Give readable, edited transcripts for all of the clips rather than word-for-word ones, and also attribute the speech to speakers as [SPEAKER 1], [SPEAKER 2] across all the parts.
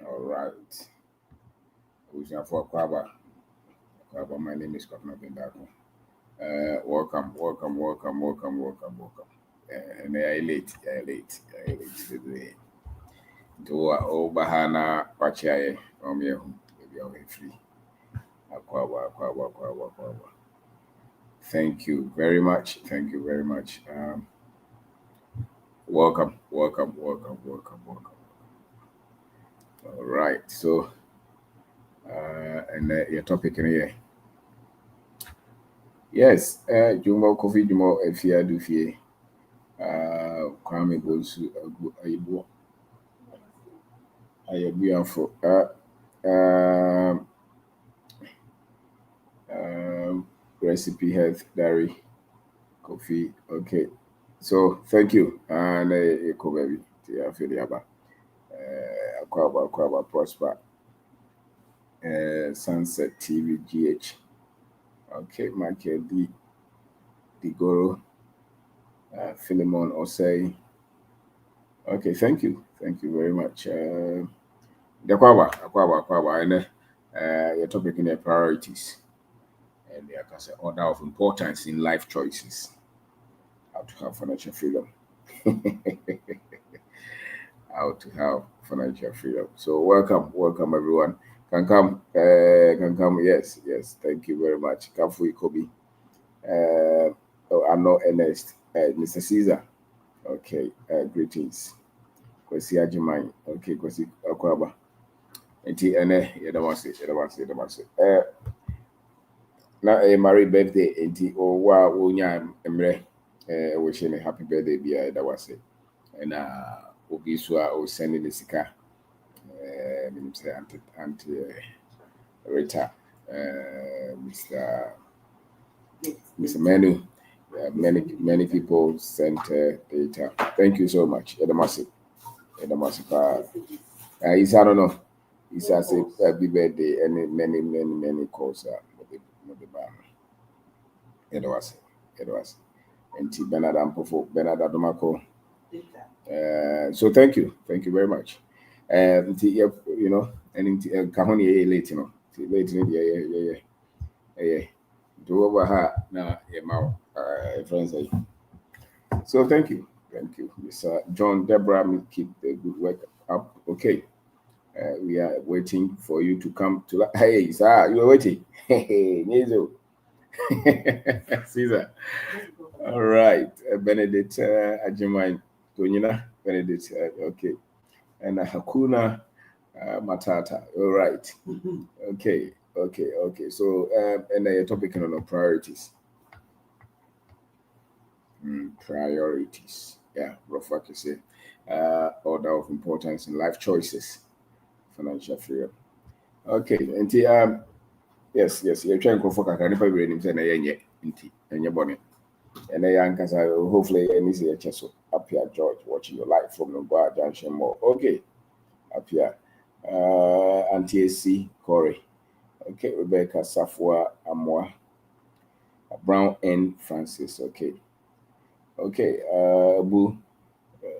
[SPEAKER 1] All right. Who's your for Kwaba? Kwaba, my name is Kwabena Bendako. Welcome. And I late, today. Do Bahana Pachaye, maybe I'll be free. Kwaba. Thank you very much. Thank you very much. Welcome. All right. So, and your topic in here. Yes, Jumo Kofi Jumo Efia Dufie, Kwame Bosu, Ayabuafo, Recipe Health Diary, Kofi. Okay, so thank you. And Eko Baby, Tia Filiaba, Aquaba Prosper, Sunset TV GH. Okay, Michael Digoro, Philemon Osei. Okay, thank you. Thank you very much. The Aquaba, and your topic in the priorities and the order of importance in life choices. How to have financial freedom. How to have financial freedom. So welcome everyone. Can come. Yes. Thank you very much. Kafu Ikobi. I'm not Ernest. Mr. Caesar. Okay. Greetings. Kwesi Ajimai. Okay. Kwesi Akwaba. Enti ene yedawase. Na Mary birthday enti o wa wonya emre wishing a happy birthday bia yedawase. And obi so o send the sika say anti Rita Mr. Menu. Many people sent data. Thank you so much. Yedamase. He's I don't know. He says a happy birthday and many calls it was. And T Bernard Ampofo, Bernard Adomako. So thank you very much. You know, and Kahoni late, late, yeah. Do over her now, friends. So thank you, Mr. John Deborah. Keep the good work up. Okay. We are waiting for you to come to. Hey, sir, you are waiting. Hey, Nizo. Caesar. All right. Benedict Ajimai Tonina. Benedict. Okay. And Hakuna Matata. All right. Okay. So, and your topic on the priorities. Priorities. Yeah, rough work you say. Order of importance in life choices. Financial freedom. Okay, and yes, you're trying to focus on the brain and your body. And I hopefully any see a chess up here, George, watching your life from the bar junction more. Okay, up here. Auntie C. Corey. Okay, Rebecca Safwa Amwa. Brown N. Francis. Okay. Boo.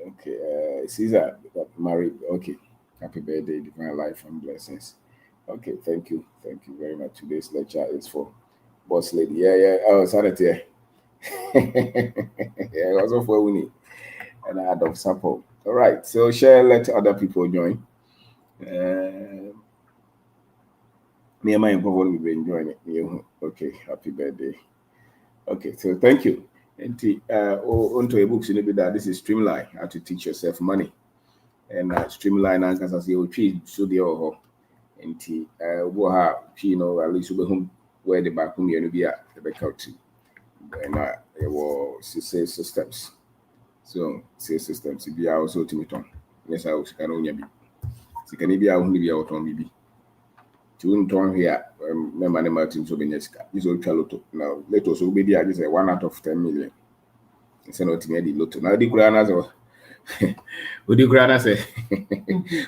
[SPEAKER 1] Okay, Caesar married. Okay, happy birthday, divine life and blessings. Okay, thank you very much. Today's lecture is for boss lady. Yeah. Oh, sanity. Yeah, also for Winnie and I of sample. All right, so share, let other people join. Me and my important will be enjoying it. Okay, happy birthday. Okay, so thank you. And onto a books in that this is Streamline, how to teach yourself money. And Streamline and as you tree so the oh and wo ha at least home where the back home you be at the back out to. And it was say systems. So say systems be also to meet on. Yes, I was can only be. So can be only be out on BB. To turn here, member the Martin Sobeneska. This old chaloto. Now let us be there. This is 1 out of 10 million. It's not the lotto. Now the Kuranas or what do Kurana say?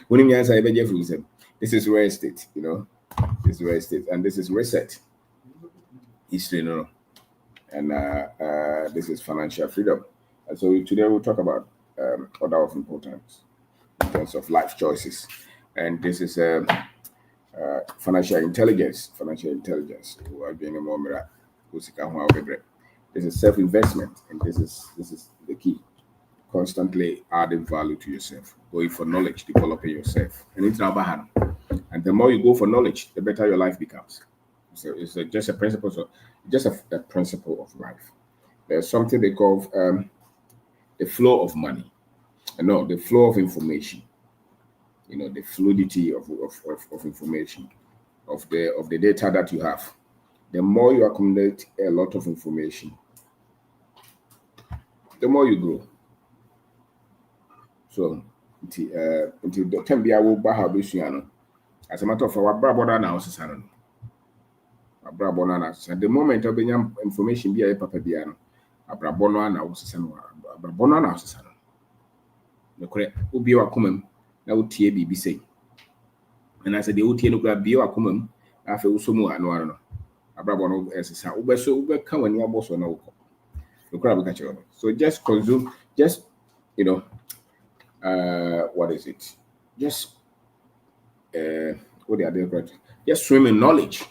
[SPEAKER 1] When you answer this is real estate, this is real estate, and this is reset history, and this is financial freedom. And so today we'll talk about order of importance in terms of life choices. And this is financial intelligence. Financial intelligence. This is self-investment, and this is the key. Constantly adding value to yourself, going for knowledge, developing yourself, and it's now behind. And the more you go for knowledge, the better your life becomes. So it's just a principle. So just a principle of life. There's something they call the flow of money. No, the flow of information. The fluidity of information, of the data that you have. The more you accumulate a lot of information, the more you grow. So until the time be able to have this, as a matter of fact, what brother analysis, the moment of being information be a papa biano, a brabono analysis, a brabono analysis. The correct ubi wa kumem na utie bibi say. And I said the utie no grab bio akumem afe usomu ano abrabono esesa ubeso ubeka wani aboso na uko. The crab catch. So just consume, just what is it? Just what they are doing, just swim in knowledge,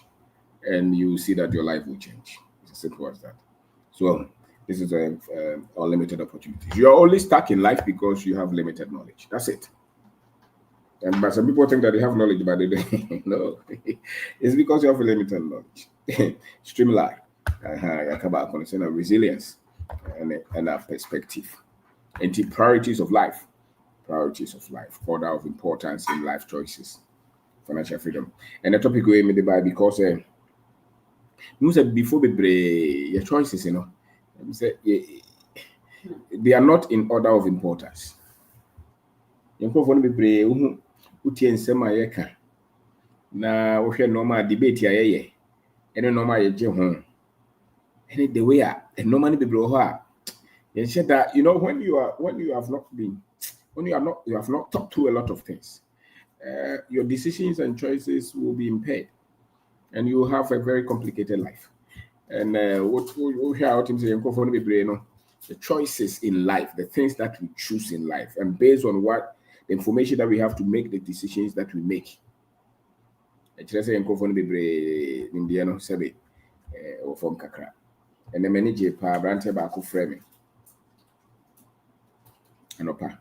[SPEAKER 1] and you see that your life will change. It's as simple as that. So this is a unlimited opportunity. You are only stuck in life because you have limited knowledge. That's it. But some people think that they have knowledge, but they don't. No, it's because you have limited knowledge. Streamline, resilience, and a perspective, and the priorities of life. Order of importance in life choices, financial freedom. And the topic we made by because you said before your choices, they are not in order of importance. You can be uti nsema yeka na wohwe normal debate ya ye ene normal ye je ho ene the way a normal be bro ho a you said that when you have not talked through a lot of things, your decisions and choices will be impaired, and you will have a very complicated life. And what we hear out in the choices in life, the things that we choose in life, and based on what the information that we have to make the decisions that we make. Indiano Sebe or from Kakra. And the manager pa brante back framing. And opa.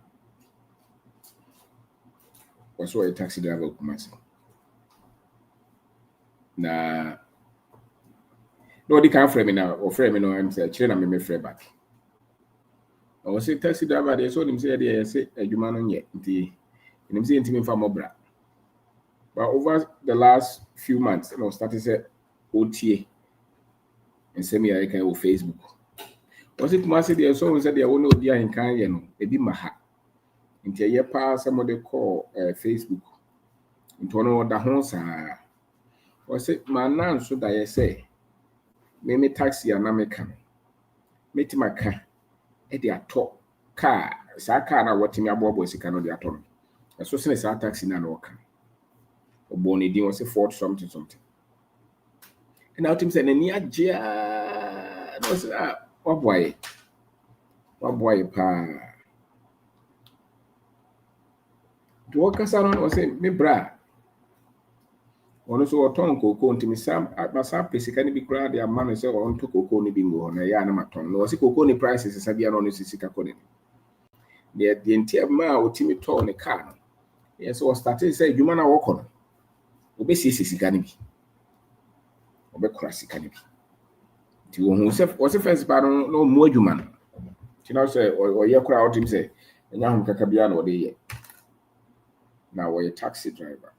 [SPEAKER 1] Was a taxi driver kumasi. Na no the can't frame now or frame no I'm saying children me frame back. I was a taxi driver, they saw him say they say a human yet the him say intimate from Mobra. But over the last few months, started say OTA and send me like on Facebook. Was it must say there so said they won't know dear in can a bit maha. Into a year past somebody call Facebook. Into one of the homes was it my nan so that I say me taxi and American. Meet my car at their top car. Saka na what me about boys can the atom. I so send a taxi na no can. Oboni din was a Ford something. And now Tim said, "Near Jia, no sir, what boy pa." To work as I was saying, me bra. One also a tongue cocoa to me some at my sap can be glad their man is on to cocoa ni bingo on a yanamaton. No, see cocoa prices is a be on this coding. The entire ma or Timmy tone a car. Yes, so started say, "You man, walk on." Obesi canopy. Obecrassy canopy. To whomself was the first baron, no more human. Say, or your crowd him say, and now Cacabian or the now we're a taxi driver.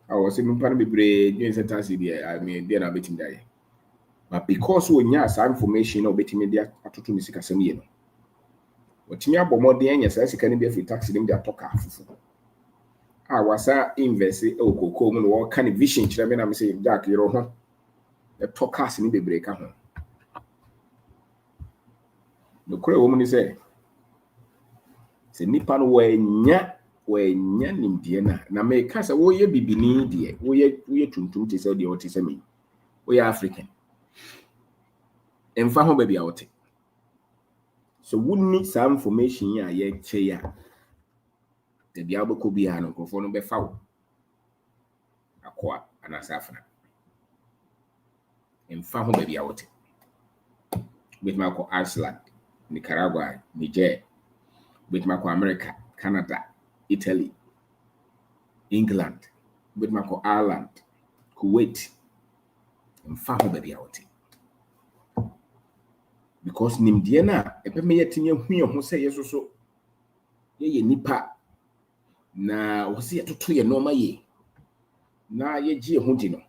[SPEAKER 1] I was even planning to be doing a taxi there. I mean, they're not betting there. But because we have some information or betting media to me, Sicasamian. What me about more than yes, I can be a free taxi, them they are talking. I was investing cocoa or kind of vision. I'm saying, Jack, the talkers in the break. The Korean woman is say, Nipan wenya nimdie na me ka say wo ye bibini die wo ye tuntum te say die o te say me wo ye African emfa ho ba bia wote so we need some information ya ye che ya the diabo could be an microphone be foul. Aqua and asafna. In fact, baby out with my Iceland, Nicaragua, Niger, with my America, Canada, Italy, England, with my Ireland, Kuwait, and fact, baby out. Because Nimdiana, a pemiyetinia who say yes or so. Ye nipa na was here to 2 year normal ye. Na ye G Huntino.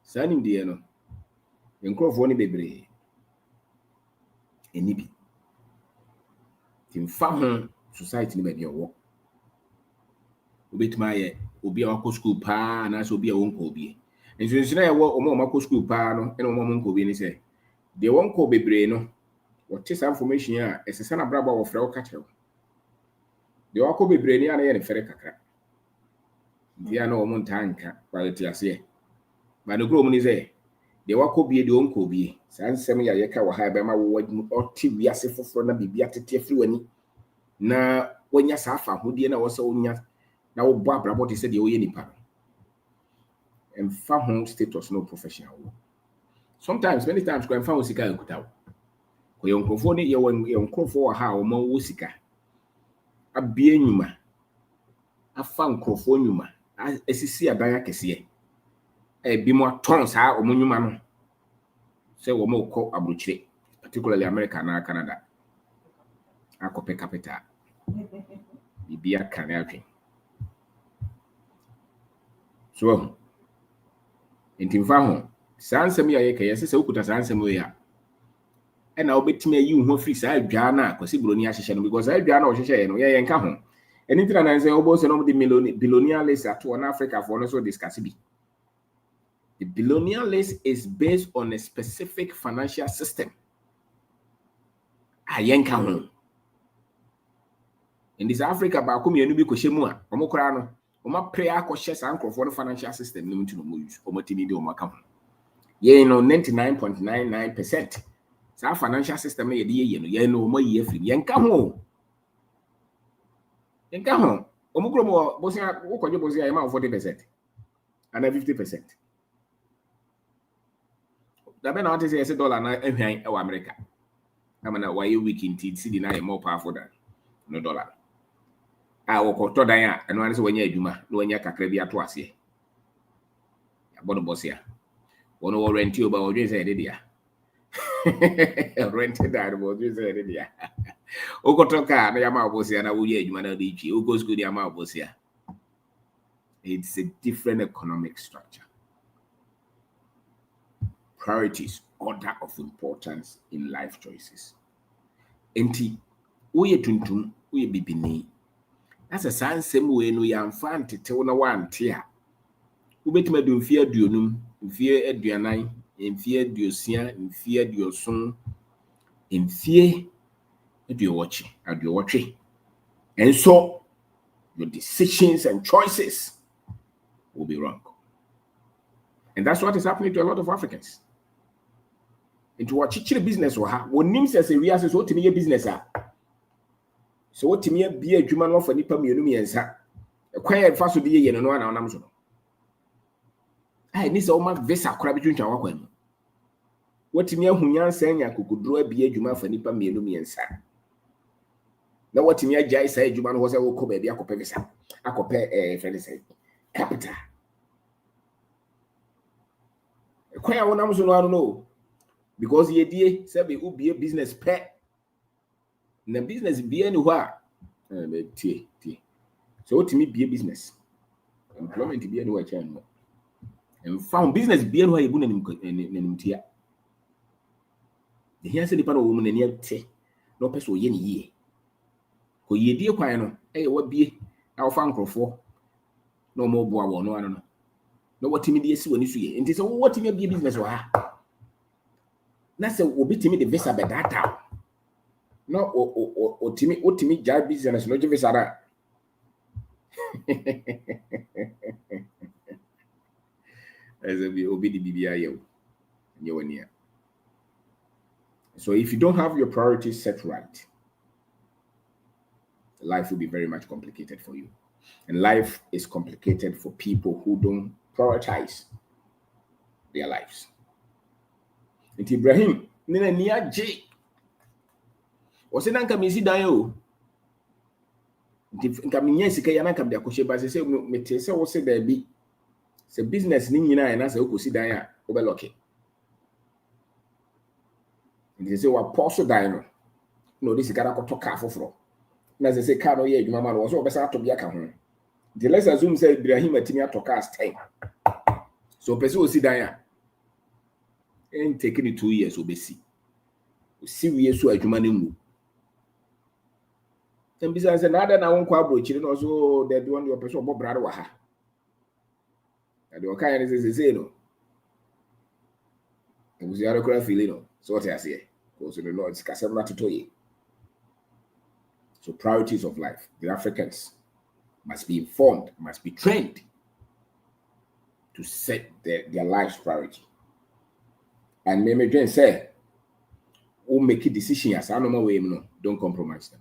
[SPEAKER 1] Sanim Diano. Encroft one baby. A nippy. In farm society may be a walk. Ubit my Ubi our school pa and as will be a won't be. And so I walk or more school pa no and one could be say. They won't call baby no. What is information here as a son of Brabba of Frau Cattle. The Oko be brainy and a ferry cacra. The no montanka, quality as ye. But the groom is a. The Wako be the uncle be. San Semia Yaka will have my word or TV as if for na be at the fluenny. Na when ya safa, who dear was so near. Now Barbara what he said the Oyeni pan. And farm home status no professional. Sometimes, many times, when found Sika and Kutao. When your uncle your uncle for how more Wusika. A bienuma. A found crophonuma. As you see a diakesi. A be more tons or monument. Say, we more call Abuche, particularly America and Canada. I could pay capital. Be a canary. So, in Timfaho, San Samia, yes, so could as answer me. And I'll bet me you who free side Jana, because because I Jana or Shisha, yeah, and come home. And internet say, oh, boss, and all the billionaire list to an Africa for also discuss it. The billionaire list is based on a specific financial system. I yank home. In this Africa, Bakumi and Nubi Koshemua, Omokrano, Oma prayer cautious uncle for the financial system, limited to use, Omotini do Macam. Ye no 99.99%. So financial system, ye no more ye free. Yanka home. Yanka home. Omukromo, Bosia, Okojo Bosia, amount 40%. And then 50%. The man out is a dollar na America. I mean, why you weak in TC deny more powerful than no dollar. I will call Todaya and one is when you Juma, no one yakakrebia twice here. About the boss here. One will rent you about this idea. Rented that about this idea. Okotoka, the Yama Bosia, and I will yet Manadichi, who goes good Yama Bosia. It's a different economic structure. Priorities, order of importance in life choices. Enti, uye tuntum, uye bibini. That's a sign same way no yam fan to tell no one tear. Ubetime do fear duonum, fear eduanai, in fear duosia, in fear duosun, in fear watching. And so your decisions and choices will be wrong. And that's what is happening to a lot of Africans. Into what chichi business or ha, what names as a real so to me a business. So what to me be a human law for nipa mienumi and sa. A quiet fast to be no one on Amazon. I need all my visa crab between Chawakwen. What to me a hunyan saying I could draw be a human for nipa mienumi and sa. Now what to me a jai say human was a will come baby a copy visa. I compare a friend say capital. A quiet on Amazon, I don't know. Because the idea said it would be a business pet. The business be anywhere. So to me be a business. Employment be anywhere. And found business be anywhere you wouldn't here. The here said the panel woman and yet no person yen ye. Ko ye dear quino, what be our fan for? No more boa, no, I don't know. No what timid is when you see it. And it's what to me be a business or that's a will be to me the visa by that time. No, or to me, jar business, no visa. As a be the BBI, you near. So if you don't have your priorities set right, life will be very much complicated for you. And life is complicated for people who don't prioritize their lives. And Ibrahim, nina niya J. Wase nanka misi dan yo. Nka minya sika ya nanka bia kohye ba se mete se wo se da bi. Se business ni nyina na se okosi dan a wo be lucky. Nti se wa poso dan no. No this sika na ko to car foforo. Na se car no ye adwuma ma no wo so obesa to bia ka ho. The let's assume say Ibrahim atimi ato cars 10. So person osi dan a and taking it 2 years obesi. See we so adwuma na mu. Then besides another na won kwa brochire no so the one your person obo brado wa ha. And the kind is say no. It was the other feeling no. So what I say? Go to the Lord kasem na totoye. So priorities of life. The Africans must be informed, must be trained to set their life's priority. And me say, who make a decision as I know my way, no, don't compromise them.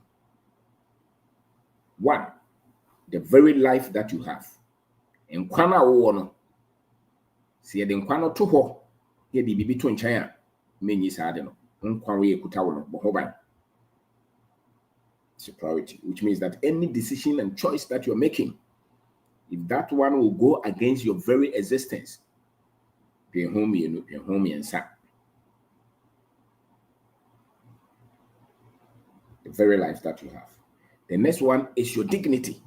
[SPEAKER 1] One, the very life that you have. And kwana wono. See the kwano to ho. Ye di bibi to nchanya. Menyi sa ade no. Nkwa we kuta wo no bohoban. It's a priority, which means that any decision and choice that you're making, if that one will go against your very existence, be home and sa. The very life that you have. The next one is your dignity.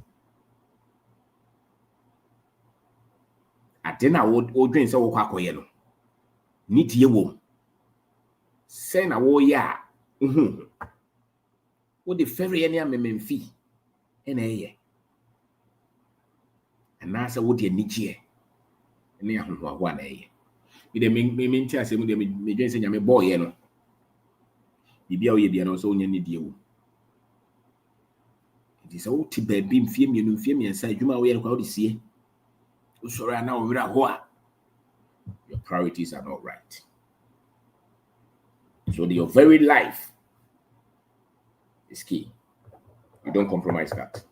[SPEAKER 1] Adena wo dream say wo kwa koye no. Need ye wo. Say na wo ya. Wo the very any amemfi ena ye. And say wo the nichie. Ene ahonhoa na ye. Bi de me ntia se mu de me dwen se nyame boy ye no. Bibia wo ye bia no so onya ni die wo. It is all to baby mfie miensa adwuma wo ye no kwa wo de sie. Usora na wo wira ho a. Your priorities are not right. So your very life is key. You don't compromise that.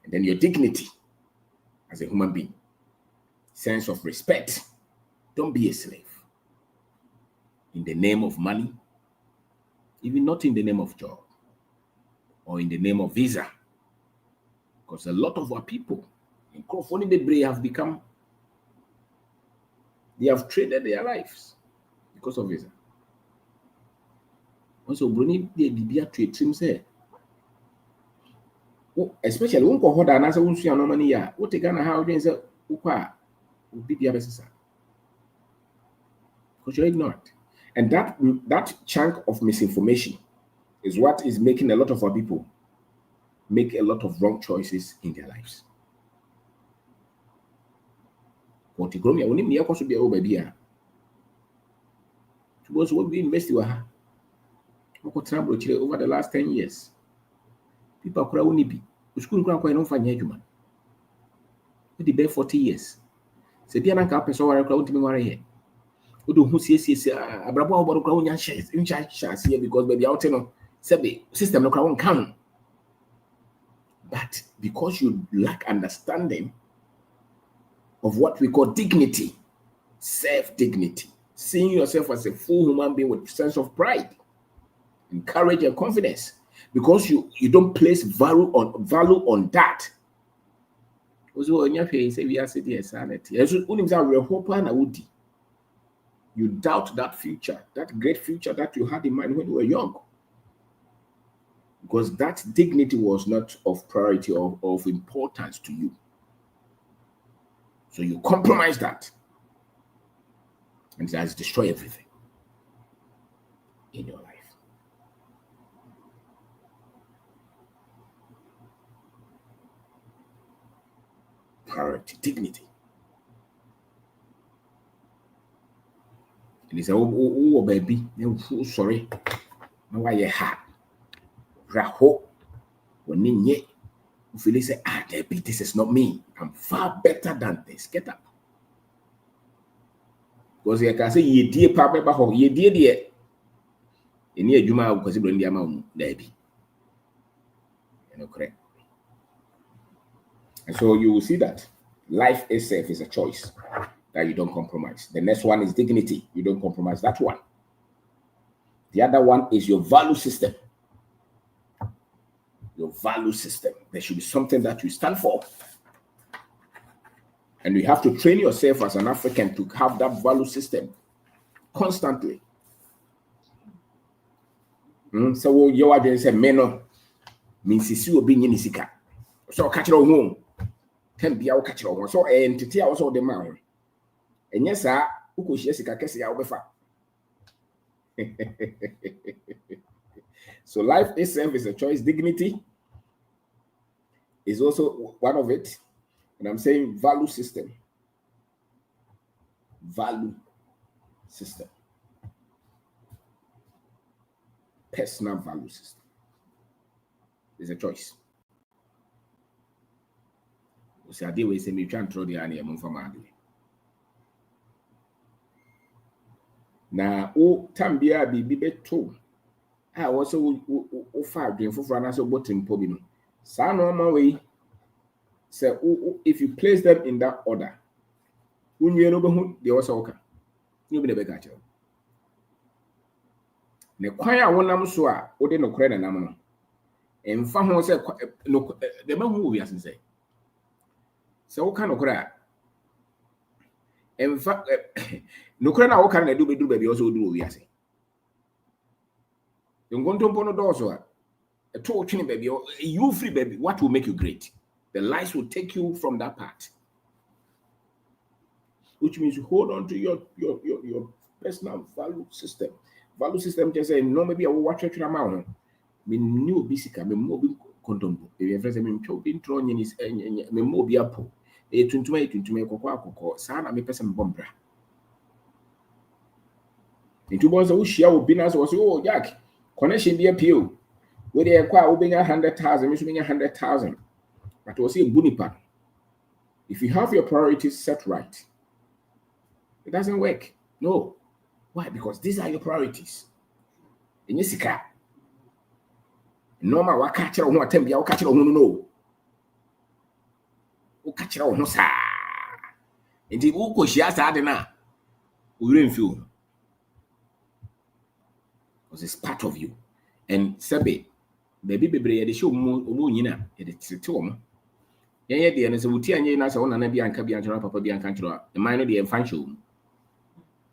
[SPEAKER 1] And then your dignity as a human being, sense of respect. Don't be a slave in the name of money, even not in the name of job or in the name of visa. Because a lot of our people in California, they have become, they have traded their lives because of visa. Also, Bruni, they be a trade team say, especially when ko hoda na say unsu ya no mani ya, what take na how you say ukwa be the business. Because you're ignorant. And that chunk of misinformation is what is making a lot of our people make a lot of wrong choices in their lives. What you grow me, only me to be over here. Suppose what we invest in over the last 10 years. People are only be. School grant quite no find human. We did 40 years. Say, dear Uncle, person where I crowd me where here. We do who see Abrabo about crown yan shares in charge here because baby out no system no crown come. But because you lack understanding of what we call dignity, self-dignity, seeing yourself as a full human being with sense of pride, and courage and confidence, because you don't place value on that. You doubt that future, that great future that you had in mind when you were young. Because that dignity was not of priority or of importance to you. So you compromise that. And it has destroyed everything in your life. Priority, dignity. And he said, oh, baby, sorry. No, why you had Raho when you feel say, Debbie, this is not me. I'm far better than this. Get up. Because you can say, ye dear papa, ye dear. In here, Juma, because you bring the amount, Debbie. You know, correct. And so you will see that life itself is a choice that you don't compromise. The next one is dignity. You don't compromise that one. The other one is your value system. Your value system. There should be something that you stand for. And you have to train yourself as an African to have that value system constantly. So you are doing say meno means you will be in Nisika. So catch it on home. Can be our catch on. So entity also the man. And yes, sir, who could Jessica Cassie out before? So life itself is a choice. Dignity is also one of it. And I'm saying value system. Value system. Personal value system. It's a choice. So I did we say me try and throw the animal from my now, Tambia be beto. I also far dream for Frana so bottom pobino. San on my way. Say, if you place them in that order, when you know who they also okay. You be the better. Ne kwaya wonam so a wo de no kore na nam no. Emfa ho say no the man who we asen say. Say wo ka no kore a emfa no kore na wo ka na do be ba bi also do we ase. Ngontompo no do so a to twini ba bi you free baby what will make you great? The lies will take you from that part. Which means you hold on to your personal value system. Value system just say no maybe I will watch it amount. Me new bisika me mo bi condombo. If friends me ntwo bi ntro nyi ni me mo bi apo. E tuntuma kokko sa na me person bombra. Into bonza wo hia obi na so oh Jack connection bi appeal. We dey kwa wo benya 100,000 me so benya 100,000. But we say bunipa. If you have your priorities set right, it doesn't work. No. Why? Because these are your priorities. In your sika. Normal wa catch on what time catch on no. Who catch on no sa. Inti who ko shia sa de na. We don't feel. Because it's part of you. And sebe baby bebre de show mo nyina e de tete wo mo. Yen de no se wuti anye na se wona na bi anka bi anka papa bi anka kiro. E man no de en fan show.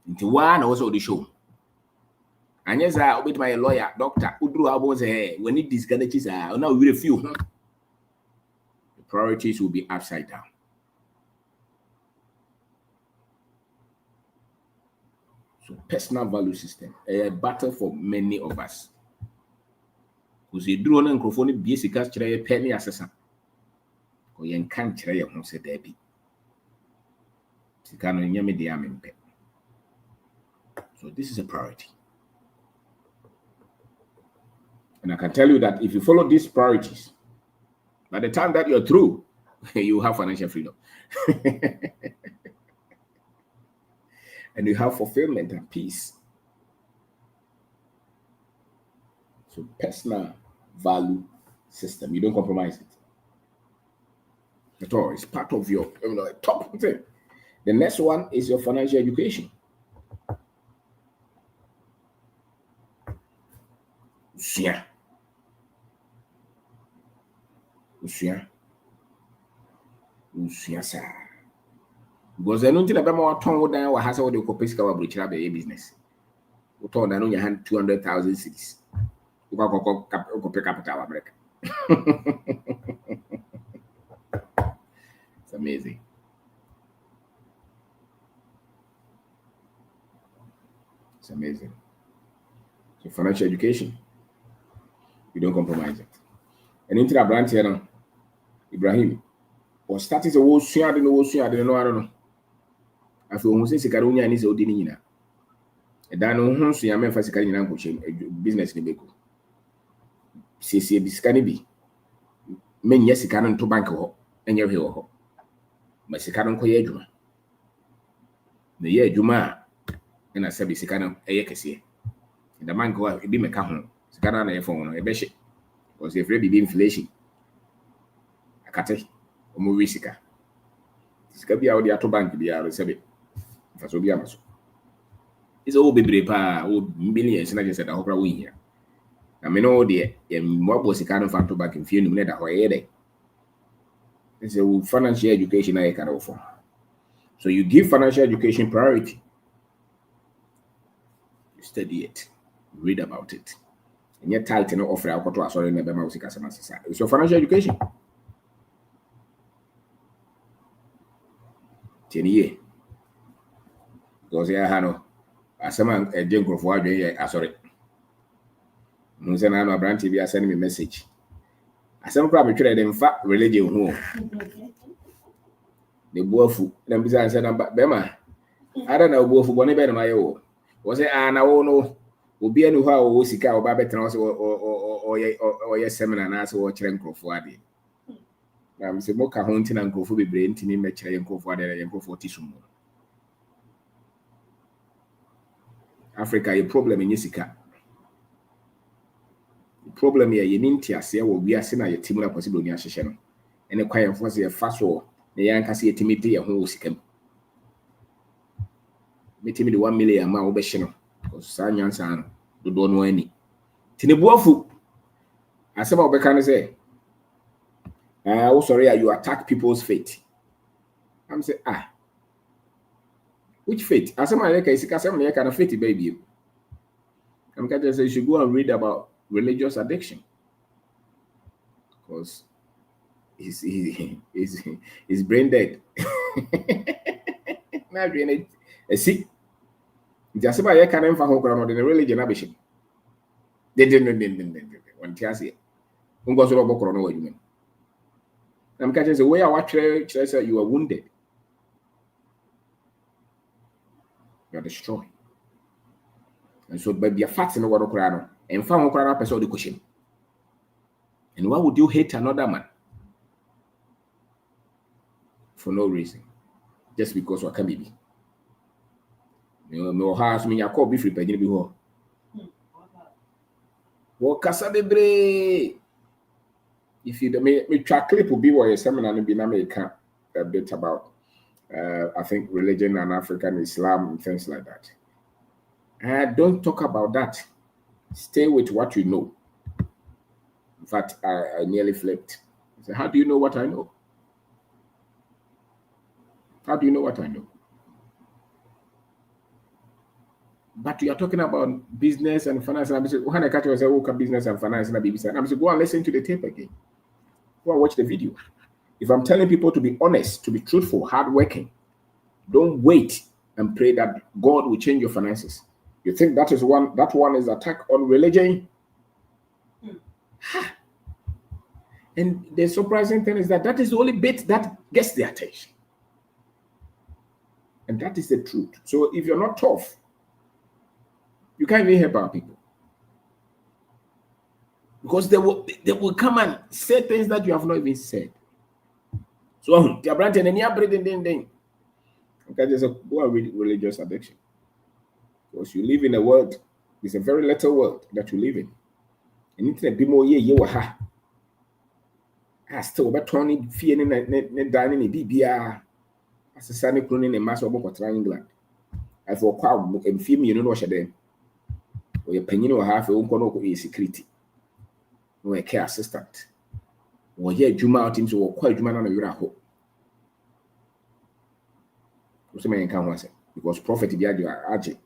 [SPEAKER 1] Inti wa na wo so the show. Anye za obet my lawyer doctor udru abo say when it disconnects now we refuse. The priorities will be upside down. So personal value system a battle for many of us. Because you draw on microphone basic as try penny assessor. Ko yen kan try ye ho se da bi. Sika no nyame de amempe. So this is a priority. And I can tell you that if you follow these priorities, by the time that you're through, you have financial freedom. And you have fulfillment and peace. So personal value system, you don't compromise it at all. It's part of your top thing. The next one is your financial education. Yeah. Sir. Because I don't think about more tongue down what has all the Copisca Bridge business. We told I know you had 200,000 cities. You go capital America. It's amazing. It's amazing. So financial education, you don't compromise it. And into that branch here now, Ibrahim, or starting the whole share, I don't know. I feel who says Caronia is old in a dan who see a memphis business in Beco. CC Biscanibi. Men yes, canon to bank and your hill. My Sicaron Coyajuma. The year Juma and I said Biscano a yakasi. And the man go out, it be my cajon, Scaran a phone, a beshit. Was if ready be inflation. A cat. omo risika sika bia wo de ato bank bia resebe faso bia maso is all bebre pa o millions na just da hokra wo hia na me no de ye mo sika no fa to bank mfie num ne da ho ye de it's a financial education I can offer. So you give financial education priority. You study it, read about it. And your title no offer out to sorry never music as a it's your financial education. 10 years. Because I had as someone a junk of what I sorry. Munsen Brand TV send me a message. As some probably trade in fact religion home. The bofu them besides said Bema. I don't know bofu bonny better my own. Was it na no obi anu ha o sika o ba betena o ye seminar na so o kire nkrofo ade na me se mo ka ho ntina nkrofo bebre ntini me kire nkrofo ade ye nkrofo tisumu Africa ye problem in sika problem ye ni ntiase wo wiase na ye timura possible ni ahyehye no ene kwaye fo se ye fa so ne yanka se ye timide ye ho sika me timide 1 million ma wo be hye no sa nyansa no do no ani tinebuafu asema obeka no say oh sorry you attack people's faith. I'm say which faith? Asema yeka isika asema yeka na faith baby. I'm going to say you should go and read about religious addiction because he's brain dead. Now doing it see just about yeka na mfa ho kora no the religion abishim. One tiase. Ungo so bokoro no wadwuma. I'm catching the way I watch say you are wounded. You are destroyed. And so baby you're fat in the water crano and found crano person the question. And why would you hate another man? For no reason. Just because what can be. No house me call be free penny be ho. Wo kasa bebre. If you me track clip will be what your seminar in America a bit about I think religion and African Islam and things like that. Don't talk about that. Stay with what you know. In fact, I nearly flipped. I said, how do you know what I know? How do you know what I know? But you are talking about business and finance. And I'm saying, when I catch you, I say, okay, business and finance and BBC. And I'm saying, go and listen to the tape again. Go and watch the video. If I'm telling people to be honest, to be truthful, hardworking, don't wait and pray that God will change your finances. You think that one is attack on religion? And the surprising thing is that is the only bit that gets the attention. And that is the truth. So if you're not tough, you can't even help our people. Because they will come and say things that you have not even said. So you're branching and you're breathing. Okay, there's a religious addiction. Because you live in a world, it's a very little world that you live in. And it's a bit more you ha. I still about 20 feet in dining in BBR as a sunny cloning in mass of England. I thought, wow, a film you know what then. Or your penny or half a uncle is security. No a care assistant. Or here Juma out into or quite Juma on a Yuraho. Because prophet Biadio are agent.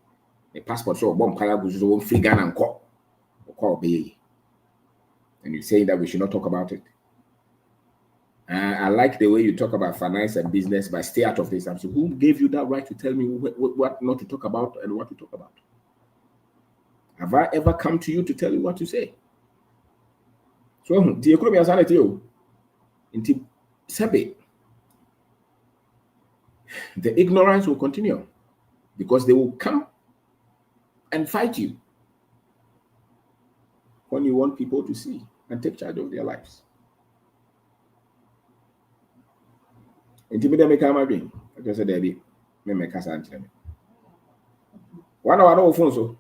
[SPEAKER 1] A passport so bomb pala goes on free gun and call be. And you say that we should not talk about it. I like the way you talk about finance and business, but stay out of this. I'm saying, who gave you that right to tell me what not to talk about and what to talk about? Have I ever come to you to tell you what to say? So, the economy has had you. Into Sabe. The ignorance will continue because they will come and fight you when you want people to see and take charge of their lives. Intimidate me come again. I just said, Debbie, me make us answer me. One hour no phone so.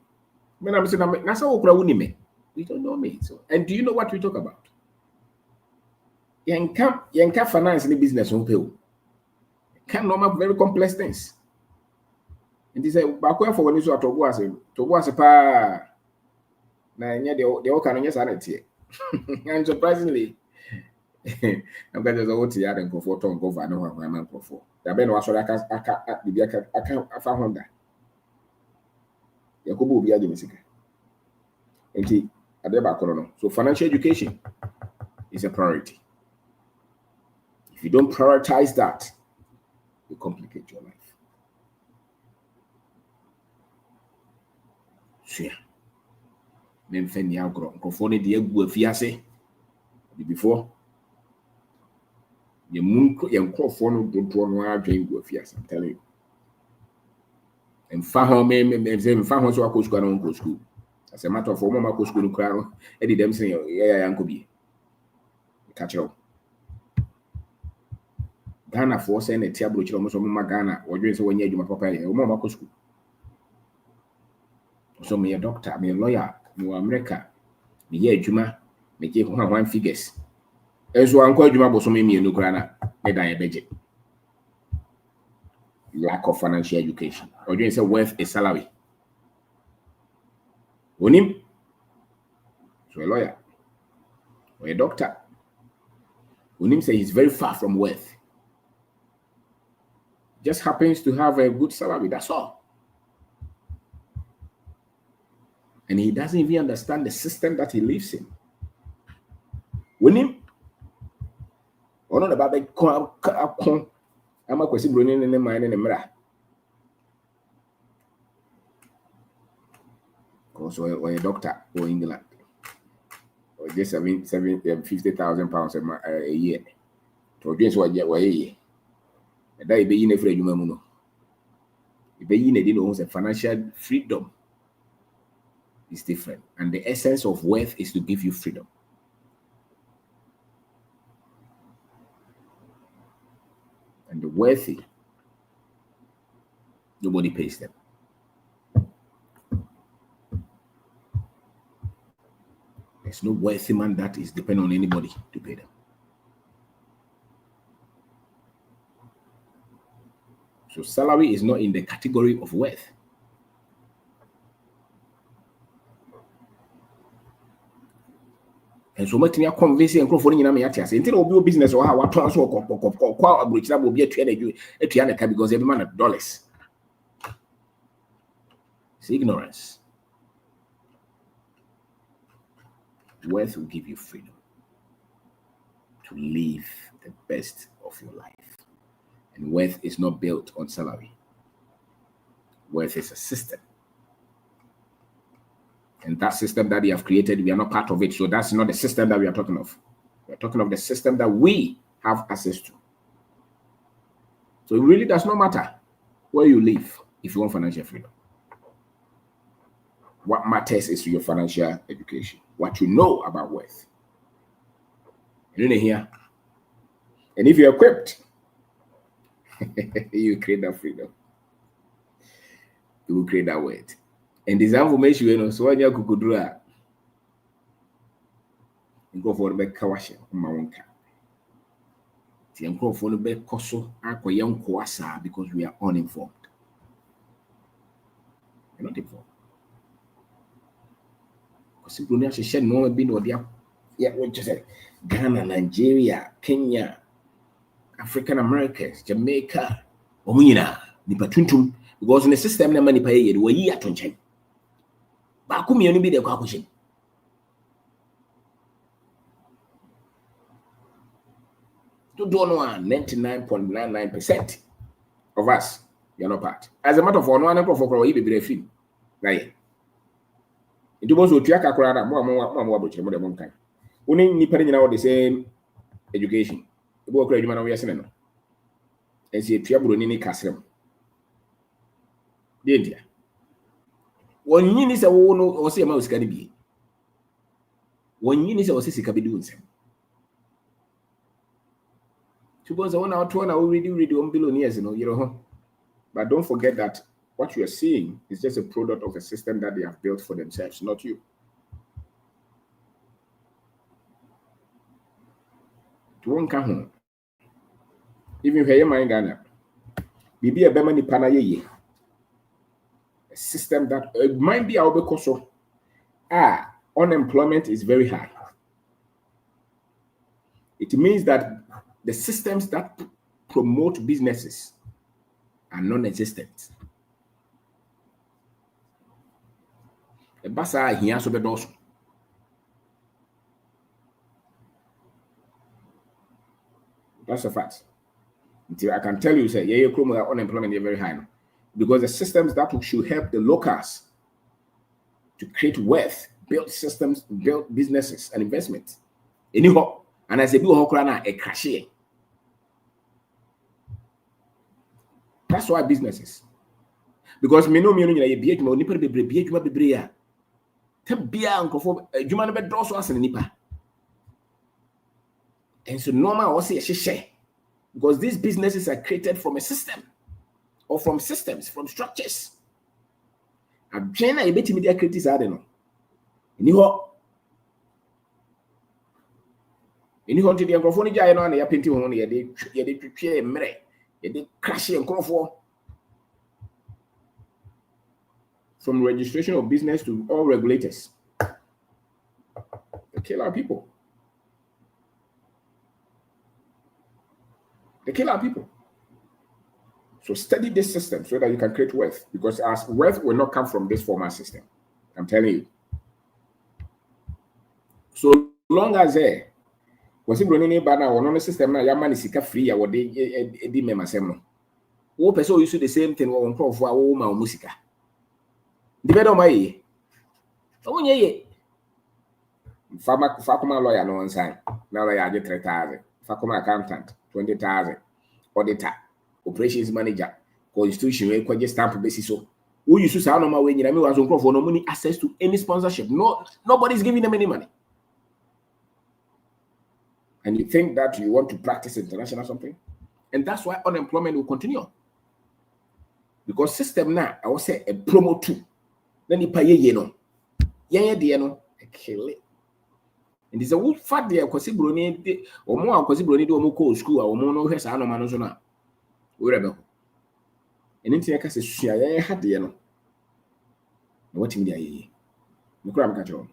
[SPEAKER 1] When I'm saying, that's how we don't know me. So, and do you know what we talk about? Yenka finance in the business on pay. Can normal very complex things. And they say, back for when you saw to was a pa. Na the all can yes, and surprisingly, I'm going to go to the other for to go for no one for. The Ben was I can't found that. Yakubu be again. And so financial education is a priority. If you don't prioritize that, you complicate your life. So yeah. Memfeni agro. Nkofone de agu afiase. Before the munko yankofone dodo no adwen gu afiase. I'm telling you. And fahom me fahom so akọ school na onko school. As a matter of form ma akọ school no kra no e di dem say ya yanko bi. Catch you. Ghana for say na tiablo chiro mo so mo Ghana odwen say wanya adwuma papa ye. O mo akọ school. So me a doctor, me a lawyer, me America, me ye adwuma, me ke one figures. Enso anko adwuma bo so me no kra na me dan ye beje. Lack of financial education. Or you say worth a salary. Onim. So a lawyer or a doctor. Onim say he's very far from worth. Just happens to have a good salary. That's all. And he doesn't even understand the system that he lives in. Onim. Ono na babe kon ama kwesi broni ne man ne mra. Also a doctor or England. Or just 50,000 pounds a year. To dreams what yet way. And that be in a free human muno. If you need to own financial freedom is different. And the essence of wealth is to give you freedom. And the wealthy, nobody pays them. There's no wealthy man that is dependent on anybody to pay them. So salary is not in the category of wealth. And so much me convince and crowd for you me at until obi business or how what so kwa abrochira bo be etua na because every man $. It's ignorance. Wealth will give you freedom to live the best of your life. And wealth is not built on salary. Wealth is a system. And that system that they have created, we are not part of it. So that's not the system that we are talking of. We are talking of the system that we have access to. So it really does not matter where you live if you want financial freedom. What matters is your financial education, what you know about wealth. You didn't hear? And if you're equipped, you create that freedom. You will create that wealth. And this information, you know, so when you could do that, you go for the back kawash on my own car. You go for the back koso, young kwasa because we are uninformed. You're not informed. Because people need to share no been or their what you say Ghana, Nigeria, Kenya, African Americans, Jamaica, Omina, Nipatuntum, because in the system na money pay you we at on chain. But come you be the question. To do no 99.99% of us, you're not part. As a matter of one for you be free. Right. It was to Tiaka Crada, more about your mother kind. Only Nippon all the same education. The book credit man we are saying. And see a trouble in any castle. The India. One yin is a wono or say a mouse can be. One yin is a sissy can be doing some. Suppose I want out one, I already read 1 billion years, you know. But don't forget that what you are seeing is just a product of a system that they have built for themselves, not you. To won't come home. Even if you're in Ghana, maybe a bema ni pana ye. A system that might be our because of unemployment is very high. It means that the systems that promote businesses are non-existent. The basa here so bedoso. That's a fact. Until I can tell you, say, unemployment is very high now. Because the systems that should help the locals to create wealth, build systems, build businesses and investments. Anyhow, and as a big a crash. That's why businesses. Because me know you be mo nipa be adwuma bebre a. Tabia nkofo adwuma no be doso ase nipa. And so normal also share. Because these businesses are created from a system or from systems, from structures. And China, you bet media critics are no. Anyhow, to the microphone, you know, and you painting on you did prepare mere, you did crash and call for from registration of business to all regulators. They kill our people. They kill our people. So study this system so that you can create wealth, because as wealth will not come from this formal system. I'm telling you. So long as there was it running by now on the system now, your money is free. I would do me myself. Who person used to the same thing on pro for our my musica. The better my oh yeah. Fakuma lawyer no one sign. Now I get 3,000. Fakuma accountant 20,000. Auditor, operations manager, constitution we just stamp basis so. Who used to say no way you was on for no money access to any sponsorship. No, nobody's giving them any money. And you think that you want to practice international something? And that's why unemployment will continue. Because system now, I will say a promo too. Then you pay ye no. Yeah, no, kill it. And there's a wood fat there, because brony or more because brony do more school or more no has no so now. Whatever. And in the case, I had the no. What in the ye? No crime catch on.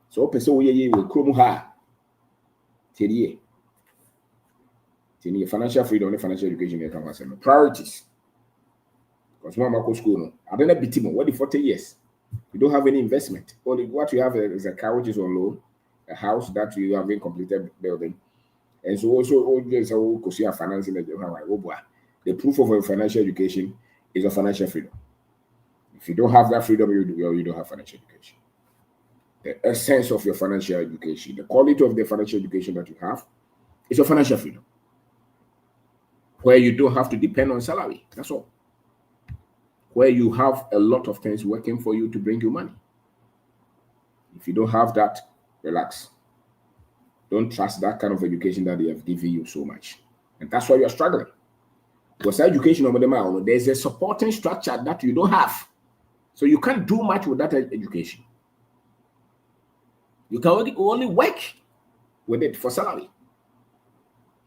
[SPEAKER 1] So, person ye will chrome her. Till financial freedom and financial education priorities. Because one go school no. I don't have BT what the 40 years. You don't have any investment. Only what you have is a car which is on loan, a house that you have been completed building. And so also there's a financing the proof of a financial education is a financial freedom. If you don't have that freedom, you don't have financial education. The essence of your financial education, the quality of the financial education that you have is your financial freedom, where you don't have to depend on salary. That's all. Where you have a lot of things working for you to bring you money. If you don't have that, relax. Don't trust that kind of education that they have given you so much. And that's why you are struggling. Because education over the there's a supporting structure that you don't have. So you can't do much with that education. You can only work with it for salary.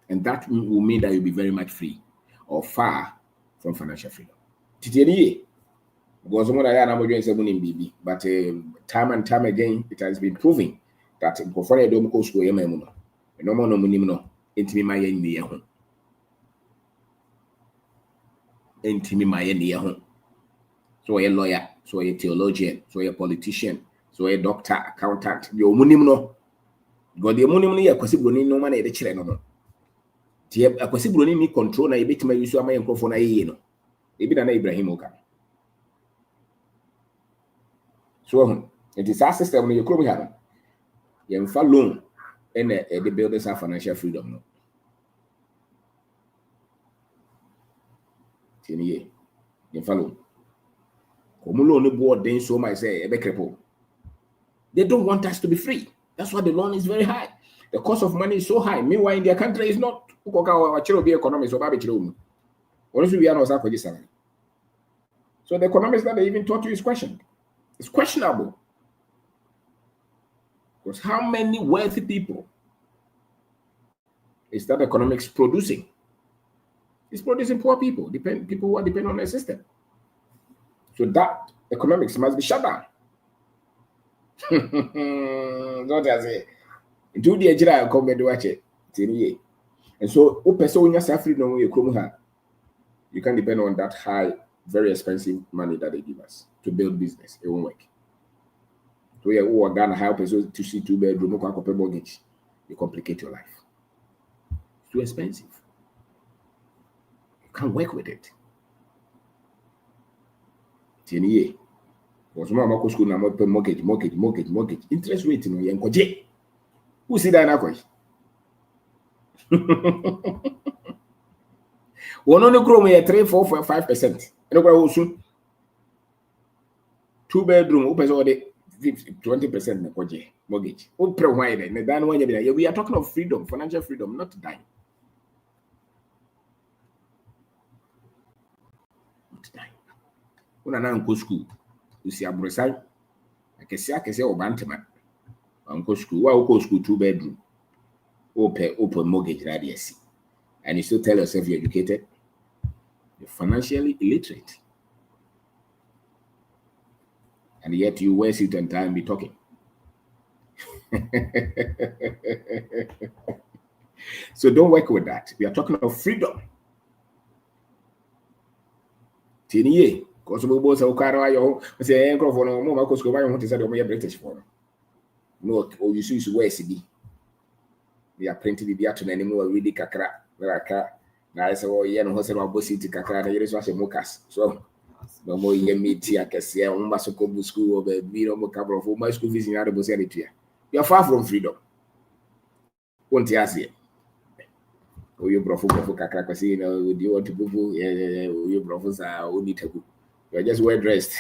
[SPEAKER 1] And that will mean that you'll be very much free or far from financial freedom. Because but time and time again, it has been proven that before don't go school, no more no intimi my home. So a lawyer, so a theologian, so a politician, so a doctor, accountant, your munim no. God the munim no kwasibroni no man e de kire no. Tie kwasibroni ni control na e betima yusu amaye nkofo na yeye no. E bi na Ibrahim oka. So it is our system no yekro bi ha. Ye mfa loan and the builders have financial freedom no. Tieniye. Ye mfa loan. Komulo no board then so much say they don't want us to be free. That's why the loan is very high. The cost of money is so high. Meanwhile, in their country is not economy. So we are not. So the economics that they even taught you is questioned. It's questionable. Because how many wealthy people is that economics producing? It's producing poor people, people who are dependent on the system. So that economics must be shut down. Not as a do the Ajira come and watch it. And so, freedom you can depend on that high, very expensive money that they give us to build business. It won't work. So, yeah, who are gonna help us to see 2-bedroom mortgage? You complicate your life. It's too expensive. You can't work with it. Was mama school na mortgage. Interest rate no yenkoje. Who see that na kwai? One only grow me 3, 4, 5%. And go soon. 2-bedroom, open all the 20% na kwaje mortgage. We are talking of freedom, financial freedom, not dying. Not dying. When I go school, you see a brosai. I can say Obantman. Uncle school, well, go school 2-bedroom. Open mortgage radius. And you still tell yourself you're educated. You're financially illiterate. And yet you waste it and time be talking. So don't work with that. We are talking of freedom. Tiniye, because we both say British for no, you see, where they are printing the atom anymore, really kakra, now I say, oh, yeah, no, Hosel Bositi kakra, there is a mokas. So, no more ye meet here, Cassia, Masoko school, or be no more cover of my school fees in other Bosanity. You are far from freedom. Won't you ask it? Oh, you brofu kakra, you know, do you want to boo? Yeah, you brofos are only taboo. You are just well dressed.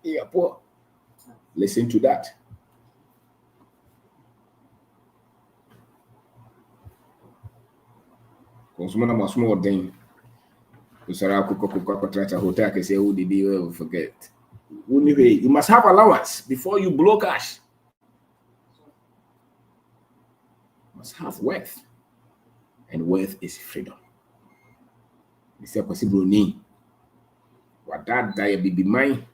[SPEAKER 1] You are poor. Listen to that. Consumer small thing. Hotel can say, who did you forget? You must have allowance before you blow cash. You must have wealth. And wealth is freedom. Mr. Possible need. What that die be mine.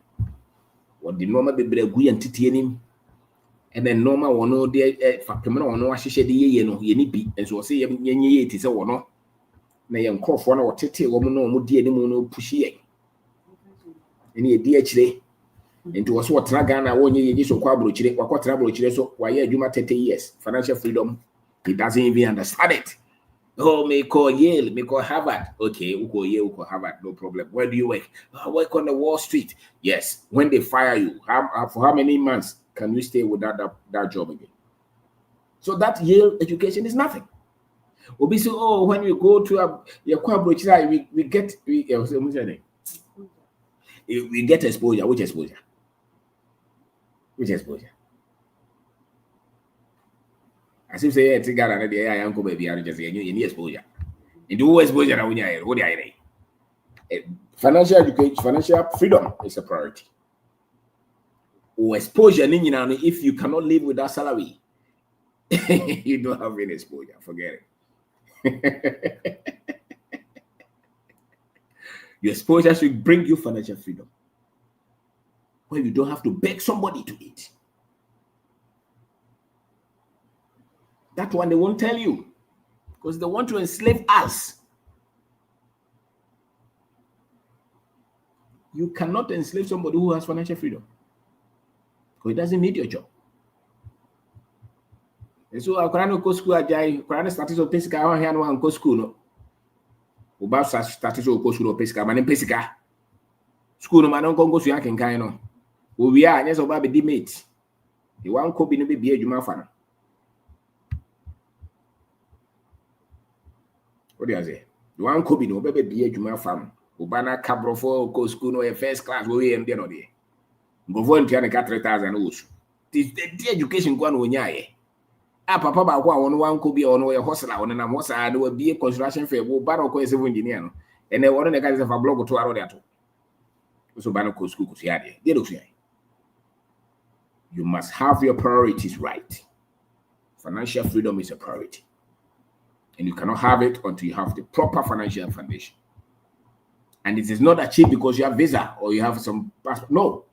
[SPEAKER 1] What the normal be good and titianim. And then normal one no there for criminal or no ashisha the no ye be and so say ye it is a one. Na ye nkofo na wotete wo no mo die ni mo no pushi ye eni edi akire enti wo so wotena Ghana wo nye ye so kwa abrochire wakotena abrochire so wa ye adwuma 30 years financial freedom he doesn't even understand it. Oh, me call Yale, me call Harvard. Okay, you call Yale, you call Harvard, no problem. Where do you work? I work on the Wall Street. Yes. When they fire you, for how many months can you stay without that job again? So that Yale education is nothing. Obi say, oh, when we go to we get exposure. Which exposure? Which exposure? As if say, it's got the AI uncle baby, I just say, you need exposure. And do exposure now when you're what financial education, financial freedom is a priority. Or exposure, if you cannot live with that salary, you don't have any exposure. Forget it. Your exposure should bring you financial freedom, where you don't have to beg somebody to eat. That one they won't tell you, because they want to enslave us. You cannot enslave somebody who has financial freedom, because it doesn't need your job. And so I can't go school. I can't start to pesca. I want to go school. No, about start to go school. Pesca. Man, pesca. School no man don't go so you can kind no. We are yes about the mate. You want to be no be a juma fan. What do you say? You want to be no be a juma fan. Ubana cabro for go school no a first class. We am there no there. Go volunteer and get 3,000 euros. The education go on onyaye. Papa ba kwa one could be on a hostler on a mosa and will be a construction fair, but of civil engineer. And they want the guys of a blog to our other. So Banako school could say, you must have your priorities right. Financial freedom is a priority. And you cannot have it until you have the proper financial foundation. And it is not achieved because you have visa or you have some passport. No.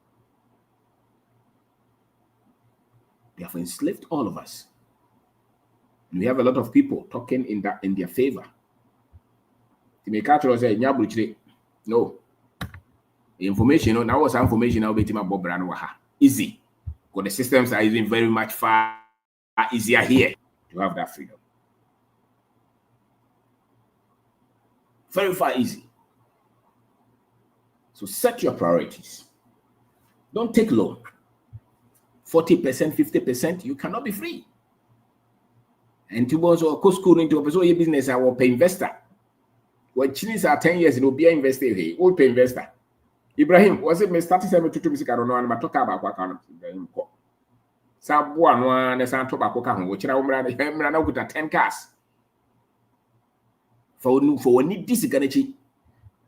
[SPEAKER 1] They have enslaved all of us. We have a lot of people talking in their favor. No. The information, now was information now between Bob Brand easy. Because the systems are even very much far easier here to have that freedom. Very far easy. So set your priorities. Don't take loan. 40%, 50%, you cannot be free. And to also go school into a person business, I will pay investor. When Chinese are 10 years, it will be an investor. He will pay investor. Ibrahim, was it me starting 7 to music? I don't know. I'm talking about what kind of Ibrahim. Sabuan one, as I talk about which I will with 10 cars. For need this energy.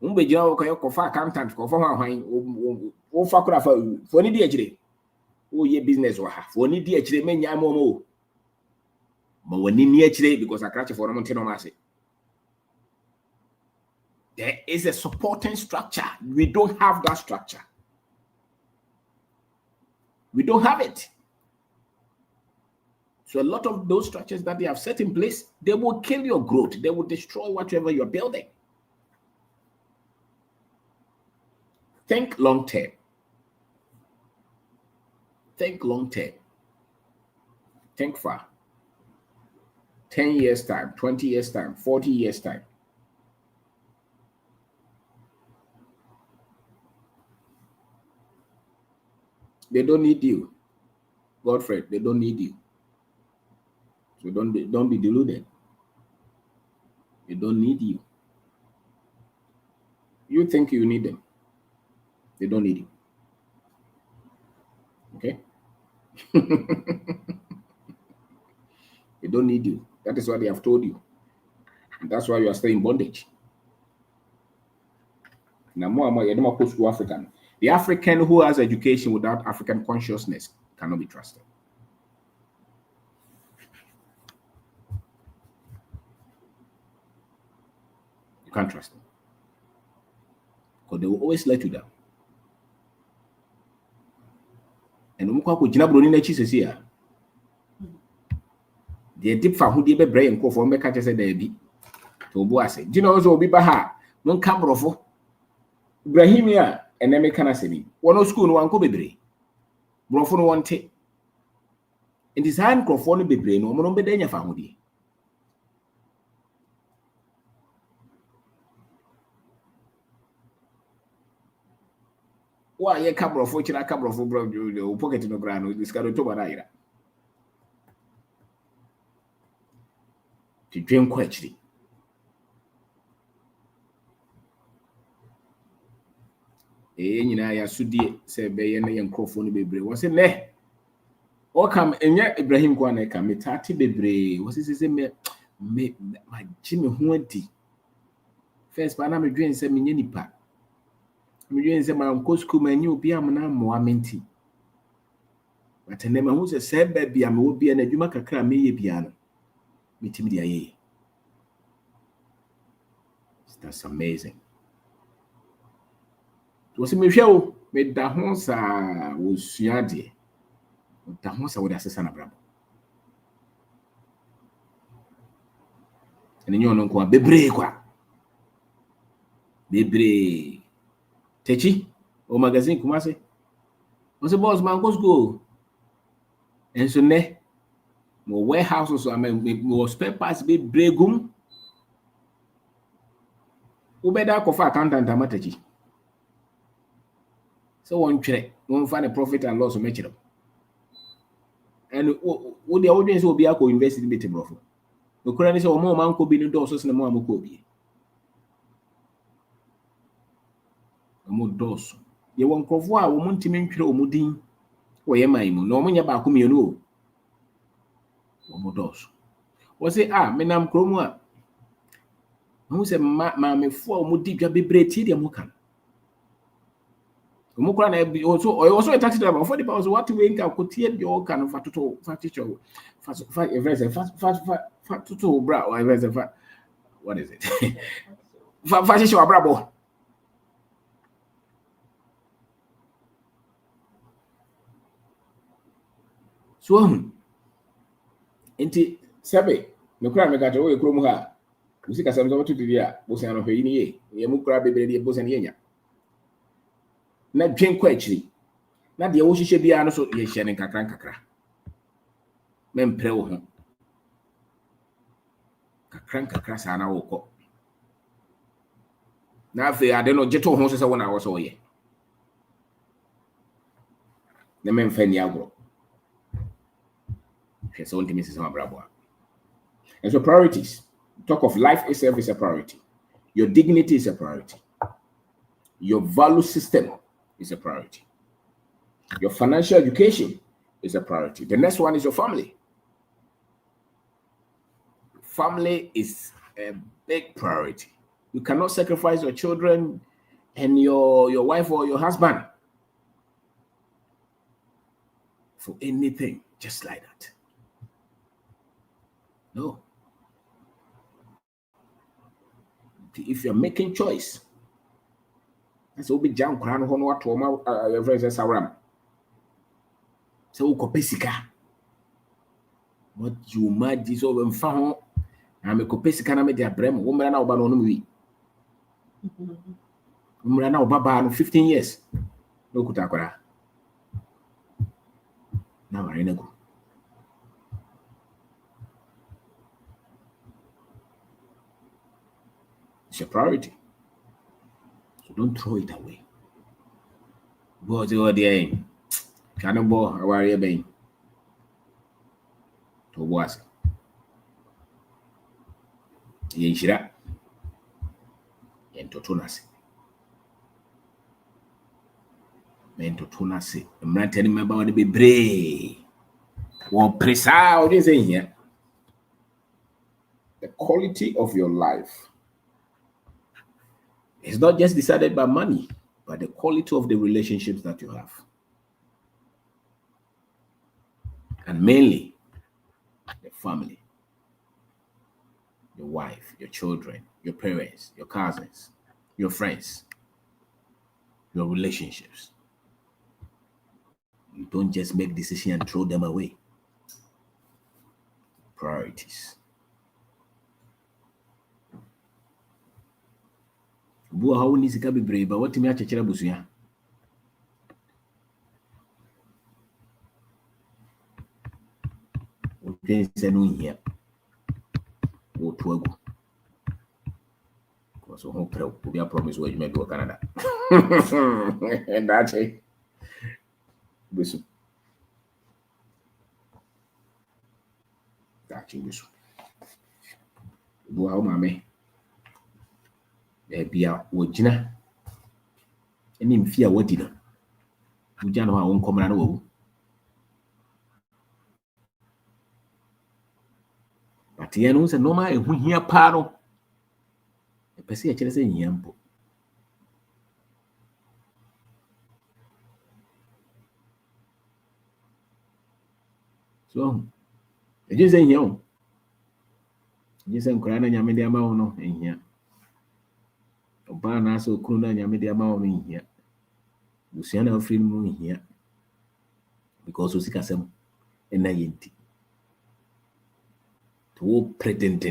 [SPEAKER 1] Umbe jao kwa yoko fa accountant kwa fa hwan o fa kura fa for ni di agire o ye business wa ha for ni di agire menya momo but when ni agire because I catch for no no ma say there is a supporting structure. We don't have that structure. We don't have it. So a lot of those structures that they have set in place, they will kill your growth. They will destroy whatever you're building. Think long term. Think long term. Think far. 10 years time, 20 years time, 40 years time. They don't need you. Godfrey, they don't need you. So don't be deluded. They don't need you. You think you need them. They don't need you. Okay? They don't need you. That is what they have told you. And that's why you are still in bondage. Now, more post African. The African who has education without African consciousness cannot be trusted. You can't trust them. Because they will always let you down. And the deep for who did brain call for me catch said there be to boase. Do you know also be baha? Non cambrofo Ibrahimia and then make an say one no school no one could be brave. Brofo no one take. In this hand crofone be brain no one be denya family. Why ye cambrofo china cambrofo bro you pocket no ground with this caro to banaira. To drink quietly. Nyina ya sudie se be ye na ye nkrofo no bebre wo se ne o kam enya Ibrahim kwa na ka metati bebre wo se me ma jimi ho adi first ba na me dwen se menye nipa me dwen se ma nko school ma nyi obi am na mo amenti but ne ma hu se ba bia me obi na adwuma kakra me ye bia no metimi dia ye. That's amazing. Was me show me da ho sa wo suade da ho sa wo da sesa na brabo ene nyo no ko bebre kwa bebre techi o magazine kuma se o se boss man go school enso ne mo warehouse so mo spare parts bebre gum wo be da ko fa accountant amatachi. So one check, one find a profit and loss of match. And what the audience will be able to invest in the profit. The current is more man could be the doors and more could more doors. You won't cover a woman to make your mudding or your mind, no money about whom you know. More doors. Was it menam chroma? Who said, Mammy, 4 moody be braided and mocan? Also a taxi driver. 40 pounds. What we can put here the all kind of fat bra. What is it? Fashion brabo. So, inti sabe no kra me gato we krom ha. Musika sam so to dia, bosan no hwe ni ye mu kra bebre de bosan ye nya. Na dwen kwa akiri. Na de wo hihye bia no so ye hye ne kakra. Mempre wo ho. Kakra sa na wo ko. Na afi ade no jeto ho so wona wo so ye. Na memfa ni agro. So ultimately some brabo. And so priorities. Talk of life itself is a priority. Your dignity is a priority. Your value system is a priority. Your financial education is a priority. The next one is your family. Family is a big priority. You cannot sacrifice your children and your wife or your husband for anything just like that. No. If you're making choice, that's all be jam crown on what to my friends around. So kopesika. What you might dissolve and found. I'm a kopesika na me dia brem. Woman na oba no wi. Woman na oba ba no 15 years. No kutakwara. Now I go. It's a priority. So don't throw it away. Go to the end. Cannonball, I worry about to was. Yenshira. Yentotunasi. Mentotunasi. I'm not telling me about the brave. One precise is in here. The quality of your life is not just decided by money, but the quality of the relationships that you have. And mainly, the family, your wife, your children, your parents, your cousins, your friends, your relationships. You don't just make decisions and throw them away. Priorities. Bua how ni sika bebre ba watimi achechera busuya. Okay, senu here. Go to agu. So home pro be a promise where you may go Canada. And that's it. Busu. That's busu. Bua how mame. Bia wojina. Eni mfia wadina. Uja no ha won komra na wo. But ye no se no ma ehu hia pa no. E pese e kire se hia mpo. So, e je se hia o. Je se nkora na nyame de ama wo no hia. Oba na so kunu na nyame de ama wo no hia. Busua na ofri mu hia. Because osika sem na yenti. To pretend.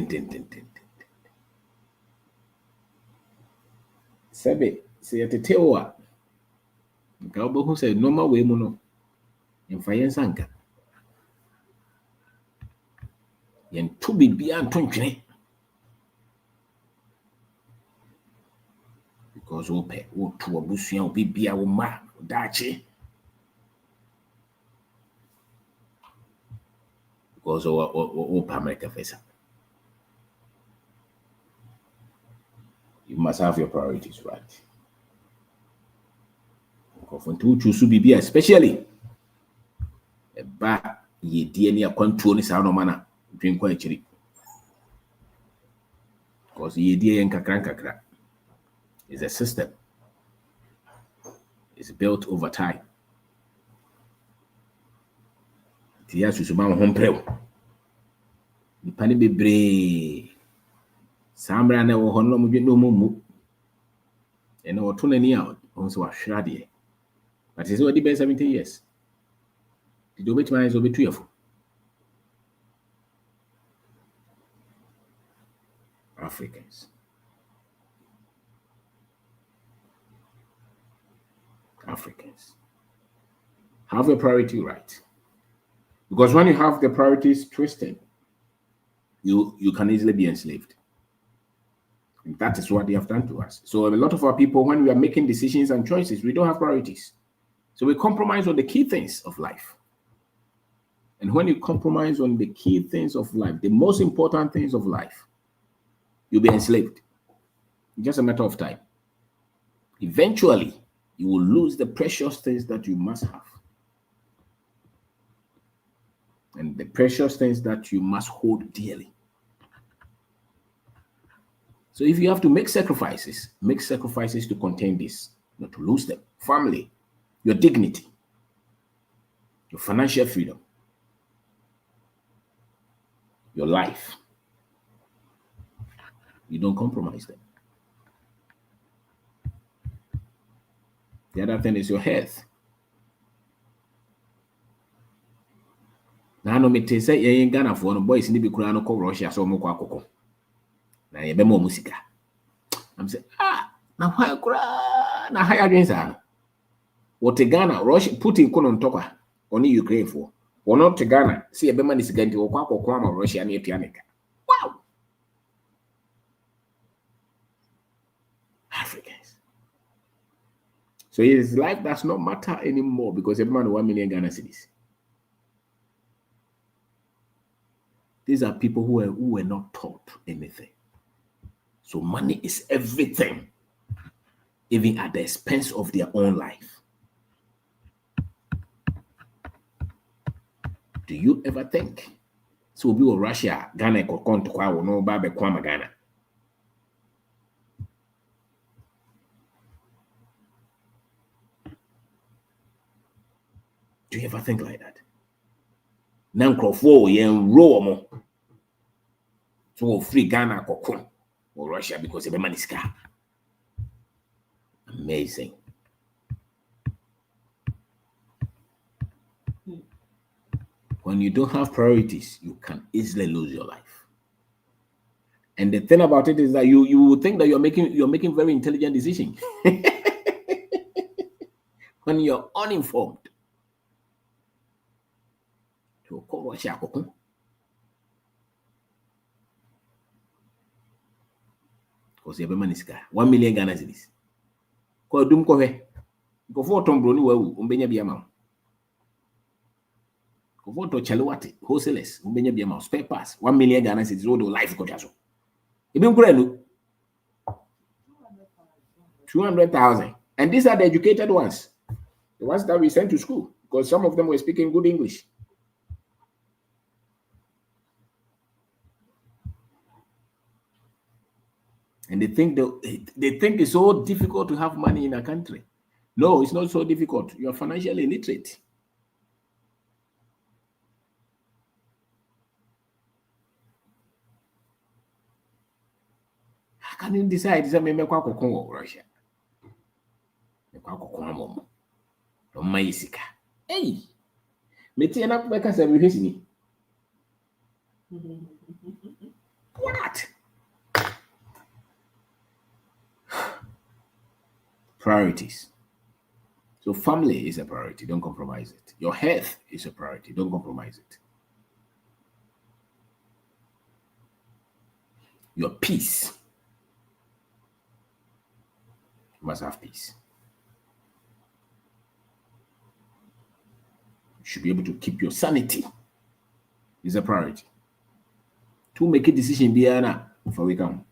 [SPEAKER 1] Sebe se yetete o a. Nka obo say normal way mu no. Yemfa yensanka. Yen to bibia ntontwene. Because ope wo to abusua obibia wo ma dachi. Because o America face. You must have your priorities right. Because when you choose bibia especially ba ye die ne akwantuo ni sa no mana dwen kwa akiri. Because ye die en kakra is a system. It's built over time. Yes, you should home pre. The penny be brave. Sambra na wo hono mo no mumu. And no to nani out on so ahwade. But it's already been 70 years. The do between is over 2 Africans. Africans have a priority right. Because when you have the priorities twisted, you can easily be enslaved. And that is what they have done to us. So a lot of our people, when we are making decisions and choices, we don't have priorities. So we compromise on the key things of life. And when you compromise on the key things of life, the most important things of life, you'll be enslaved. It's just a matter of time. Eventually, you will lose the precious things that you must have. And the precious things that you must hold dearly. So if you have to make sacrifices to contain this, not to lose them. Family, your dignity, your financial freedom, your life. You don't compromise them. The other thing is your health. Now, no me say you ain't Ghana for no boys in the Bikurano call Russia so mo kwakoko. Na ye be mo musika. I'm saying, now why cry? Now how against her? What Ghana, Russia, Putin couldn't talk on Ukraine for. Or not to Ghana, see a beman is going to Kwama Russia near Tianica. Wow! Africans. So his life does not matter anymore because every man 1 million Ghana cedis. These are people who were not taught anything. So money is everything, even at the expense of their own life. Do you ever think? So we will Russia, Ghana, Kokon to Kwa, no Babe Kwama Ghana. Do you ever think like that? Nankro for yen Rome. So free Ghana Kokon or Russia because of the money scar. Amazing. When you don't have priorities, you can easily lose your life. And the thing about it is that you would think that you're making very intelligent decisions. When you're uninformed. So call Russia Kokon. Because you have a money scar. 1 million Ghana cedis. Ko dum ko he. Ko for tombro ni wawu, umbenya bi amam. Ko for to chalewati, wholesalers, umbenya bi amam. Spare parts, 1 million Ghana cedis road life ko chaso. Ibi nkura no 200,000. And these are the educated ones. The ones that we sent to school. Because some of them were speaking good English. And they think it's so difficult to have money in a country. No, it's not so difficult. You are financially illiterate. How can you decide to make Russia? Hey, what? Priorities. So family is a priority. Don't compromise it. Your health is a priority. Don't compromise it. Your peace. You must have peace. You should be able to keep your sanity. Is a priority. To make a decision, before we come.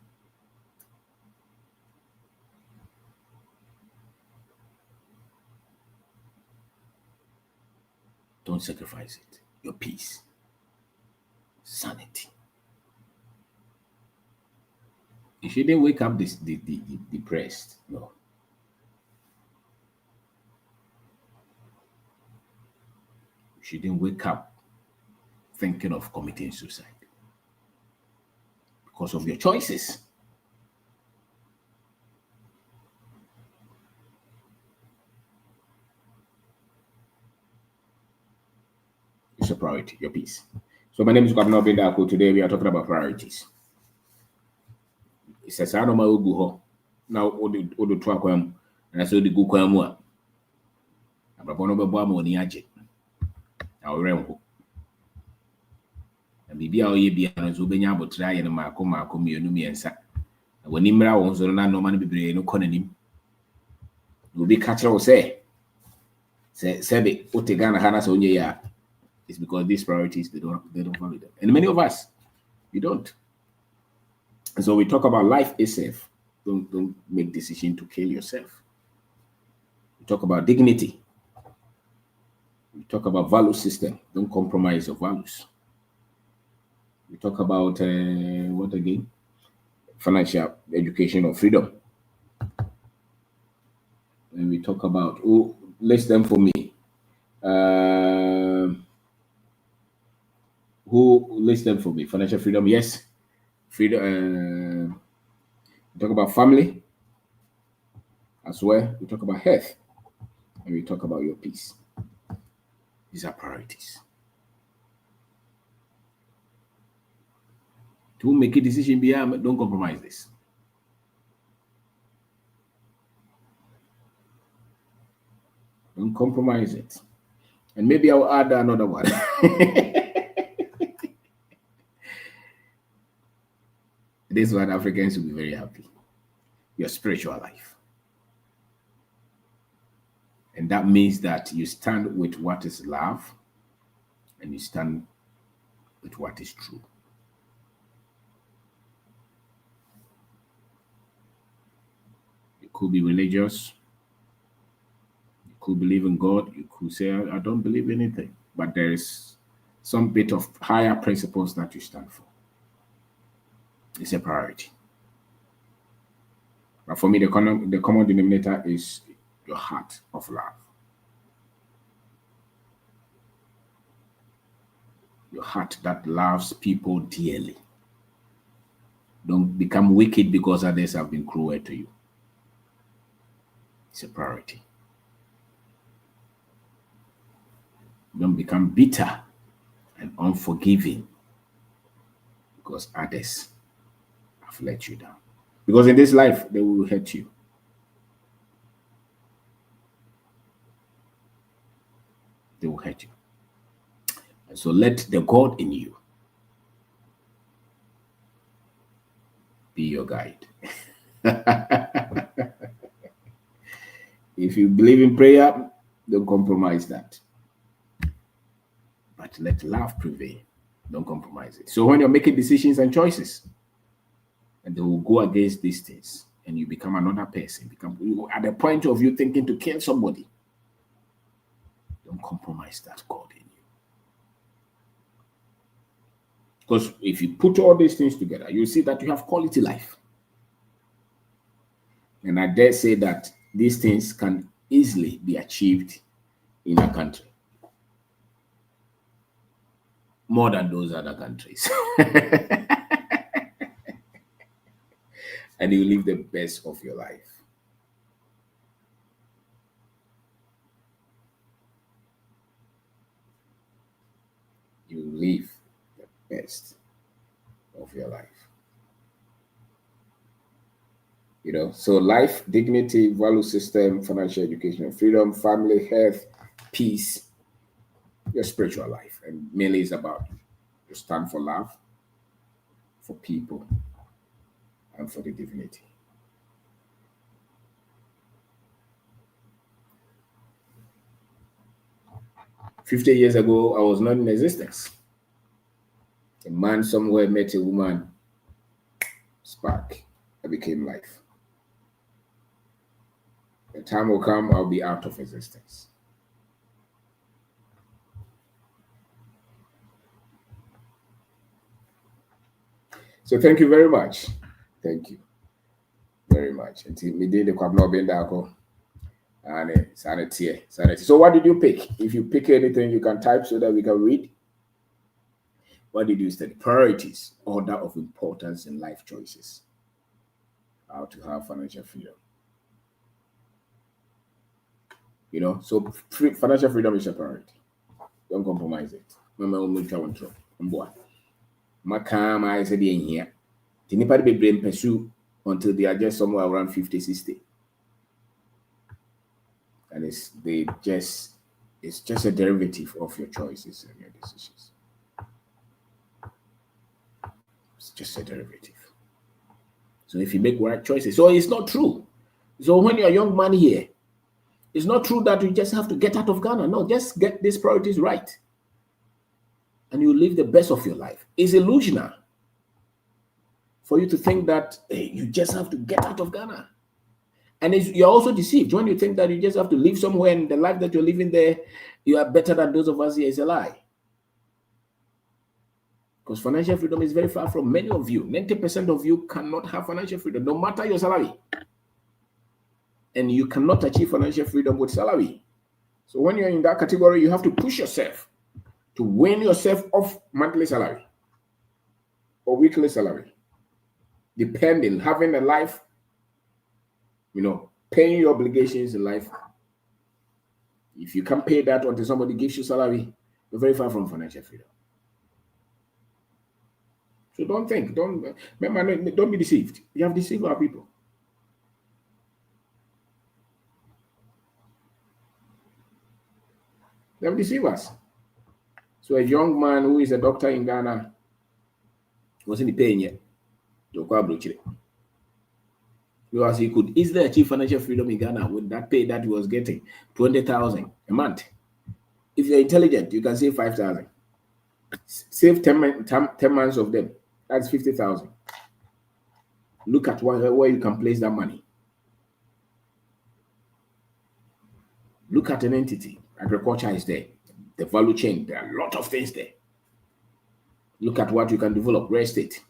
[SPEAKER 1] Don't sacrifice it. Your peace. Sanity. You shouldn't wake up depressed. No. shouldn't wake up thinking of committing suicide because of your choices. It's a priority, your peace. So my name is Kwabena Obindako. Today we are talking about priorities. It says, I don't know now all the track and I saw the good kwamua. But one of the bomb on the edge. Our realm. And maybe our ye be an Zubenya but try and Marco Mianumi and Sa. When Nimra wants to no man be no cononym. Will be catcher or say Sebe Otegana Hanas on ya. It's because these priorities they don't follow them. And many of us, we don't. And so we talk about life itself. Don't make decision to kill yourself. We talk about dignity. We talk about value system. Don't compromise your values. We talk about what again? Financial education or freedom. And we talk about who list them for me. Who list them for me? Financial freedom, yes. Freedom. We talk about family as well. We talk about health, and we talk about your peace. These are priorities. To make a decision, don't compromise this. Don't compromise it. And maybe I'll add another one. This one, Africans will be very happy. Your spiritual life. And that means that you stand with what is love and you stand with what is true. You could be religious. You could believe in God. You could say, I don't believe in anything. But there is some bit of higher principles that you stand for. It's a priority. But for me, the common denominator is your heart of love. Your heart that loves people dearly. Don't become wicked because others have been cruel to you. It's a priority. Don't become bitter and unforgiving because others have let you down. Because in this life, they will hurt you. They will hurt you. And so let the God in you be your guide. If you believe in prayer, don't compromise that. But let love prevail. Don't compromise it. So when you're making decisions and choices, and they will go against these things, and you become another person, at the point of you thinking to kill somebody, don't compromise that God in you. Because if you put all these things together, you'll see that you have quality life. And I dare say that these things can easily be achieved in a country. More than those other countries. And you live the best of your life. You live the best of your life. You know, so life, dignity, value system, financial education, freedom, family, health, peace, your spiritual life. And mainly it's about you stand for love, for people, and for the divinity. "50 years ago, I was not in existence. A man somewhere met a woman, spark, I became life. The time will come, I'll be out of existence." So thank you very much. Thank you very much. Until me did the Kwabena Obindako. And sanity. So what did you pick? If you pick anything, you can type so that we can read. What did you study? Priorities, order of importance in life choices. How to have financial freedom. So financial freedom is a priority. Don't compromise it. I said here. The Nepal be brain pursue until they are just somewhere around 50, 60. And it's just a derivative of your choices and your decisions. It's just a derivative. So if you make right choices, so it's not true. So when you're a young man here, it's not true that you just have to get out of Ghana. No, just get these priorities right. And you live the best of your life. It's illusional for you to think that you just have to get out of Ghana. And you're also deceived when you think that you just have to live somewhere and the life that you're living there, you are better than those of us here. Is a lie. Because financial freedom is very far from many of you. 90% of you cannot have financial freedom, no matter your salary. And you cannot achieve financial freedom with salary. So when you're in that category, you have to push yourself to wean yourself off monthly salary or weekly salary, depending, having a life, paying your obligations in life. If you can't pay that until somebody gives you salary, you're very far from financial freedom. So don't be deceived. You have deceived our people. They have deceived us. So a young man who is a doctor in Ghana wasn't paying yet. Because he could easily achieve financial freedom in Ghana with that pay that he was getting, 20,000 a month. If you're intelligent, you can save 5,000. Save 10 months of them. That's 50,000. Look at where you can place that money. Look at an entity. Agriculture is there. The value chain, there are a lot of things there. Look at what you can develop, real estate.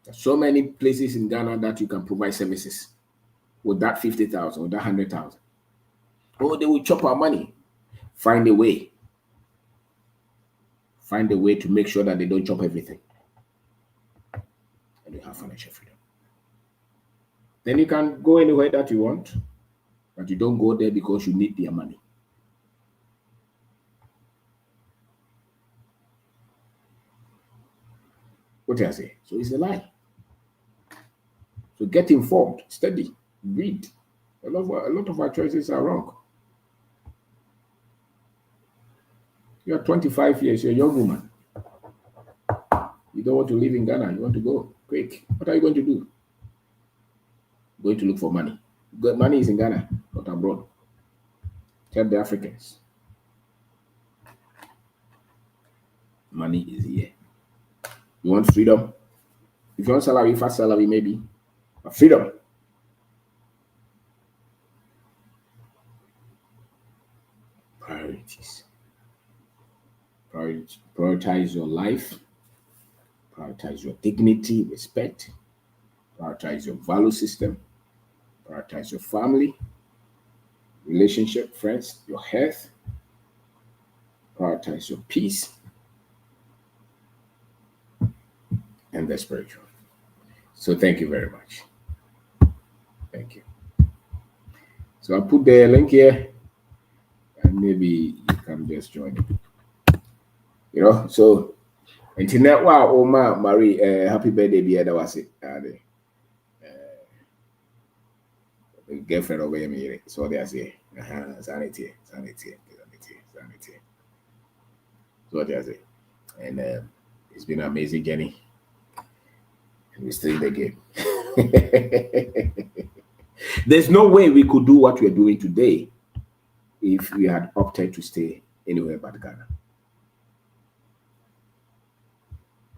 [SPEAKER 1] There's so many places in Ghana that you can provide services with that 50,000, with that 100,000. Oh, they will chop our money. Find a way. Find a way to make sure that they don't chop everything. And you have financial freedom. Then you can go anywhere that you want, but you don't go there because you need their money. What do I say? So it's a lie. So get informed, study, read. A lot of our choices are wrong. You are 25 years, you're a young woman. You don't want to live in Ghana, you want to go quick. What are you going to do? Going to look for money. Money is in Ghana, not abroad. Tell the Africans. Money is here. You want freedom? If you want salary, fast salary maybe, but freedom. Priorities. Prioritize your life. Prioritize your dignity, respect. Prioritize your value system. Prioritize your family, relationship, friends, your health. Prioritize your peace and the spiritual. So thank you very much. Thank you. So I'll put the link here and maybe you can just join it. So internet wow, Oma Marie, happy birthday, be that was it. Girlfriend over here, so they say, sanity. So they say, and it's been an amazing journey. And we're still in the game. There's no way we could do what we're doing today if we had opted to stay anywhere but Ghana.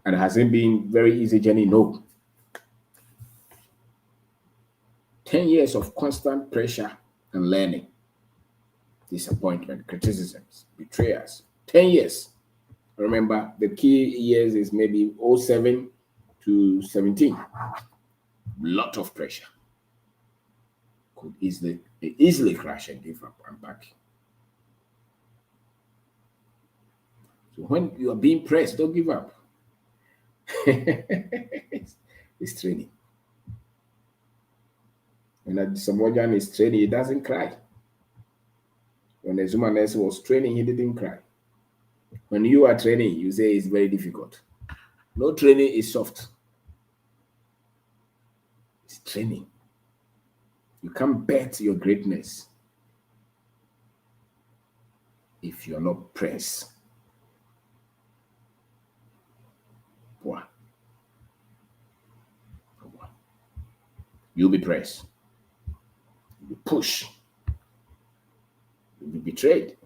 [SPEAKER 1] And has it been very easy journey? No. 10 years of constant pressure and learning, disappointment, criticisms, betrayals. 10 years. Remember, the key years is maybe 07 to 17. Lot of pressure. could easily crash and give up and back. So when you are being pressed, don't give up. It's training. When someone is training, he doesn't cry. When the Zuma Nelson was training, he didn't cry. When you are training, you say it's very difficult. No training is soft. It's training. You can't bet your greatness if you're not pressed. Wow. You'll be pressed. You'll be pushed. You'll be betrayed.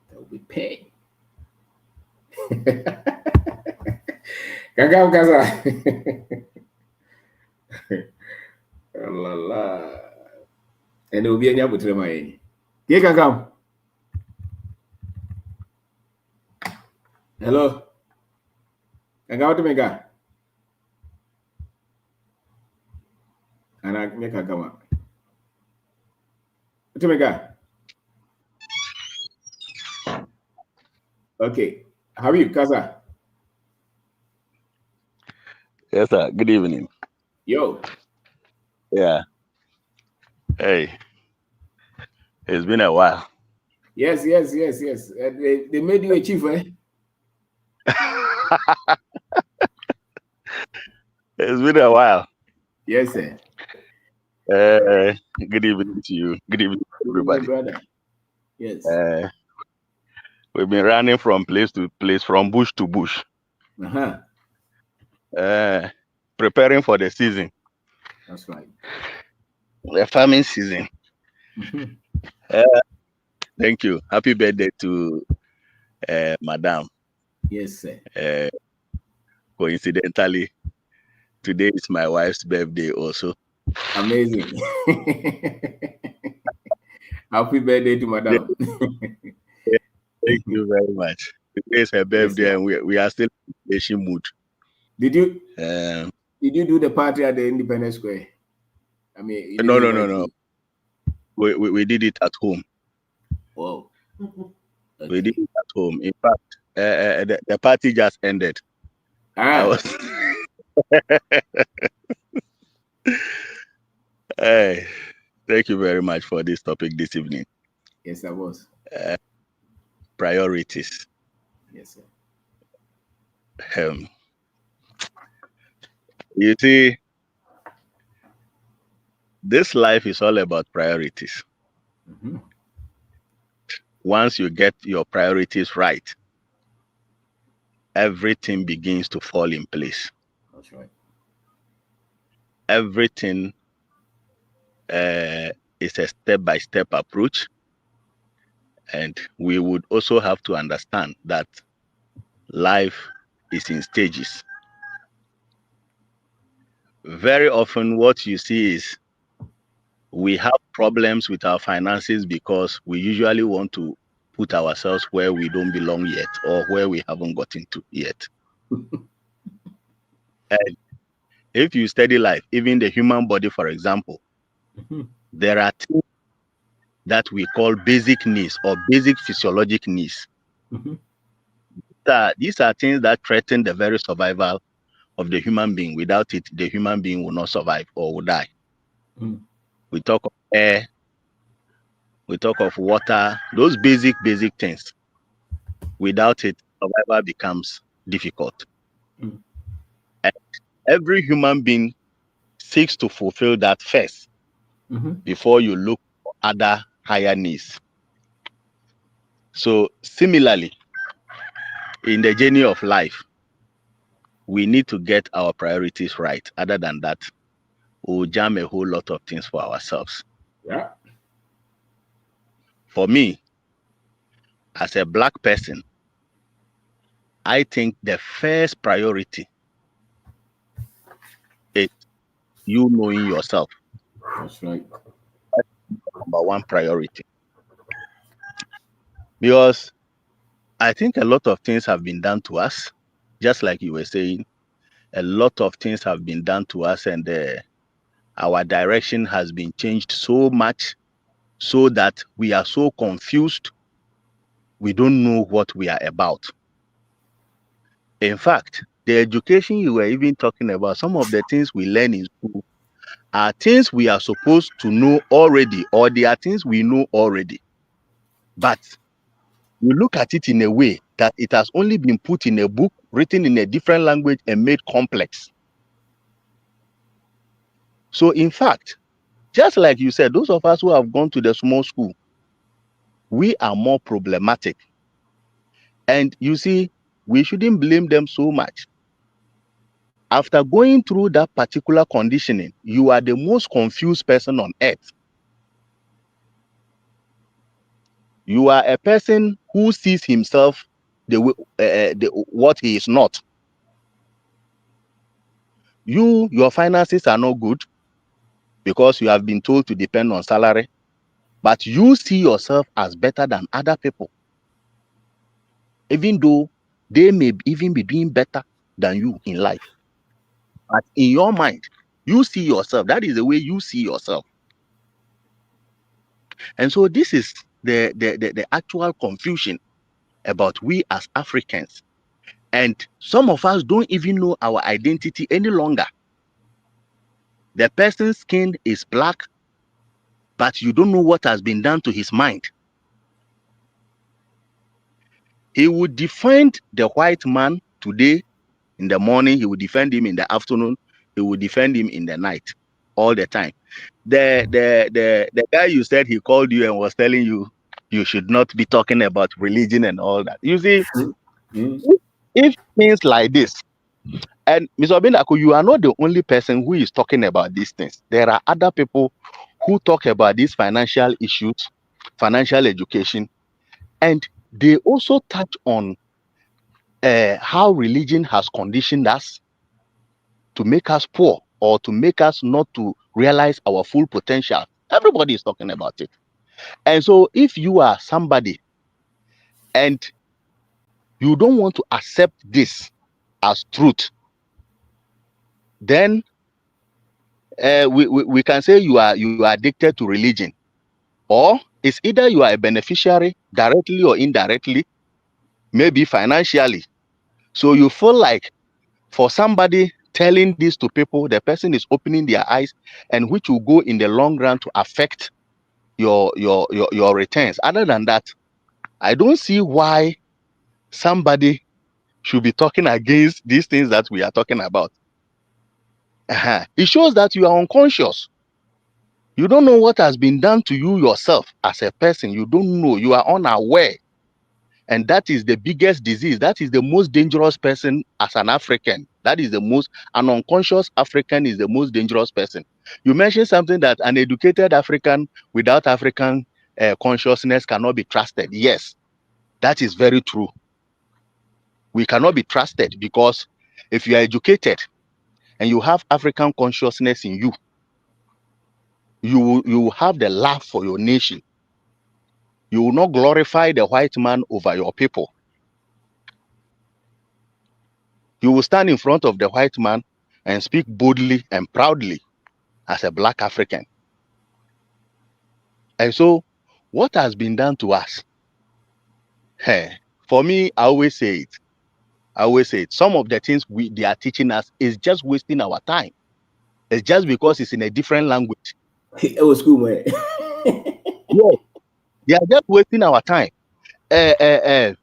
[SPEAKER 1] There will be pain. Kakao Kaza. La la. And it will be a nyabu to my Kakao. Hello. Kakao to me ga. And I make a come up. To me ga. Okay. How are you, Kaza?
[SPEAKER 2] Yes, sir. Good evening.
[SPEAKER 1] Yo.
[SPEAKER 2] Yeah. Hey, it's been a while.
[SPEAKER 1] Yes. They made you a chief, eh?
[SPEAKER 2] It's been a while.
[SPEAKER 1] Yes, sir.
[SPEAKER 2] Good evening to you. Good evening, everybody.
[SPEAKER 1] Brother. Yes.
[SPEAKER 2] We've been running from place to place, from bush to bush. Preparing for the season.
[SPEAKER 1] That's right.
[SPEAKER 2] The farming season. Thank you. Happy birthday to Madam.
[SPEAKER 1] Yes, sir.
[SPEAKER 2] Coincidentally, today is my wife's birthday also.
[SPEAKER 1] Amazing. Happy birthday to Madam.
[SPEAKER 2] Thank you very much. Today is her birthday, yes, and we are still in vacation mood.
[SPEAKER 1] Did you do the party at the Independence Square? I mean,
[SPEAKER 2] no. We did it at home.
[SPEAKER 1] Wow. Okay.
[SPEAKER 2] We did it at home. In fact, the party just ended. Hey, thank you very much for this topic this evening.
[SPEAKER 1] Yes, I was.
[SPEAKER 2] Priorities.
[SPEAKER 1] Yes, sir.
[SPEAKER 2] You see, this life is all about priorities. Once you get your priorities right, everything begins to fall in place.
[SPEAKER 1] That's right.
[SPEAKER 2] Everything is a step-by-step approach. And we would also have to understand that life is in stages. Very often what you see is we have problems with our finances because we usually want to put ourselves where we don't belong yet or where we haven't gotten to yet. And if you study life, even the human body, for example, there are things that we call basic needs or basic physiologic needs. These are things that threaten the very survival of the human being. Without it, the human being will not survive or will die. We talk of air, we talk of water, those basic things. Without it, survival becomes difficult. And every human being seeks to fulfill that first before you look for other higher needs. So similarly, in the journey of life, we need to get our priorities right. Other than that, we'll jam a whole lot of things for ourselves.
[SPEAKER 1] Yeah.
[SPEAKER 2] For me, as a Black person, I think the first priority is you knowing yourself.
[SPEAKER 1] That's right.
[SPEAKER 2] That's number one priority. Because I think a lot of things have been done to us, just like you were saying, a lot of things have been done to us, and our direction has been changed so much so that we are so confused, we don't know what we are about. In fact, the education you were even talking about, some of the things we learn in school are things we are supposed to know already, or they are things we know already. But we look at it in a way that it has only been put in a book, written in a different language, and made complex. So in fact, just like you said, those of us who have gone to the small school, we are more problematic. And you see, we shouldn't blame them so much. After going through that particular conditioning, you are the most confused person on earth. You are a person who sees himself what he is not. Your finances are not good because you have been told to depend on salary, but you see yourself as better than other people, even though they may even be doing better than you in life. But in your mind, you see yourself. That is the way you see yourself. And so this is the actual confusion about we as Africans. And some of us don't even know our identity any longer. The person's skin is black, but you don't know what has been done to his mind. He would defend the white man today in the morning. He would defend him in the afternoon. He would defend him in the night, all the time. The guy you said he called you and was telling you you should not be talking about religion and all that. You see, if things like this, and Mr. Obinako, you are not the only person who is talking about these things. There are other people who talk about these financial issues, financial education, and they also touch on how religion has conditioned us to make us poor or to make us not to realize our full potential. Everybody is talking about it. And so if you are somebody and you don't want to accept this as truth, then we can say you are addicted to religion, or it's either you are a beneficiary directly or indirectly, maybe financially. So you feel like for somebody telling this to people, the person is opening their eyes, and which will go in the long run to affect your returns. Other than that, I don't see why somebody should be talking against these things that we are talking about. It shows that you are unconscious. You don't know what has been done to you yourself as a person. You don't know. You are unaware. And that is the biggest disease. That is the most dangerous person as an African. That is an unconscious African is the most dangerous person. You mentioned something that an educated African without African consciousness cannot be trusted. Yes, that is very true. We cannot be trusted because if you are educated and you have African consciousness in you, you will have the love for your nation. You will not glorify the white man over your people. You will stand in front of the white man and speak boldly and proudly as a black African. And so what has been done to us? For me, I always say it. Some of the things they are teaching us is just wasting our time. It's just because it's in a different language.
[SPEAKER 1] It was cool, man.
[SPEAKER 2] Yeah, they are just wasting our time. There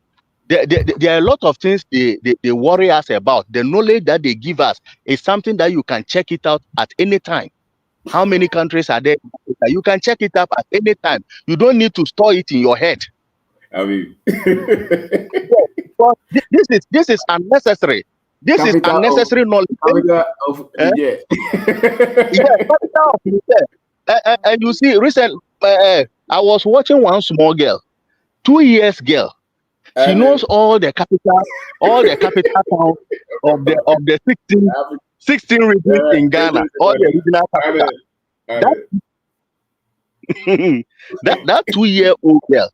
[SPEAKER 2] are a lot of things they worry us about. The knowledge that they give us is something that you can check it out at any time. How many countries are there? You can check it up at any time. You don't need to store it in your head.
[SPEAKER 1] I mean,
[SPEAKER 2] this is unnecessary. This is unnecessary knowledge.
[SPEAKER 1] Yeah,
[SPEAKER 2] capital of Niger. And you see, recently, I was watching one small girl, 2 years girl. She knows all the capital towns of the 16 regions in Ghana, all the regional capital. That 2-year-old girl,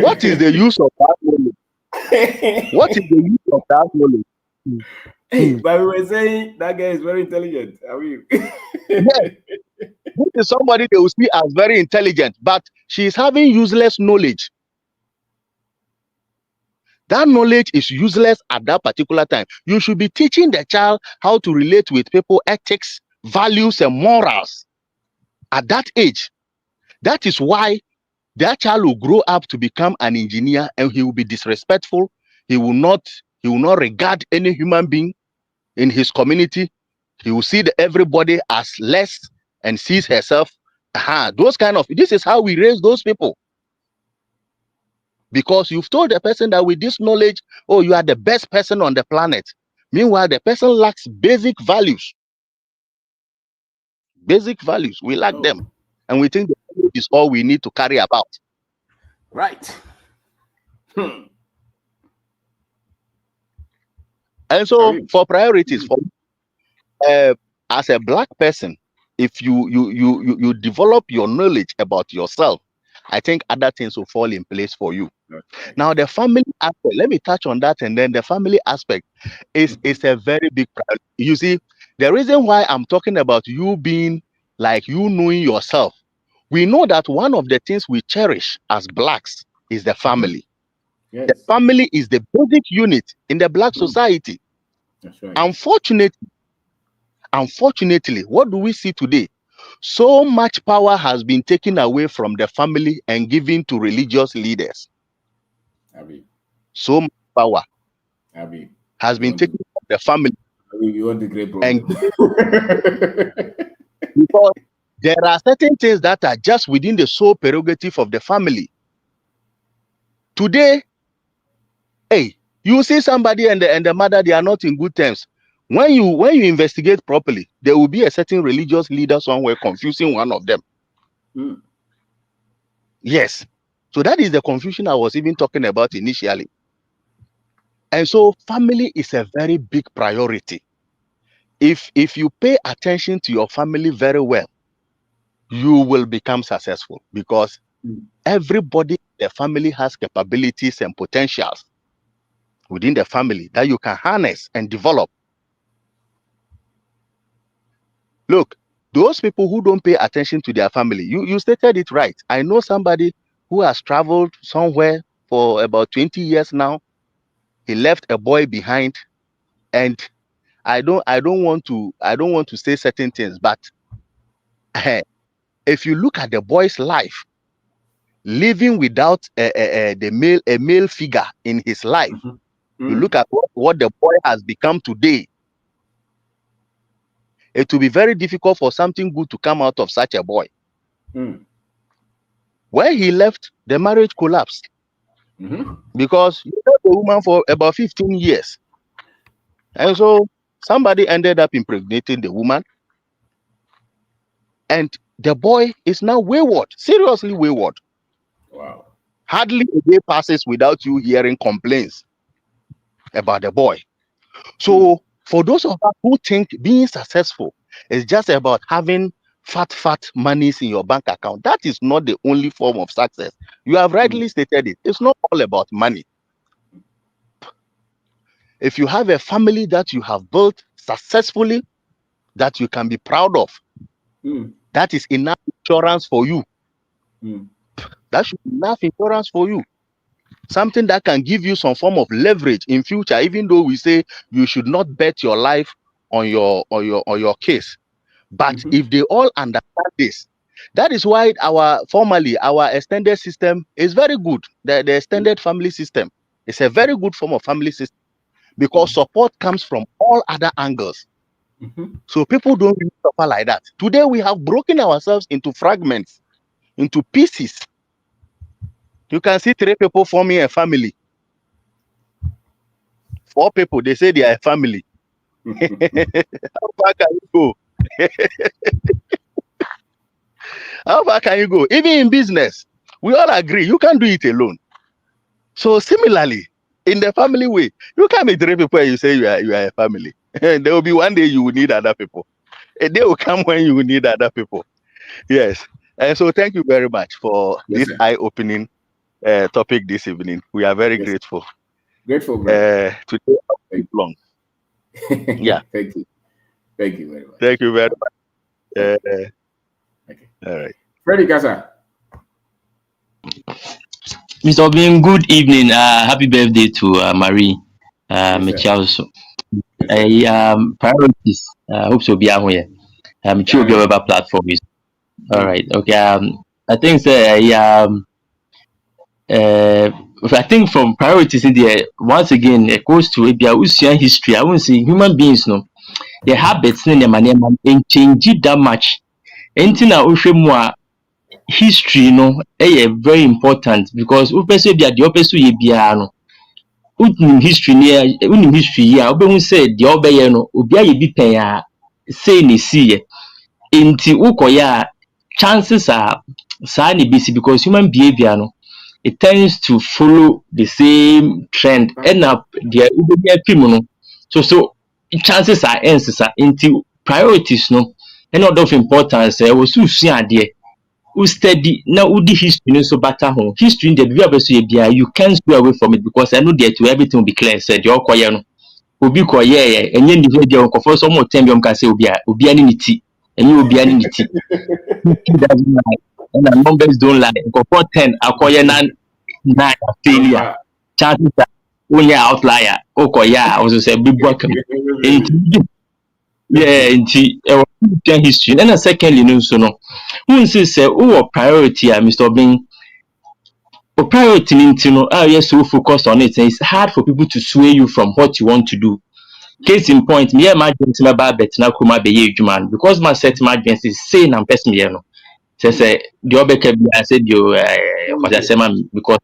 [SPEAKER 2] what is the use of that knowledge? What is the use of that knowledge?
[SPEAKER 1] Hey, but we were saying that guy is very intelligent. I mean,
[SPEAKER 2] Yes, this is somebody they will see as very intelligent, but she is having useless knowledge. That knowledge is useless at that particular time. You should be teaching the child how to relate with people, ethics, values, and morals at that age. That is why that child will grow up to become an engineer, and he will be disrespectful. He will not regard any human being in his community. He will see everybody as less and sees herself. Those kind of, this is how we raise those people. Because you've told the person that with this knowledge, oh, you are the best person on the planet. Meanwhile, the person lacks basic values. Basic values, we lack them. And we think that is all we need to carry about.
[SPEAKER 1] Right.
[SPEAKER 2] And so for priorities, for as a black person, if you develop your knowledge about yourself, I think other things will fall in place for you. Okay. Now, the family aspect, let me touch on that, and then the family aspect is a very big priority. You see, the reason why I'm talking about you being like you knowing yourself, we know that one of the things we cherish as blacks is the family. Yes. The family is the basic unit in the black society. That's right. Unfortunately, what do we see today? So much power has been taken away from the family and given to religious leaders. So much power has been taken from the family.
[SPEAKER 1] You want the great problem.
[SPEAKER 2] Because there are certain things that are just within the sole prerogative of the family. Today, hey, you see somebody and the mother, they are not in good terms. When you investigate properly, there will be a certain religious leader somewhere confusing one of them. Yes. So that is the confusion I was even talking about initially. And so family is a very big priority. If you pay attention to your family very well, you will become successful, because everybody in the family has capabilities and potentials within the family that you can harness and develop. Look, those people who don't pay attention to their family, you stated it right. I know somebody who has traveled somewhere for about 20 years now. He left a boy behind, and I don't want to say certain things, but if you look at the boy's life, living without a male figure in his life, you look at what the boy has become today. It will be very difficult for something good to come out of such a boy. When he left, the marriage collapsed. Because you know the woman for about 15 years. And so somebody ended up impregnating the woman. And the boy is now wayward, seriously wayward.
[SPEAKER 1] Wow.
[SPEAKER 2] Hardly a day passes without you hearing complaints about the boy. So for those of us who think being successful is just about having fat monies in your bank account, that is not the only form of success. You have rightly stated it. It's not all about money. If you have a family that you have built successfully, that you can be proud of, that is enough insurance for you. That should be enough insurance for you. Something that can give you some form of leverage in future, even though we say you should not bet your life on your case. But if they all understand this, that is why our extended system is very good. The extended family system is a very good form of family system, because support comes from all other angles. So people don't really suffer like that. Today we have broken ourselves into fragments, into pieces. You can see 3 people forming a family. 4 people, they say they are a family. How far can you go? How far can you go? Even in business, we all agree you can't do it alone. So similarly, in the family way, you can't be 3 people and you say you are a family. There will be one day you will need other people. A day will come when you will need other people. Yes. And so thank you very much for this eye-opening topic this evening. We are very grateful.
[SPEAKER 1] Grateful, man.
[SPEAKER 2] Today, long. Yeah.
[SPEAKER 1] Thank you. Thank you very much.
[SPEAKER 2] Thank you very much.
[SPEAKER 1] Okay.
[SPEAKER 2] All right.
[SPEAKER 1] Freddie Kasa.
[SPEAKER 3] Mr. Obin, good evening. Happy birthday to Marie.
[SPEAKER 1] Yes, sir.
[SPEAKER 3] Priorities. Hope so be here. Sure be whatever platform is. All right. Okay. I think I think from priorities in there, once again, it goes to Ocean history. I won't say human beings, no. Their habits, and change it that much. Anything that history, no, very important because person be the person you be no. Unim history ni unim history ya obehu say de obeye no obi aye bi pen a say ne see enti ukoya chances are sa ne bisi because human behavior no it tends to follow the same trend end up the ubebi apim no so chances are ensesa enti priorities no any of importance we so sua ade who study now who the history no so better home history in the bia you can't go away from it because I know that to everything will be clear said your koye no obi koye enye ni video on kofo so mo tem bi ka say obi ani ni ti enye obi ani ni ti doesn't lie and the numbers don't lie kofo 10 akoye na failure chances are only outlier okoye I was say big work yeah nti history and secondly no so no who say who priority Mr. Obin priority into no you're so focused on it and it's hard for people to sway you from what you want to do. Case in point, me imagine my bad bet na kuma be ye man because my set margins is saying I'm person here no. Say the obeke be I said you what I say man because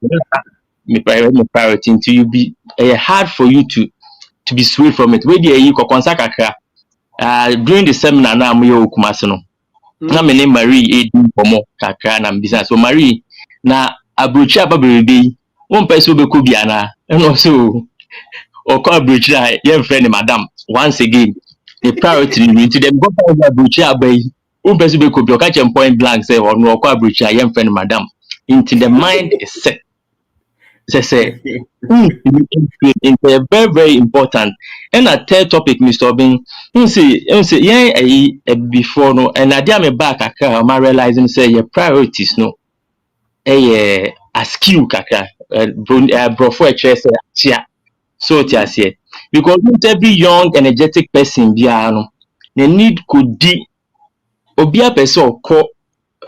[SPEAKER 3] my priority into you be hard for you to be swayed from it. Where you ko konsa kakra during the seminar na mo ye okumase no. Na me name Marie edi pomo kakra na mbisa so Marie na abrochi ababebe won person obeko bia na and also or call abrochi your friend madam once again the priority into them go for abrochi abai won person obeko bia catch point blank say or no call abrochi your friend madam into the mind is set say it's very very important and a third topic Mr. Obin say yeah before no and I am back am realizing say your priorities no a skill kakra brofo say so tiase because not every young energetic person bia no they need could di obi person ko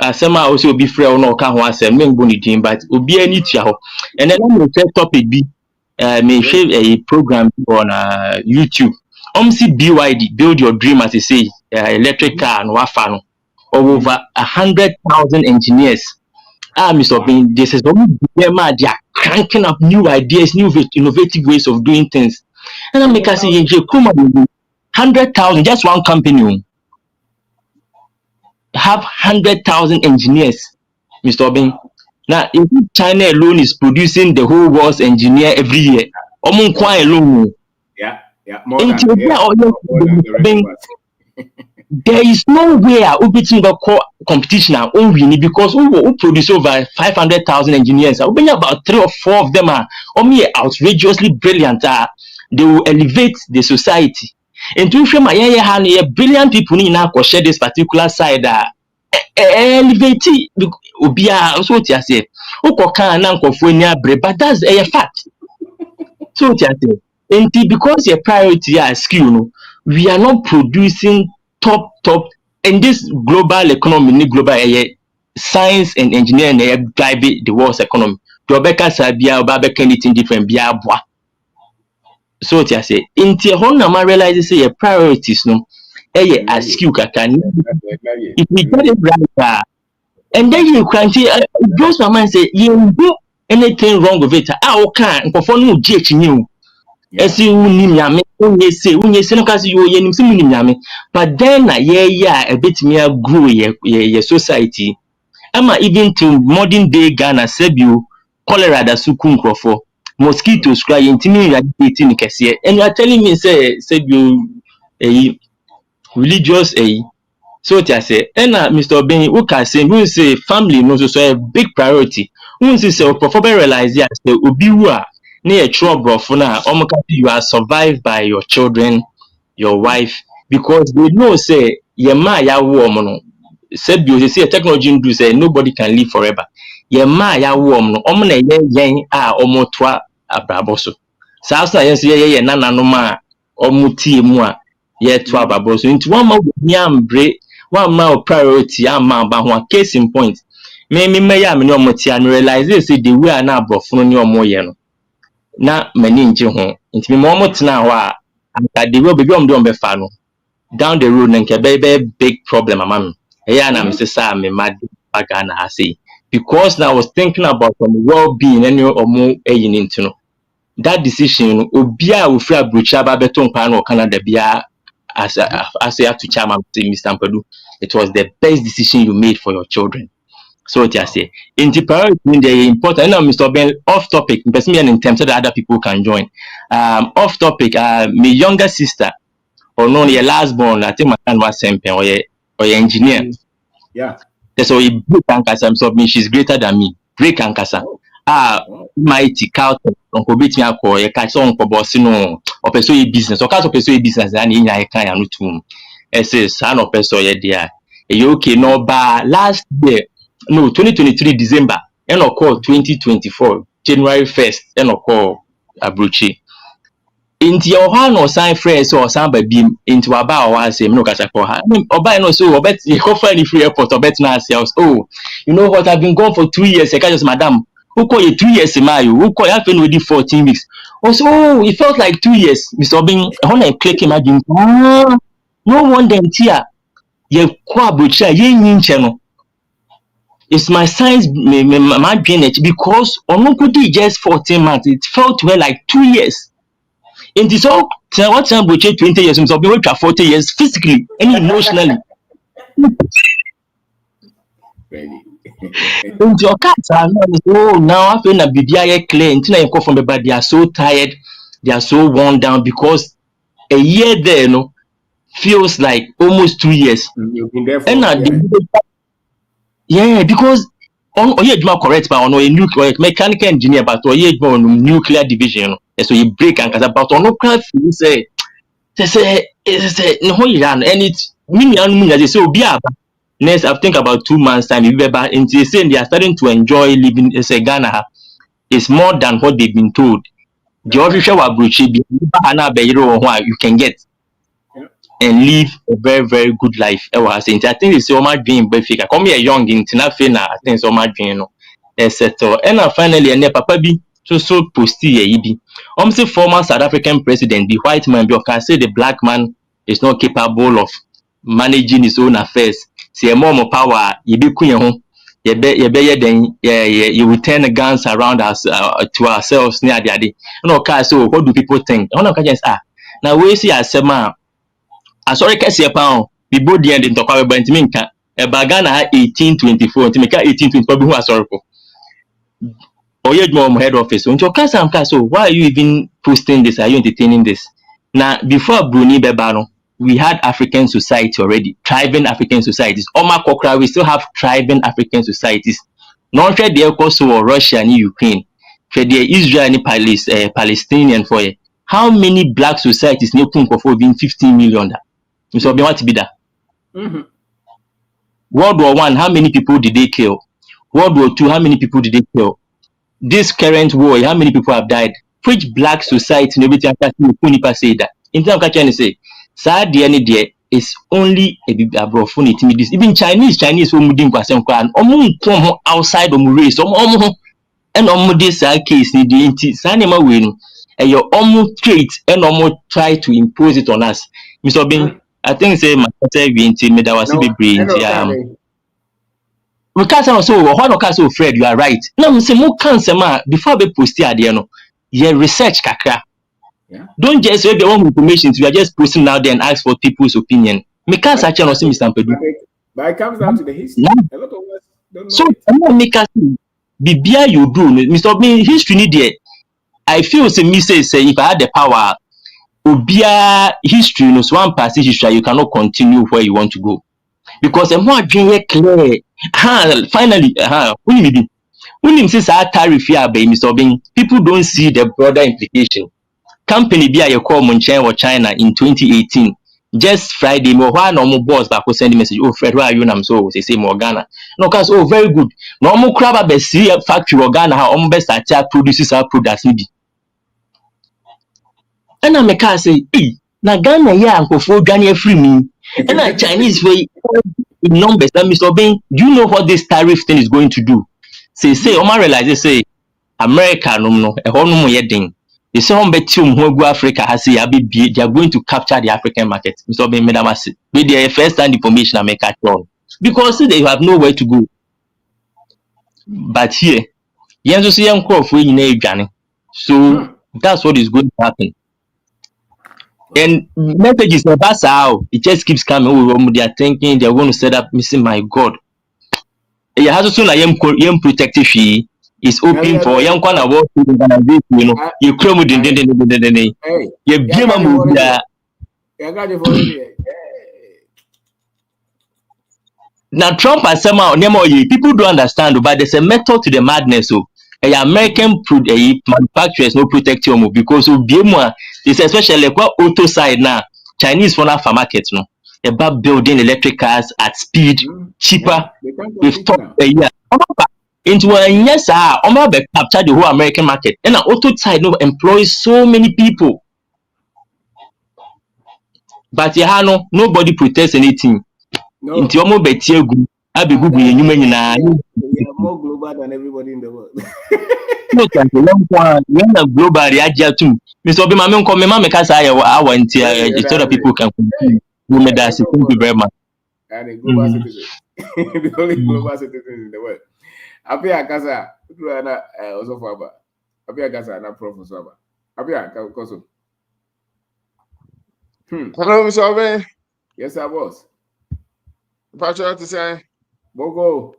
[SPEAKER 3] asema also obi frɛ wo na ɔka ho asɛm me ngbo ne din but obi ani tua ho and then I'm the topic be me share a program on YouTube see BYD build your dream as they say electric car no wafa no over 100,000 engineers Mr. Obin this is they are cranking up new ideas new innovative ways of doing things and I make us say 100,000 just one company have 100,000 engineers, Mr. Obin. Now, if China alone is producing the whole world's engineer every year, alone.
[SPEAKER 1] Yeah, more than the
[SPEAKER 3] there is no way competition only because we produce over 500,000 engineers. Only about 3 or 4 of them are only outrageously brilliant. They will elevate the society. And to show my brilliant people in now share this particular side elevate obia so ti ase ukoka na nkofo ni abre but that's a fact so ti ase and because your priority is skill no we are not producing top in this global economy global science and engineering drive the world's economy to obeka sabia obabeka anything different bia aboa so ti ase inti ho na ma realize say your priorities no a skill kaka if we get it right and then you can see it blows my mind say you do anything wrong with it okay nkofo no gh new esi uni nyame unye se no kasi you yenim se uni nyame but then na a bit me grow ye society ama even to modern day Ghana sebio cholera da suku nkofo mosquitoes cry intimi eradicate ni kese and you are telling me say sebio religious so I say and Mr. Obin who can say who say family no so a big priority who say perform realize say obi wu a na e trouble for na you are survived by your children your wife, because they know say your man ya woman said you say technology do say nobody can live forever. Your man ya woman no omo na yen omo toa abrabo so. Sa so yen say ye nananom a omo tie mu a ye toa abrabo so. Nti one ma we ambre, one ma priority ama ba ho. Case in point, me ya me no omo tie and realize say the way na abrofo no ne omo ye no na mani nje ho. Nti me omo tena ho a the road baby on be fa no down the road and be big problem amam. Yeah, and I'm say me mad Ghana I say because now I was thinking about some well-being and your more into no that decision obia we free abrocha ba beton kwa no Canada bia as I to chairman Mr. Mpadu, it was the best decision you made for your children. So what I say in the priority the important now Mr. Ben off topic person in terms so that other people can join. Off topic my younger sister or no your last born, I think my son was sempen or your engineer.
[SPEAKER 1] Yeah.
[SPEAKER 3] So he break ankasa, so me she's greater than me. Break ankasa. Mighty cow uncle beat me ako ye catch on for boss no or pursue business or cause pursue business and in I can no too. Say son of person ye dear. You okay no ba last year no 2023 December and call 2024 January 1st and call Abruchi. Into your hand or sign fresh or somebody beam into a bar or say no catch for her. Or buy no so bet you offer any free airport or bet now sales. Oh, you know what, I've been gone for 2 years. I can't just madam. Who call you 2 years in Mayo? Who call you have been within 14 weeks? Also, oh, it felt like 2 years. Mr. Bing, I want to click imagine. No wonder here. Ye kwa butcher, ye channel. It's my science my drainage because on just 14 months. It felt well like 2 years. In this all, what time we 20 years, so we 40 years physically and emotionally. In your cats are oh now I feel a BBI clear until I come from the body. They are so tired, they are so worn down because a year there no feels like almost 2 years.
[SPEAKER 1] You've been there for
[SPEAKER 3] yeah, because on correct but on a nuclear mechanical engineer, but on nuclear division. So you break and about on no craft say no and it's meaning as so be next I think about 2 months time you better into saying they are starting to enjoy living as a Ghana is more than what they've been told. The official you can get and live a very, very good life. I think it's so much dream Benfica. Come here young in Tinafina, I think so much dream, etc. And finally, and papa be so posty ibi. Say former South African president, the white man, can say the black man is not capable of managing his own affairs. Say more power, you be queen then you will turn the guns around us to ourselves near the day. No, so what do people think? Now we see as a man. Sorry, Cassia Pound, the body and into our Benjaminka, a bagana 1824, to make 1824 who are sorrowful. Or yet more head office. So why are you even posting this? Are you entertaining this? Now, before Bruni Bebano, we had African society already, thriving African societies. Oma Kokra, we still have thriving African societies. Not sure they also Russia and Ukraine. For the Israel and Palestinian for it. How many black societies need to for being 15 million? So what to be that? World War I, how many people did they kill? World War II, how many people did they kill? This current war, how many people have died? Which black society nobody can say that? In terms of China say, sad the any day is only a bit opportunity. Even Chinese who moving kwasem kwan, omu outside omu race, omu and this case ni the inti sanema win and your omu trait and try to impose it on us. Mr. Bing, I think say my we intimate our brain. We can't say so one can so Fred, you are right. Now say more cancer before we post here no. Yeah, research kakra.
[SPEAKER 1] Yeah.
[SPEAKER 3] Don't just read the own information, we are just posting out there and ask for people's opinion. Me can't say no see Mr. Mpadu.
[SPEAKER 1] But it comes down to the history. A lot of us don't know.
[SPEAKER 3] So make us Bibia you do, Mr. Bing history need there. I feel say me say if I had the power, Ubia history no so one passage history you cannot continue where you want to go. Because I'm more dream clear. Finally, when you say tariff here by Mr. Bing, people don't see the broader implication. company be a call Munchen or China in 2018. Just Friday, more one normal boss back will send a message. Oh, Fred, where are you? I'm so they say Morgana. No, cause oh, very good. Normal crab be see factory Ghana how best at produces our products maybe. And I make say, hey, na Ghana yeah, Uncle for Ghana free me. And a Chinese way in numbers. That Mr. Bean, do you know what this tariff thing is going to do? Say, Oma realize say America no, a whole no yeding. They say on betium who go Africa has say they are going to capture the African market. Mr. Bean made a with their first hand information I make at all. Because they have nowhere to go. But here, you see young crop for you so that's what is going to happen. And messages about how it just keeps coming. Oh, they are thinking they're going to set up. Missing my God. You have to soon like young protective she is open for young one about organization. You know, you cram with the you be a movie. Now Trump has somehow people don't understand, but there's a method to the madness. So American manufacturers no protect you because it's especially what auto side now. Chinese for our market no. About building electric cars at speed, cheaper, with top a year. Into a yes, capture the whole American market. And an auto side no employs so many people. But nobody protests anything. Into your mobile group, I be good with you.
[SPEAKER 1] We are more global than everybody in the world.
[SPEAKER 3] No, when a global react too. Mr. Obama, come, Mamma, because I want so that people can continue. Thank you very much.
[SPEAKER 1] And a global citizen, the only global citizen in the world. Apia Gaza, also Faba. Apia Gaza, not Professor. Apia Koso.
[SPEAKER 4] Hello, Mr. Obe.
[SPEAKER 1] Yes, I was.
[SPEAKER 4] Patrick to say,
[SPEAKER 1] Bogo.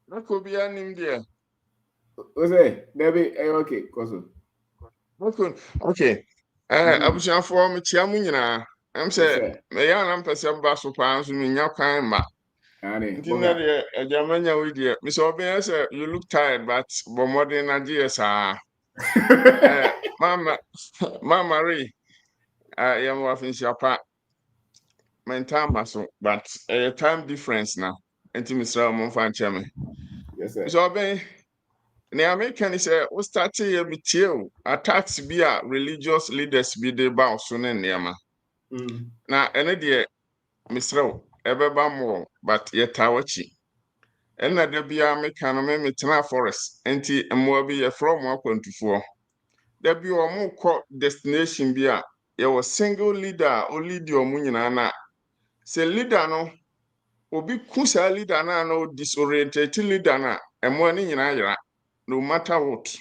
[SPEAKER 4] That could be an India.
[SPEAKER 1] Ose, Debbie, okay, Koso.
[SPEAKER 4] Okay. I was young for me, Chiamunina. I'm saying, may I am person bass of pounds with me, Yakan ma. Dinner, a Germania with you. Miss Obe, you look tired, but more than ideas are. Mama, Marie, I am working your part. My time muscle, but a time difference now. And to Mr. Monfan Chairman.
[SPEAKER 1] Yes, sir.
[SPEAKER 4] So, the American is a what started a bit attacks be a religious leaders be the boss soon and Yama. Now, any dear Mr. Ebeba more, but yet Tawachi. And that there be a American Metana Forest, and T and more be a from 1.24. There be a more destination be a was single leader or lead your munina. Say leader no. Obi kusa leader na no disoriented leader na emwani nyina yira no matter what.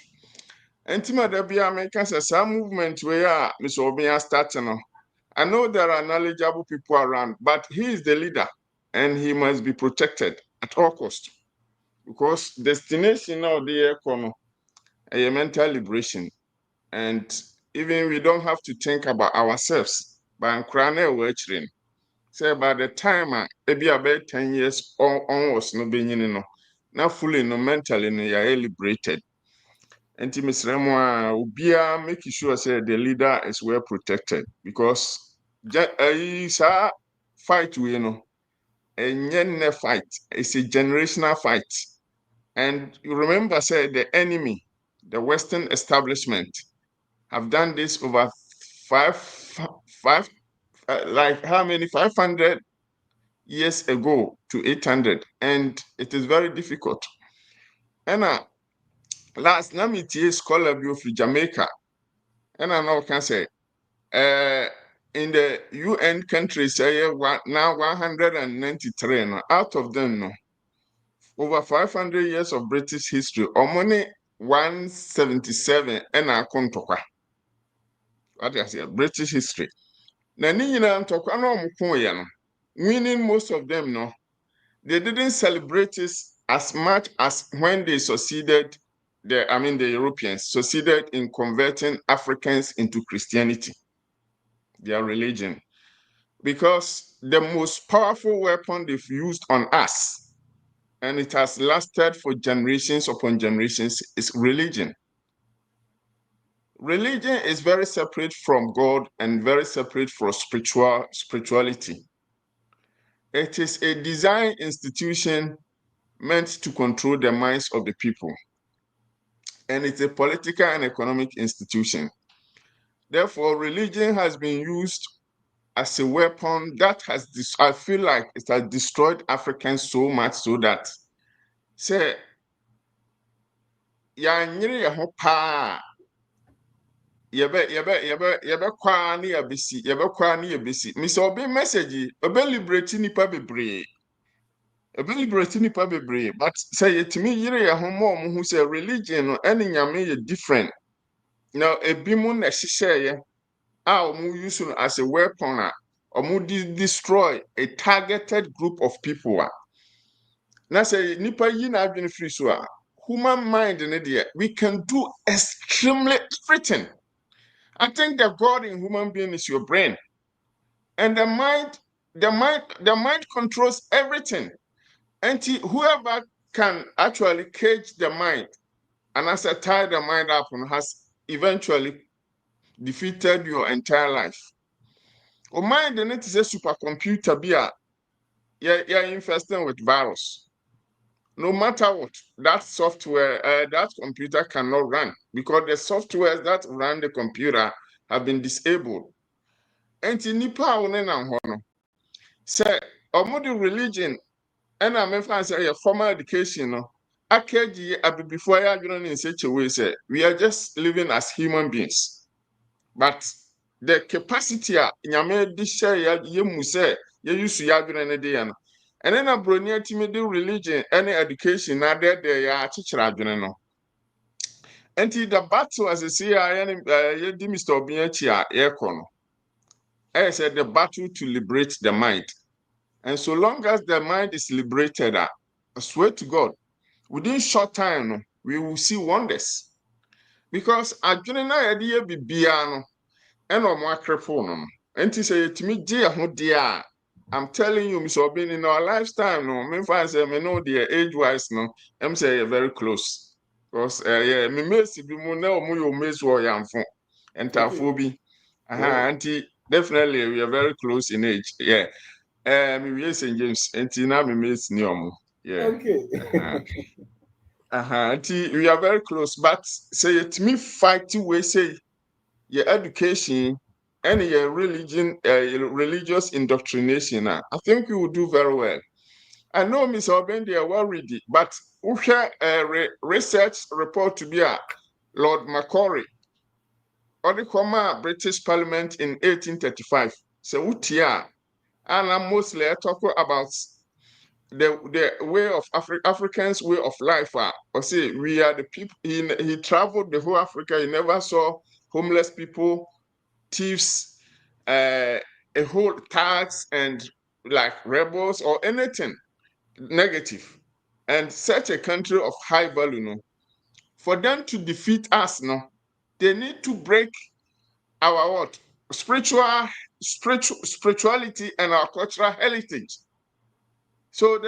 [SPEAKER 4] Entima da bia make some movement where Mr. Obi start no. I know there are knowledgeable people around, but he is the leader and he must be protected at all cost. Because destination now the econo a mental liberation, and even we don't have to think about ourselves but crane watching. Say by the time maybe about 10 years onwards no being no now fully no mentally no you're liberated. And Miss Remwa Ubia make sure say the leader is well protected because it's a fight we a fight. It's a generational fight. And you remember say the enemy, the Western establishment, have done this over like how many 500 years ago to 800, and it is very difficult. And last na me tie scholar bi of Jamaica, and I now can say in the UN countries now 193 no, out of them no over 500 years of British history money 177 and I kontokwa. What I say British history na ni nyina ntokwa no omko ye no, winning most of them no, they didn't celebrate this as much as when they succeeded, the Europeans succeeded in converting Africans into Christianity, their religion. Because the most powerful weapon they've used on us, and it has lasted for generations upon generations, is religion. religion is very separate from God and very separate from spirituality. It is a design institution meant to control the minds of the people. And it's a political and economic institution. Therefore, religion has been used as a weapon that has, I feel like it has destroyed Africans so much so that, say, yanyere ho pa yebe kwa ni yabesi mi so be message obe liberate nipa bebre but say yetimi yire ya ho mo hu say religion no ene nyame ye different now ebi mu na hihye a omu use no as a weapon omu destroy a targeted group of people na say nipa yi na adwene free so human mind in it, we can do extremely everything. I think the God in human being is your brain. And the mind controls everything. And whoever can actually cage the mind and as I tie the mind up and has eventually defeated your entire life. Or mind in it is a supercomputer you're infested with virus. No matter what, that software, that computer cannot run because the softwares that run the computer have been disabled. And in Nipa say, or religion, and I'm a say a formal education, before in such a way, say, we are just living as human beings. But the capacity, Yame, this share, you say, you used to yagran a day. And then a brony timid religion, any education, not there, they are teacher. And the battle, as I say, I am Mr. Obiachia, Aircon. I said the battle to liberate the mind. And so long as the mind is liberated, I swear to God, within short time, we will see wonders. Because I didn't know idea be biano and or microphone. And to say to me, dear, I'm telling you, Mr. Obin, in our lifetime, no, me say me know the age-wise, no, I'm say very close. Because me mercy be more now, more miss war yam phone and tafobi. Auntie, definitely we are very close in age. Yeah. Me St. James, and now me miss Neom. Yeah.
[SPEAKER 1] Okay.
[SPEAKER 4] Auntie, we are very close, but say it me fighting we say your education and your religion, religious indoctrination. I think you will do very well. I know Miss Obendi are well ready, but we share a research report to be a Lord Macquarie, or the former British Parliament in 1835. So utia, and I'm mostly talking about the way of Africans' way of life. Or say we are the people. He traveled the whole Africa. He never saw homeless people, thieves, a whole tax and like rebels or anything negative. And such a country of high value, for them to defeat us, they need to break our what? Spirituality and our cultural heritage. So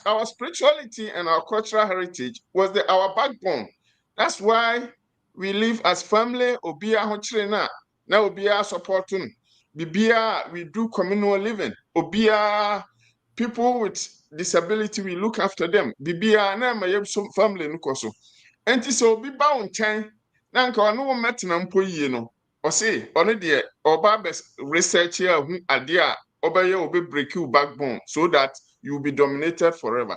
[SPEAKER 4] our spirituality and our cultural heritage was our backbone. That's why we live as family, Obia Hochirena, now Obia supporting, Bibia, we do communal living, Obia, people with disability, we look after them, Bibia, na my family, Nukoso. And so be bound time, Nanka, no metinam po or say, on the or Babes research here, who idea, Obey will break you backbone so that you will be dominated forever.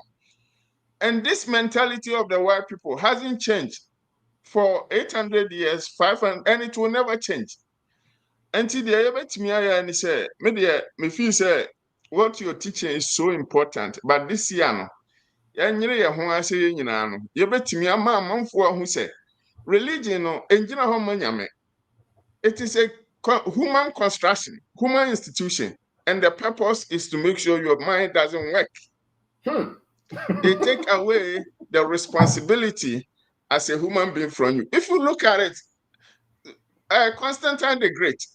[SPEAKER 4] And this mentality of the white people hasn't changed for 800 years, 500, and it will never change. Until the able to me and say, me feel say what you're teaching is so important. But this year, no, who say religion no engine it is a human construction, human institution, and the purpose is to make sure your mind doesn't work. They take away the responsibility as a human being from you. If you look at it, Constantine the Great,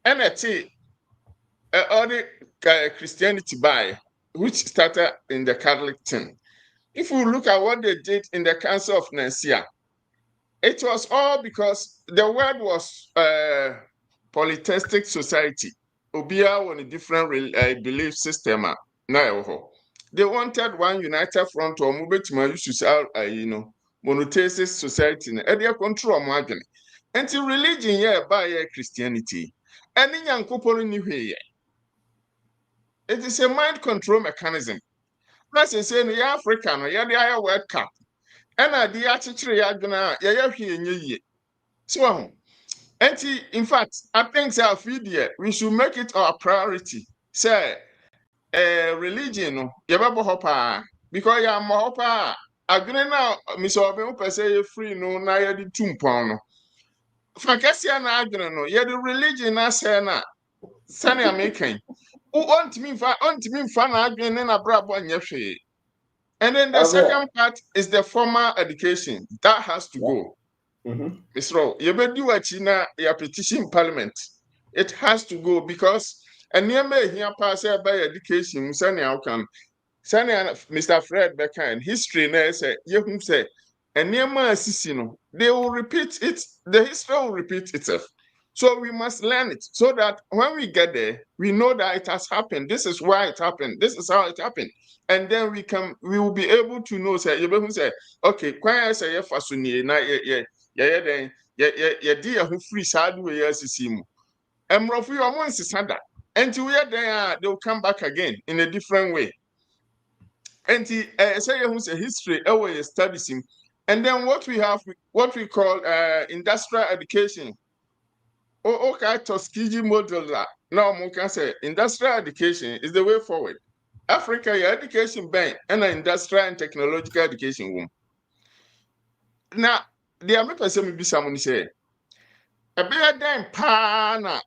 [SPEAKER 4] NLT, all the Christianity which started in the Catholic thing. If you look at what they did in the Council of Nicaea, it was all because the word was polytheistic society. Obia on a different belief system. Now, they wanted one united front or move to my use monotheistic society. And they control margin. Until religion, by Christianity. Any young couple in here. It is a mind control mechanism. That's saying the African or the World Cup. And I the actually gonna here. So, in fact, I think we should make it our priority. Say, religion, because you are more I'm gonna now, Miss Oben, per se, free no, na ya di tumpono. Fancasia na no, ya the religion, I say na, Sunny American. Who want me fan again in a brabo and yeshe. And then the second part is the formal education that has to go. It's wrong. You better do what your petition parliament. It has to go because and near me here pass by education. Mr. Fred Becker and history say you say and near my they will repeat it. The history will repeat itself. So we must learn it so that when we get there, we know that it has happened. This is why it happened. This is how it happened. And then we will be able to know, say, you will say, okay, when I say, who free side we are seeing. And Rofi, I want to say that. Until we are there, they'll come back again in a different way. And say, who's a history, always studies him. And then what we have, what we call industrial education. Okay, Tuskegee model that now one can say industrial education is the way forward. Africa, your education bank and an industrial and technological education room. Now, the American person be someone say a better than pana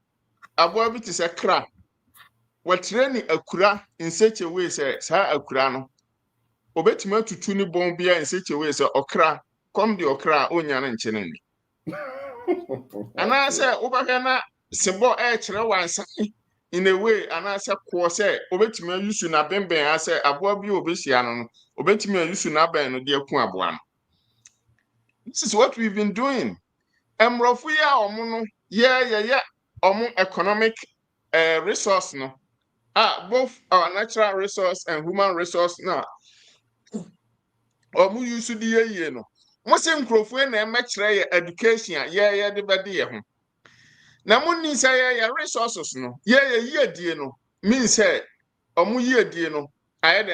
[SPEAKER 4] a boy bit is a cra. What training a cra in such a way, say, a crano. Obetime to tuni bombia in such a way, say, okra, come the okra, onion and chenny. And I say, over here, symbol in a way, and I said, "Quose, obetime you soon have been. I say, above you, obesian, obetime you soon have been, dear Kuabuan." This is what we've been doing. Rofuya or mono, economic resource, no. Both our natural resource and human resource now. Or mu use the no. Most in na much education, the body. Now, money say resources no, year no, means say, mu year no, I had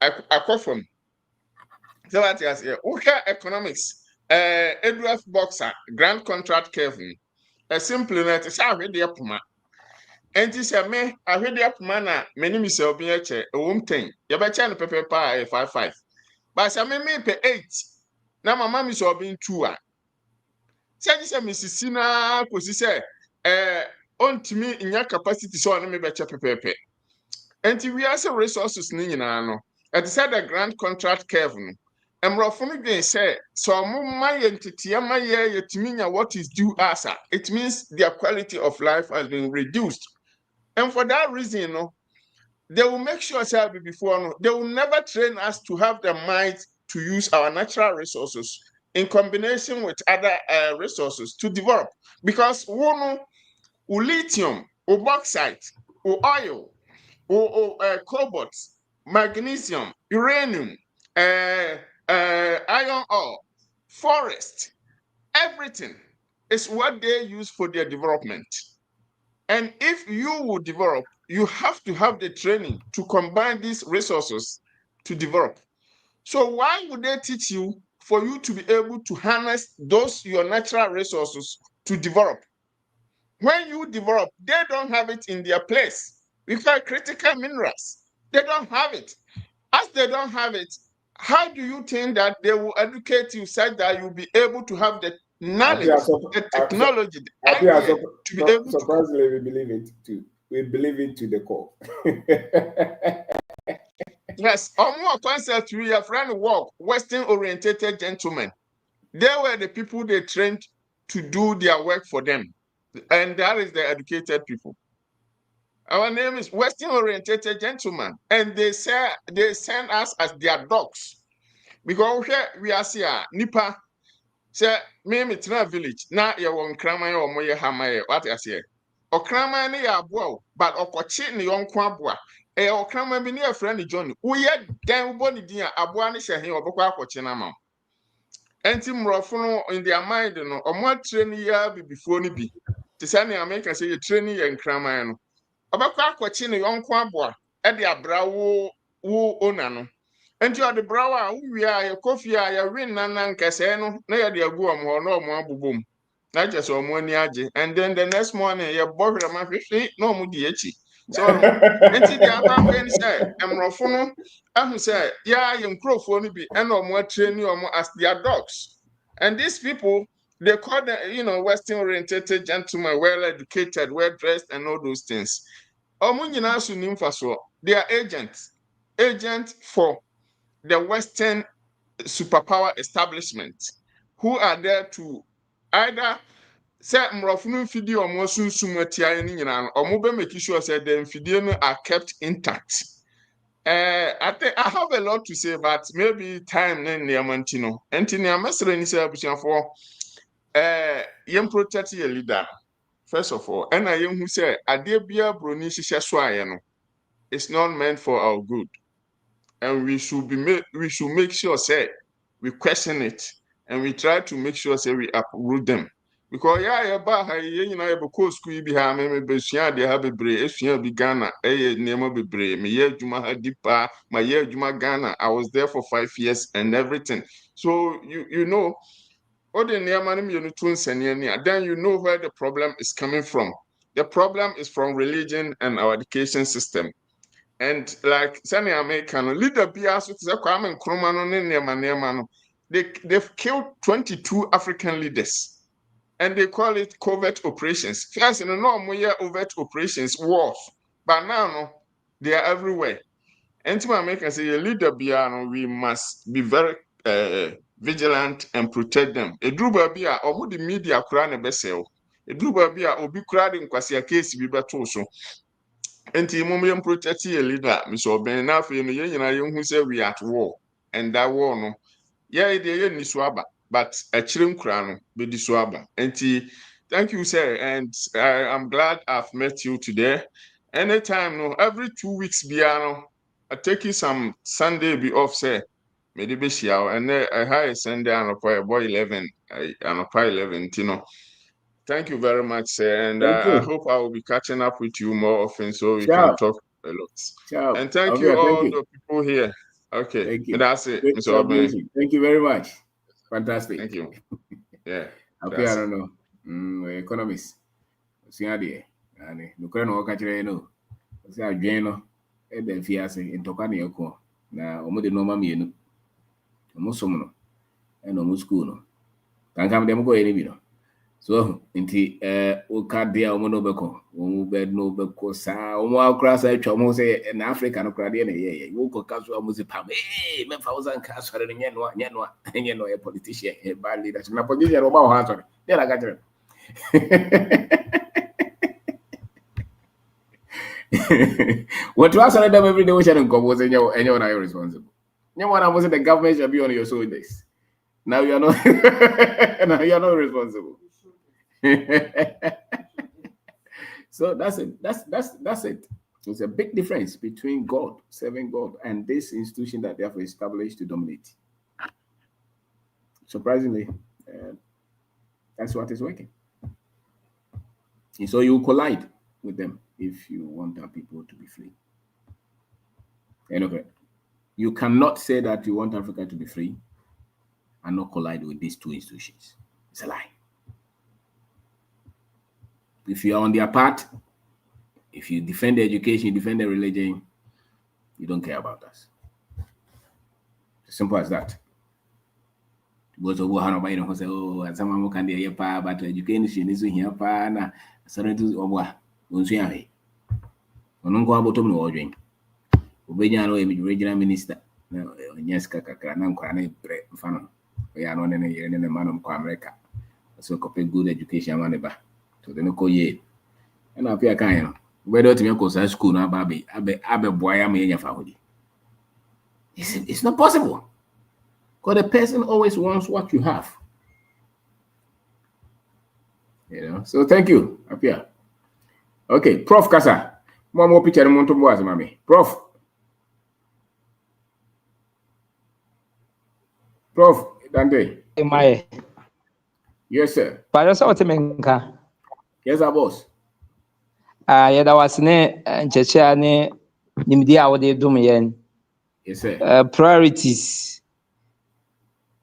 [SPEAKER 4] a coffin. So that is here. Economics, Edward Boxer, Grand Contract Kevin, a simple net is already up ma. And this me, I read up mana, many miss be a womb thing. You bet channel paper pie 5. But I may pay 8. Now my mom is all being 2. Say this Mrs. Sina, because say, on to me in your capacity, so I may bet pepe. And we are some resources, Nino. At the side of Grand Contract Kevin. And Rofumi being said, so my entity, my year, to mean what is due us. It means their quality of life has been reduced. And for that reason, they will make sure before they will never train us to have the mind to use our natural resources in combination with other resources to develop. Because lithium, bauxite, oil, cobalt, magnesium, uranium, iron ore, forest, everything is what they use for their development. And if you will develop, you have to have the training to combine these resources to develop. So why would they teach you for you to be able to harness your natural resources to develop? When you develop, they don't have it in their place. We call critical minerals. They don't have it. As they don't have it, how do you think that they will educate you such that you'll be able to have the knowledge, the technology, the idea to be able
[SPEAKER 1] surprisingly, we believe it too. We believe it to the core.
[SPEAKER 4] Yes, or more concept we are friend work, Western-orientated gentlemen. They were the people they trained to do their work for them. And that is the educated people. Our name is Western-orientated gentlemen. And they send us as their dogs. Because we are here, Nipa, Say me tena village na ye won kraman o mo ye hamaye what I say o kraman ne ya aboa but okoche ne yonko aboa e o kraman bi ne ya friend John wo ye dan bo ne din a aboa ne hye he obekọ akoche na ma enti mrofo no in their mind no omo train ya bibifuo ne bi te say ne America say ye train ye nkraman no obekọ akoche ne yonko aboa e de abra wo ona no enti o de brawa uwi a ye kofi a ye win na nkese no na ye de agu omo no omo abobom na je so omo ani age and then the next morning ye bohre ma hwehwe na omo di echi so no enti de abambe ni say emrofo no ahu say ya ye nkrofo no bi na omo train omo as their dogs and these people they call them, Western oriented gentlemen, well educated, well dressed, and all those things. Omo nyina so nimfa so they are agents for the Western superpower establishment who are there to either say mrofunu fidi omo sunsum atia ni nyina omo be make sure say the fidi no are kept intact. I think I have a lot to say, but maybe time then the amantino. Antini amesre ni say abusian for yem protect your leader. First of all, and I who say adebia broni hihye so aye no, it's not meant for our good. And we should make sure say we question it and we try to make sure say we uproot them. Because ba ha ye nyina ye be school bi ha me be sua de ha bebre esua bi Ghana nemo bebre me ye adwuma ha dipa my ye adwuma Ghana. I was there for 5 years and everything. So you know all the nemo no you to nsane then you know where the problem is coming from. The problem is from religion and our education system. And like Sani American leader Biasu Kwame Nkrumah no nema they've killed 22 African leaders and they call it covert operations. First, in no more overt operations wars, but now no, they are everywhere. And to American say a leader Biano, we must be very vigilant and protect them. A druba bia or the media crane besel. A druba bia or be crowding in case be better so. Enti mum protect your leader, Miss Oben. Now for you, who say we at war, and that war no, they ni swaba, but a chrim crown be the swaba. Enti, thank you, sir, and I'm glad I've met you today. Anytime, no, every 2 weeks, Biano, I take you some Sunday be off, sir. Maybe be and then I hire Sunday and a boy 11, and a 11, Thank you very much, sir. And I hope I will be catching up with you more often so we can talk a lot. And thank you all the people here. Okay.
[SPEAKER 1] Thank you.
[SPEAKER 4] And that's it, Mr. Oben.
[SPEAKER 1] Thank you very much. Fantastic.
[SPEAKER 4] Thank you. Yeah.
[SPEAKER 1] Okay, I don't know. Economists. See how they and no can no catch no. See how Jane and then Fiase in Tokani Oko. Now, almost the normal me. Almost some and almost school. No. Can't come them go any. So inti o ka dia o no beko o bed no beko sa o mo akra sa atwa mo say na Africa no kra dia na ye wo ko ka so mo say pam me fa uzan ka so re nye no a politician a bad leader na politician o ba o ha so dia la ga tere what to ask them every day we shall come was any one are responsible you want to say the government should be on your shoulders now you are not responsible. So that's it. That's it. There's a big difference between God, serving God, and this institution that they have established to dominate. Surprisingly, that's what is working. And so you collide with them if you want our people to be free. And okay, you cannot say that you want Africa to be free and not collide with these two institutions. It's a lie. If you are on their part, if you defend the education, you defend the religion, you don't care about us. As simple as that. Because of what nobody knows, say, oh, someone can do but education is here, na certain or what? Once you have it. On go about no ordering. Obenya no regional minister. No, yes, Kakaka, no cranny fan. We are not in a year in the man of America. So copy good education money back. So they no call ye. And up here kind whether to me go school now, baby, abe boy am in your family. It's not possible. Because the person always wants what you have. You know. So thank you, Apia. Okay, Prof. Kasa. More picture monto boaz, mami. Prof. Dante. Yes, sir.
[SPEAKER 5] But what menka.
[SPEAKER 1] Yes, our boss.
[SPEAKER 5] Yeah, that was ne ncheche ne nimdi a wode dum yen.
[SPEAKER 1] Yes, sir.
[SPEAKER 5] Priorities.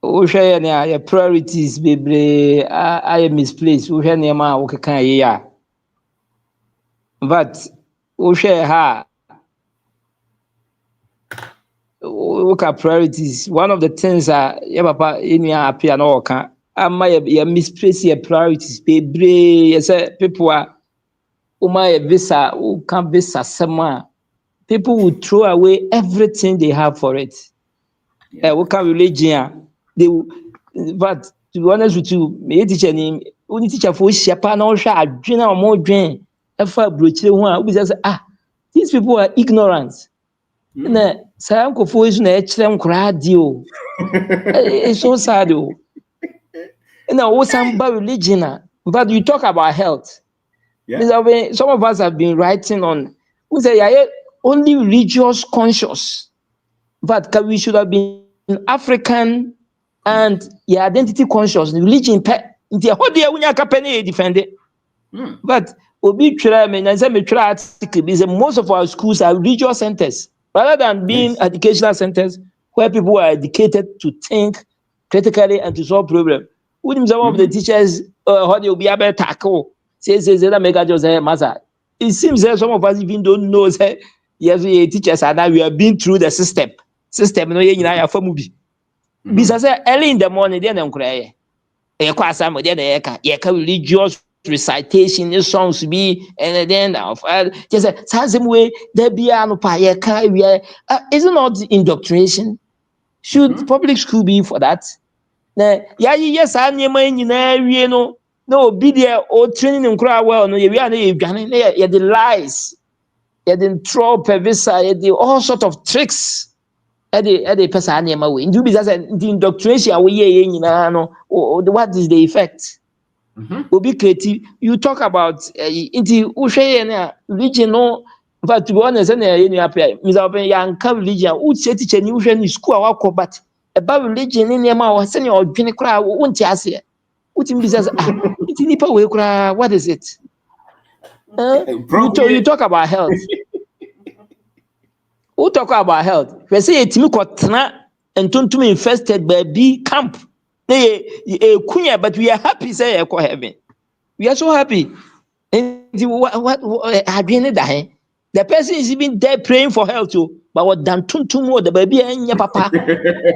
[SPEAKER 5] Uhwe ne a priorities bebre I misplaced. Uhwe ne ma wo keka ye ya. But uhwe ha look at priorities. One of the things yeah papa enya appear na oka ama ya misplace your priorities bebre. Yes, people are uma visa can visa sema. People will throw away everything they have for it. What kind of religion? They will, but to be honest with you, me teacher name, only teacher for shapa na osha adwena or more dwen. Efa brochire ho we just these people are ignorant. Na say uncle for is na ekire nkura di o. It's so sad o. Na wo samba religion but you talk about health. Yeah. Some of us have been writing on we say yeah, only religious conscious. But we should have been African and your identity conscious. Religion, the whole day when you company defend it. But obi try me na say me try article because most of our schools are religious centers rather than being educational centers where people are educated to think critically and to solve problems. With some of the teachers, how they will be able to tackle. Say that make just say master. It seems that some of us even don't know say yes, we teachers are now we have been through the system no ye nyina ya famu bi bisa say early in the morning dey na nkura ye kwa asam dey na ye ka religious recitation in songs be and then just say way there be anu pa ye ka we isn't not indoctrination should public school be for that na ya yes anyema nyina wie no obi dey o training nkura well no ye wi na ye dwane na ye the lies ye the trope visa ye the all sort of tricks the person anema way. Do be the indoctrination we ye no what is the effect? Obi creative. You talk about into uhwe na religion no but to be honest na ye nu apia mi za open ya nka religion u che teacher ni uhwe ni school awakọ but about religion ni nema o se ne odwene kra wo nti ase uti mi say iti nipa we kra what is it? You talk about health. Who talk about health? We say etimi kotena entontum infested baby camp. Kunya, but we are happy say e heaven. We are so happy. And what the person is even there praying for health too. But what dan tuntum the baby enya papa.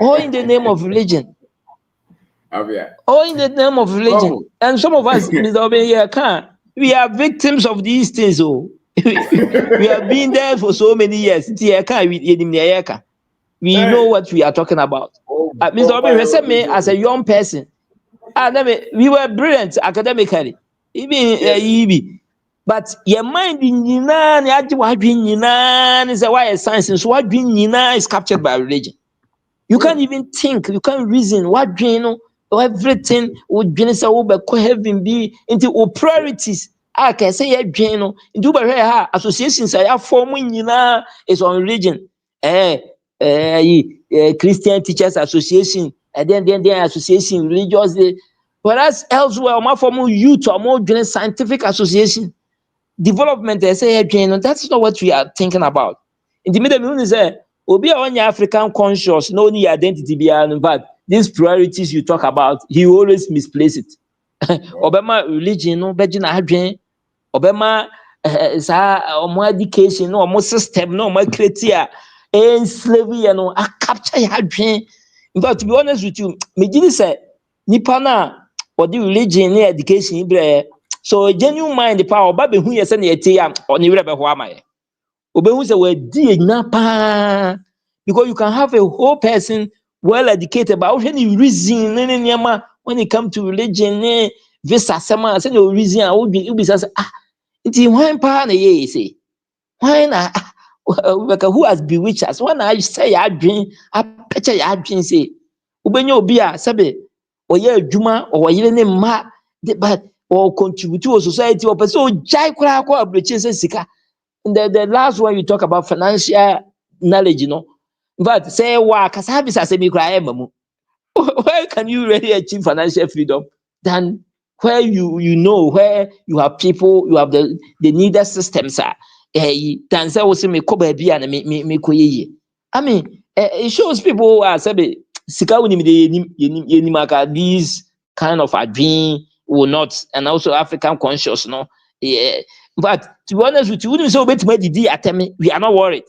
[SPEAKER 5] All in the name of religion. All in the name of religion. And some of us, we are victims of these things. We have been there for so many years. We know what we are talking about. Mr. Obi, me as a young person, we were brilliant academically, even but your mind in is why science is what is captured by religion. You can't even think, you can't reason what everything would heaven be into priorities. I can say associations I form is on religion. Christian Teachers Association, and then association religious. Whereas elsewhere, my former youth or more scientific association development. They say that's not what we are thinking about. In the middle, we say, "Obi on African conscious, no need identity beyond." But these priorities you talk about, he always misplace it. Obama religion, no, Bejina Hadrian. Obama more education, no more system, no more criteria, and slavery, I capture your dream. But to be honest with you, me say Nipana or the religion education, so a genuine mind the power, Baby who you send a tea or never who am I? Obe who say we dig napa because you can have a whole person well educated, but any reason when it comes to religion, visa sema, send your reason, I would be it's when pa na ye say when who has bewitched us when I say ya dream I picture ya dream say ubenye obi a sabe oye adwuma or yele ne ma but or contribute to society or person jai kura kwa abreche sika. The last one you talk about financial knowledge, you know. But say wa kasabi sa se mi kura mamu. Where can you really achieve financial freedom than where you know where you have people, you have the needed systems than say also me ko baby and me koye. I mean, it shows people are say sika woni me yenimaka these kind of adwin will not, and also African conscious, no. Yeah. But to be honest with you, we are not worried.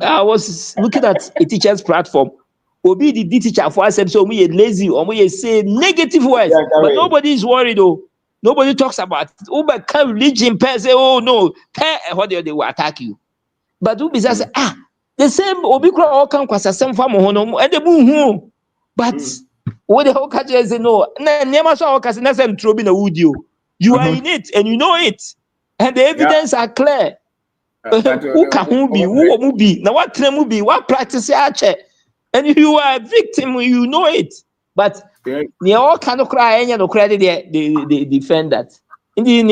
[SPEAKER 5] I was looking at a teacher's platform. Obi the teacher for us, so we lazy or we say negative words, but nobody is worried though. Nobody talks about it. Uber can religion say, oh no, what they will attack you. But Ubi says, the same Obi all come because some farm and the boom. But what the whole country say no, never saw because nothing trouble in a wood you are in it and you know it, and the evidence are clear. Who can who be? Who will be? Now what can be? What practice archer? And you are a victim, you know it. But they all cannot cry and no credit they defend that. In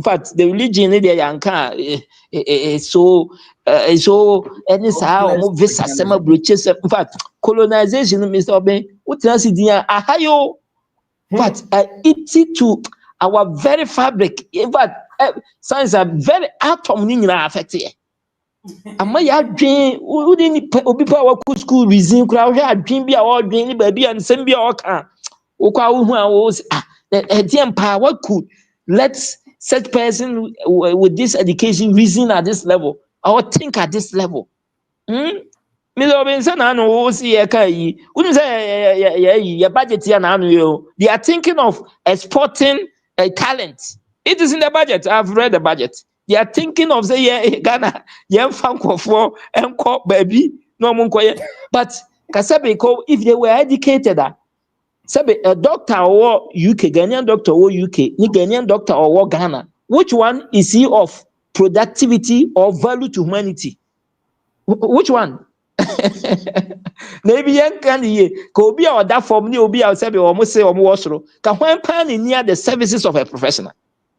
[SPEAKER 5] fact, the religion is so any how visa sema breaches. In fact, colonization, Mr. Oben, what else is there? Ahayo, but it's to our very fabric. In fact, science are very atom in affected. Ama ya adwen wodi ni obi pa wa ku school reason kura hwe adwen bi a wo adwen ni ba bi an sem bi a wo ka wo kwa wo hu a wo what could let such person with this education reason at this level or think at this level. Me do ben say na no wo si ye kan yi woni say ya budget ya na no yo, they are thinking of exporting a talent. It is in the budget. I've read the budget. They are thinking of say yeah Ghana for baby no munkoye. But kasabe ko if they were educated sabe a doctor or UK Ghanaian doctor or UK ni Ghanaian doctor or Ghana, which one is he of productivity or value to humanity? Which one? Maybe young can ye ko be or that form ni obi sabe or say or wosoro ka when pan near the services of a professional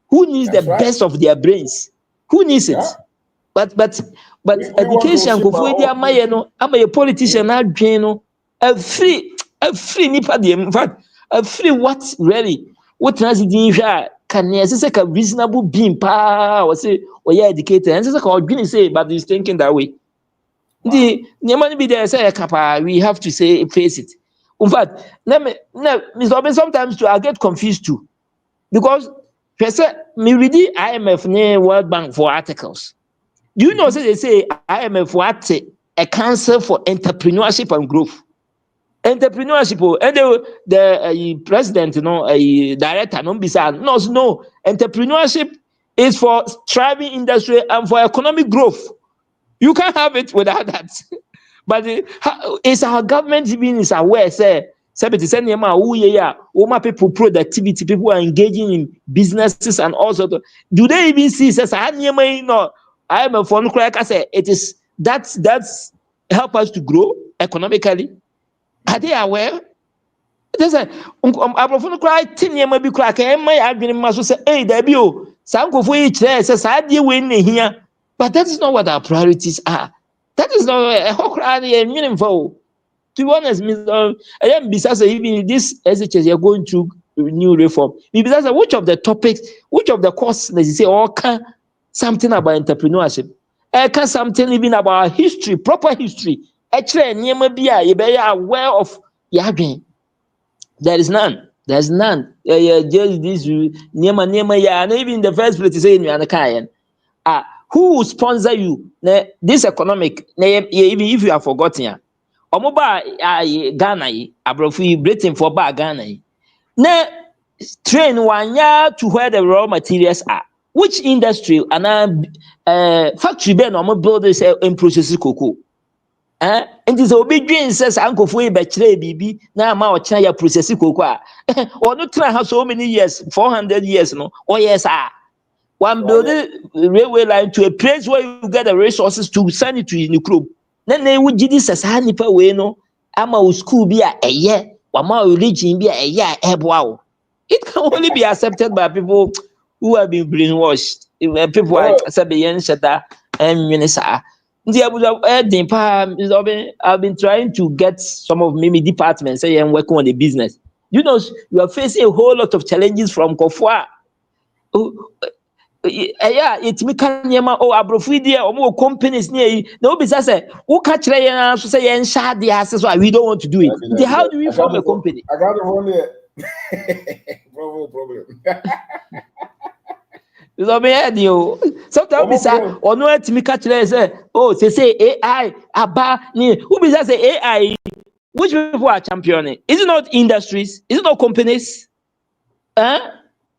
[SPEAKER 5] who needs the best of their brains. Who needs it? But education go for dia maye no ama a politician na dwen no a free nipa de in fact a free what really what has it in hwa can say ka reasonable being pa or say or you educated and say ka odwini say but he's thinking that way. The be there say we have to say face it. In fact, sometimes I get confused too because me read the IMF near World Bank for articles. Do you know they say IMF what a council for entrepreneurship and growth? Entrepreneurship and the president, director, no, entrepreneurship is for thriving industry and for economic growth. You can't have it without that. But it's our government even is aware, say, people productivity, people are engaging in businesses and all sorts of. Do they even see says no? I am a phone crack. I say it is that's help us to grow economically. Are they aware? There's a phone crack. Tinyama be crack. I must say, hey, debut. Sanko for each there says I deal win here. But that is not what our priorities are. That is not meaningful. To be honest, besides even this SHS, you're going through new reform. Besides, which of the topics, which of the courses, they say, can something about entrepreneurship, can something even about history, proper history. Actually, you be aware of Yagin. There is none. There's none. Just this and even in the first place, say in who will sponsor you? This economic, even if you have forgotten. Omoba Ghana, abrofi Britain for ba Ghana. Na train wanya to where the raw materials are. Which industry and factory ben omo build this and process cocoa. And this obi dream says uncle for be chere bibi na ma o ya process cocoa. Or no try have so many years, 400 years no. Oh yes one building railway line to a place where you get the resources to send it to your group. Then they would give this as a way no. I'm a school be a year, or more religion be a year, wow. It can only be accepted by people who have been brainwashed. If people are saying and minister. I've been trying to get some of maybe departments say I'm working on the business. You know, you are facing a whole lot of challenges from Kofua. Yeah, it's me kanyema abrofo dia omo companies near no be say who catch so say yen share the assets why we don't want to do it. How do we form a company?
[SPEAKER 1] I got the one there. Problem.
[SPEAKER 5] Sometimes we say or no at me catch say say AI aba ni who be say AI which people are championing? Is it not industries? Is it not companies?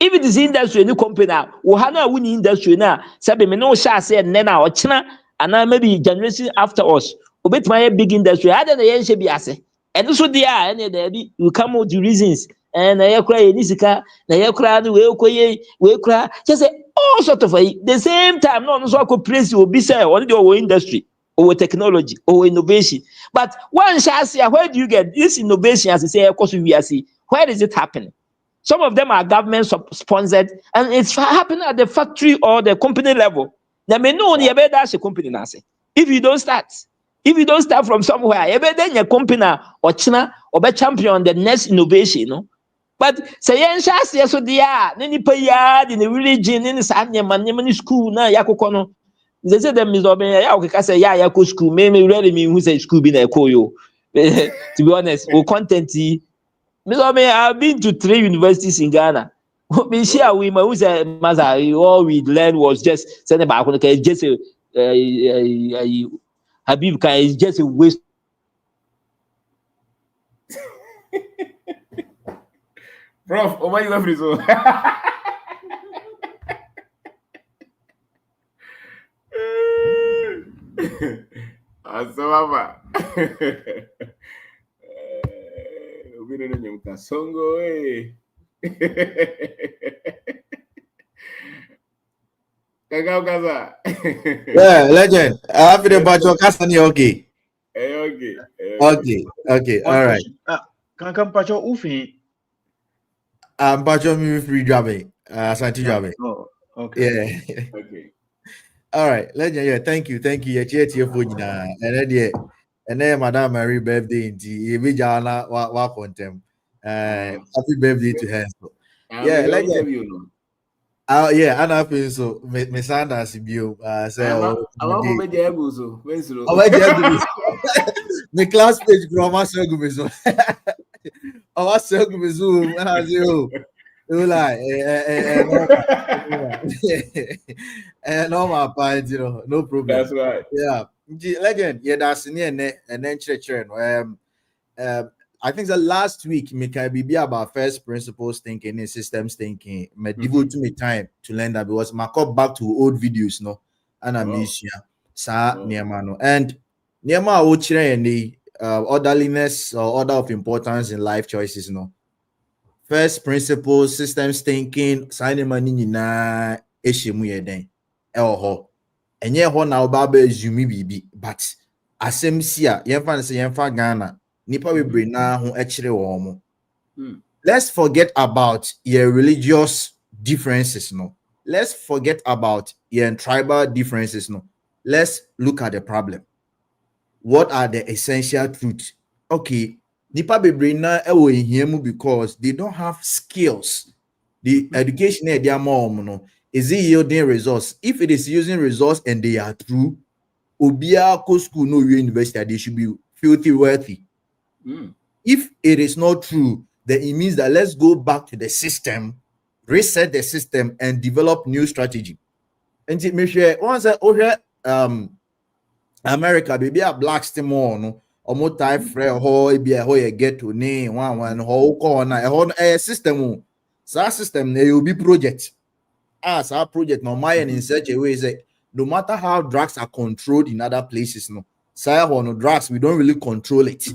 [SPEAKER 5] If it is industry, new company, we have no winning industry now. Sabi me no share say nena or China, and now maybe generation after us. Obet my big industry. I don't know yen be ase. And also there, and there you come out the reasons. And I cry nisika, na cry we cry. Just say all sort of the same time. No, so I could praise you. Be say on your industry or technology or innovation. But one shall say, where do you get this innovation? As I say, of course we are see. Where is it happening? Some of them are government sponsored, and it's happening at the factory or the company level. Now, may know only that's a company now. If you don't start from somewhere, then your company or China or be champion the next innovation, you know. But say yes, so they are any payad in the religion in the Sanya school now. Yakono. They say them is okay, say Yako school, maybe really mean who say school be a koyo. To be honest, or content. I've been to 3 universities in Ghana. We share with my mother. All we learned was just sending back. Okay, just a Habib is just a waste.
[SPEAKER 1] Prof, why you have so? Asama. Kasongo,
[SPEAKER 6] Yeah, legend. After the batch of Kasani, okay. Okay, all right.
[SPEAKER 7] Can Pacho Ufi?
[SPEAKER 6] Pacho me free jamming. Santi jamming.
[SPEAKER 7] Oh, okay.
[SPEAKER 6] Yeah.
[SPEAKER 1] Okay.
[SPEAKER 6] All right, legend. Yeah, thank you. Yeah, cheers to your phone. And then Madam Mary birthday in the Vijana wa contem. Happy birthday to her. Yeah, legend. Yeah, and I feel so. Me Sanders bio. Say, my classmate grandma segumizo. Our segumizo. I say, oh, you like, normal part, you know, no problem.
[SPEAKER 1] That's right.
[SPEAKER 6] Yeah, legend. Yeah, that's in here, and then I think the last week, me can be about first principles thinking and systems thinking. Me devote to me time to learn that because my call back to old videos, no, and I miss you, sa niamano and niama ochire and orderliness or order of importance in life choices, no. First principles, systems thinking, signing money na eshemu yeden elho. Enye ho na obaba zumi bibi, but asem sia yemfa say yemfa Ghana. Nipa we bring na ho ekire wo mo. Let's forget about your religious differences, no. Let's forget about your tribal differences, no. Let's look at the problem. What are the essential truths? Okay, nipa be bring na ewo ehiemu because they don't have skills. The education they are more, no. Is it yielding results? If it is using results and they are true, obia ko school no university, they should be filthy wealthy. If it is not true, then it means that let's go back to the system, reset the system, and develop new strategy. And it makes sure once America, baby, a black steam on or more type frame ho be a hoe get to name one whole corner a system. So our system there will be project. As our project no mind in such a way say no matter how drugs are controlled in other places, no, say no drugs, we don't really control it.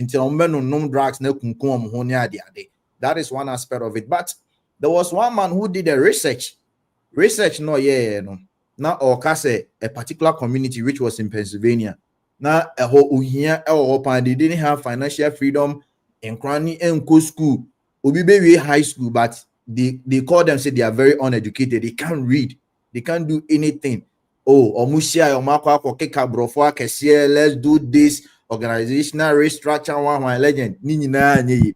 [SPEAKER 6] Until no drugs, no that is one aspect of it. But there was one man who did a research, no, no. Now, or a particular community which was in Pennsylvania. Now, they didn't have financial freedom in cranny and school. Obi high school, but they call them, say they are very uneducated. They can't read. They can't do anything. Oh, omusia omakwa keka brofo akese, let's do this organizational restructure one legend. Ni na nyi.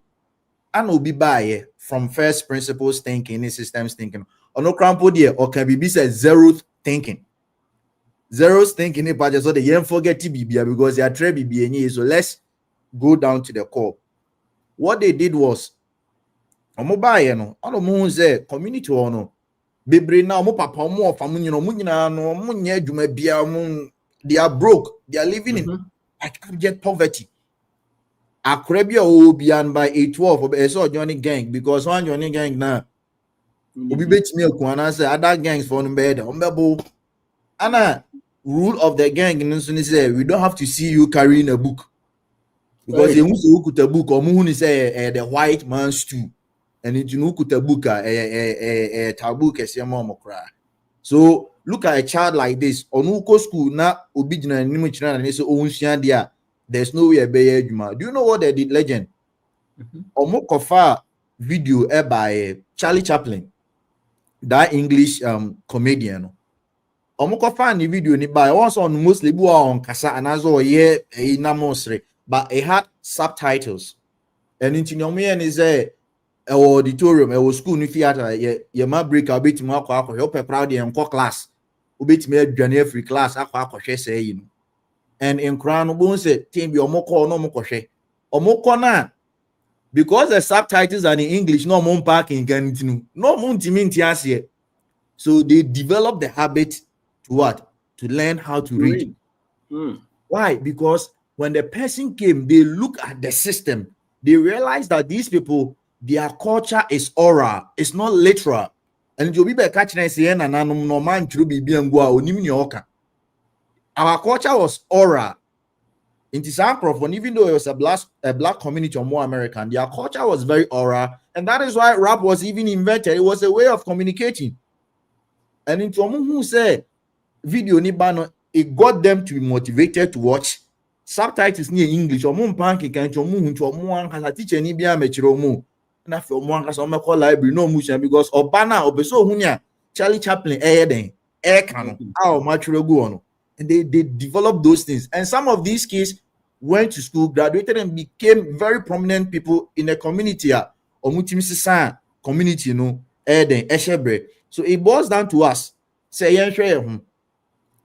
[SPEAKER 6] And obi buy from first principles thinking, systems thinking. Ono crampo there, or can be said zero thinking. Zero thinking, but so they don't forget TBB because they are trade BBNE. So let's go down to the core. What they did was, omo buy no, ono mo say community ono. Bebre na omo papa omo of amu nyino munyina no omo nye adwuma bia omo, they are broke. They are living in like abject poverty. Akrabia obian by 812 so joining gang because one joining gang na obi betimi akuana say other gangs for no bed ombebo ana rule of the gang nso ni say we don't have to see you carrying a book because you must look at a book or hu say the white man stew and it you look at a book taboo kese mo kra. So look at a child like this onuko school na obi gina nimu chira na say ohunsia dia. There's no way a bear. Do you know what they did, legend? Omokofa video by Charlie Chaplin, that English comedian. Omokofa the video ni by also on mostly on kasa and as na mosre, but it had subtitles. And in Tinyomian is a auditorium, a school ni theater, ye ma break a bit more help proud and class. Ubit me free class, say you know. And in Crown Bonse, team be omoko no mokoshe. Omoko na because the subtitles are in English, no mon parking can no mon timintiasie. So they develop the habit to what? To learn how to read. Why? Because when the person came, they look at the system, they realize that these people, their culture is oral, it's not literal. And you'll be catching and saying, and no man to be being go oka. Our culture was oral. In Tisankrof, even though it was a black community or more American, their culture was very oral, and that is why rap was even invented. It was a way of communicating. And in Tomu who said video nibano, it got them to be motivated to watch subtitles near English or moon panky can to has a teacher ni bia mechiromo. And after one has on my call library, no motion because Obana obeso hunya Charlie Chaplin air canon, how much go on. And they developed those things. And some of these kids went to school, graduated, and became very prominent people in the community. Community, you know, so it boils down to us. Say,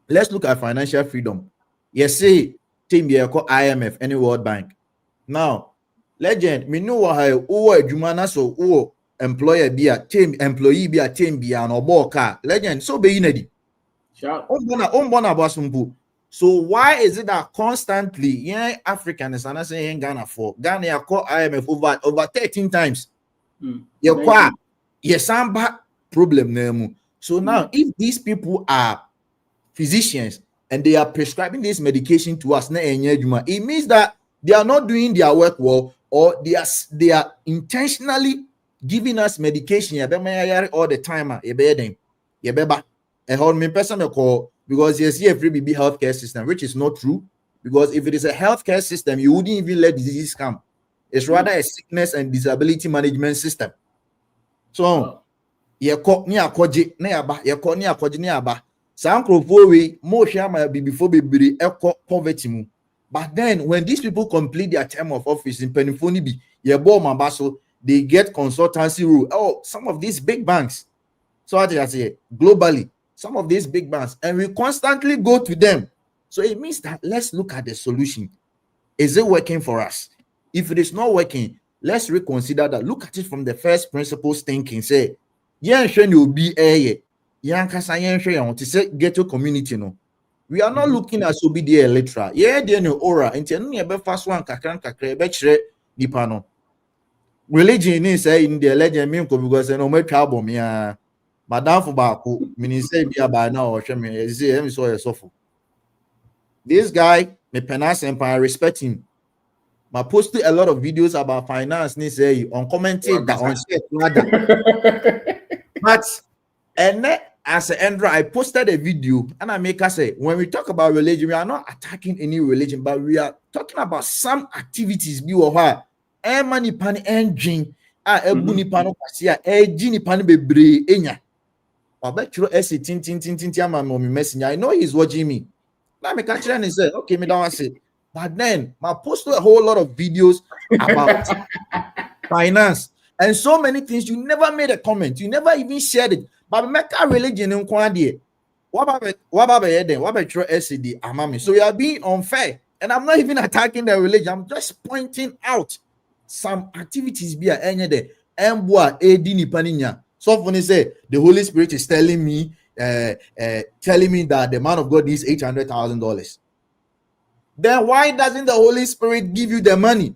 [SPEAKER 6] let's look at financial freedom. Yes, say, team IMF, any World Bank. Now, legend, me know what Jumana so employer be a team, employee be a team be an oboka. Legend, so be inedi. So why is it that constantly Africans and I say in Ghana for Ghana call IMF over 13 times? Problem name. So now if these people are physicians and they are prescribing this medication to us, it means that they are not doing their work well, or they are intentionally giving us medication all the time. Because yes, a free BB healthcare system, which is not true. Because if it is a healthcare system, you wouldn't even let disease come. It's rather a sickness and disability management system. So, before poverty. But then when these people complete their term of office in Penifoni, they get consultancy rule. Oh, some of these big banks. So I say globally, some of these big banks, and we constantly go to them. So it means that let's look at the solution. Is it working for us? If it is not working, let's reconsider that. Look at it from the first principles thinking. Say, get your community. No, we are not looking at so be the literal. Yeah, they no aura. Into fast one kakran religion is in the legend because no make album yeah. Madam for Baku, meaning say be by now or so. This guy, me penas empire, respect him. I posted a lot of videos about finance, say uncommented that on but and then as an Andrew, I posted a video and I make us say when we talk about religion, we are not attacking any religion, but we are talking about some activities be or her and money pan engine ebu nipa no kwase a eji nipa no bebre enya obetro esi tin ama me messenger. I know he's watching me. Now me catch and say, okay, me don't say. But then I posted a whole lot of videos about finance and so many things. You never made a comment. You never even shared it. But make a religion in Kwadi. What about then? What about your SCD? Amami. So you are being unfair. And I'm not even attacking the religion. I'm just pointing out some activities be a any day. Embwa edini paninya. So when they say the Holy Spirit is telling me that the man of God needs $800,000, then why doesn't the Holy Spirit give you the money?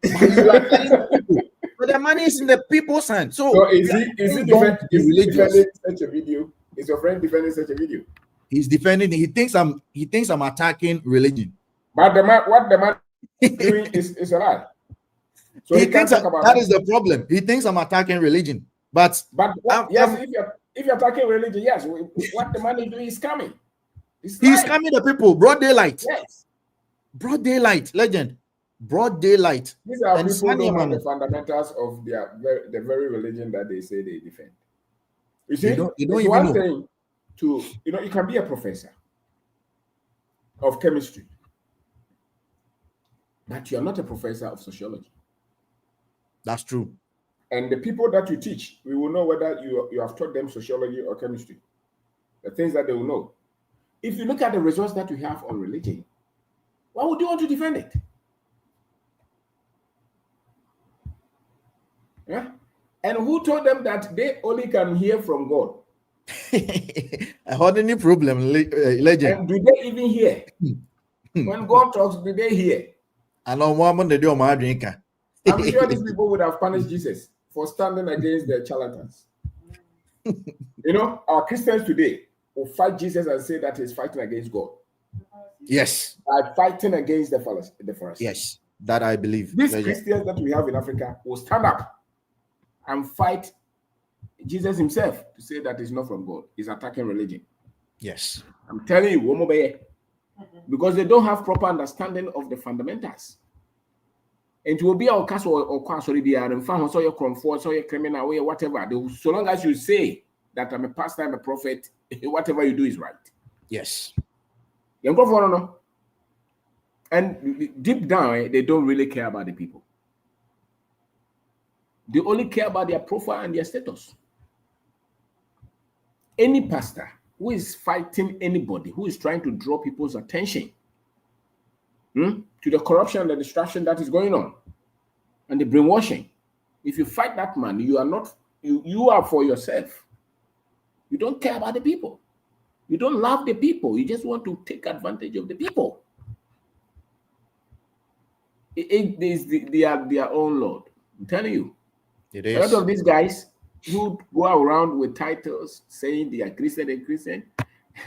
[SPEAKER 6] But you are telling the people, but the money is in the people's hand. So
[SPEAKER 1] is he defending such a video? Is your friend defending such a video?
[SPEAKER 6] He's defending. He thinks I'm attacking religion.
[SPEAKER 1] But what the man doing is a lie. So
[SPEAKER 6] he thinks that is the problem. He thinks I'm attacking religion. But
[SPEAKER 1] yes, if you're attacking religion, yes, what the man is doing is coming.
[SPEAKER 6] He's coming the people, broad daylight.
[SPEAKER 1] Yes.
[SPEAKER 6] Broad daylight, legend. Broad daylight.
[SPEAKER 1] These are people who don't have the fundamentals of the very religion that they say they defend. You see, it's one thing to, you can be a professor of chemistry, but you're not a professor of sociology.
[SPEAKER 6] That's true.
[SPEAKER 1] And the people that you teach, we will know whether you have taught them sociology or chemistry. The things that they will know. If you look at the results that you have on religion, why would you want to defend it? Yeah? And who told them that they only can hear from God?
[SPEAKER 6] I had any problem, legend.
[SPEAKER 1] And do they even hear? When God talks, do they hear?
[SPEAKER 6] I know one they do my drinker.
[SPEAKER 1] I'm sure these people would have punished Jesus for standing against the charlatans. Our Christians today will fight Jesus and say that he's fighting against God.
[SPEAKER 6] Yes.
[SPEAKER 1] By fighting against the Pharisees.
[SPEAKER 6] Yes, that I believe.
[SPEAKER 1] These Christians that we have in Africa will stand up and fight Jesus himself to say that it's not from God. He's attacking religion.
[SPEAKER 6] Yes.
[SPEAKER 1] I'm telling you, because they don't have proper understanding of the fundamentals. And it will be our castle or castle, and found so your comfort, so your criminal way, whatever. So long as you say that I'm a pastor, I'm a prophet, whatever you do is right.
[SPEAKER 6] Yes.
[SPEAKER 1] And deep down, they don't really care about the people. They only care about their profile and their status. Any pastor who is fighting anybody, who is trying to draw people's attention to the corruption and the destruction that is going on, and the brainwashing, if you fight that man, you are not, you are for yourself. You don't care about the people. You don't love the people. You just want to take advantage of the people. They are their own Lord. I'm telling you.
[SPEAKER 6] It is.
[SPEAKER 1] A lot of these guys who go around with titles saying they are Christian,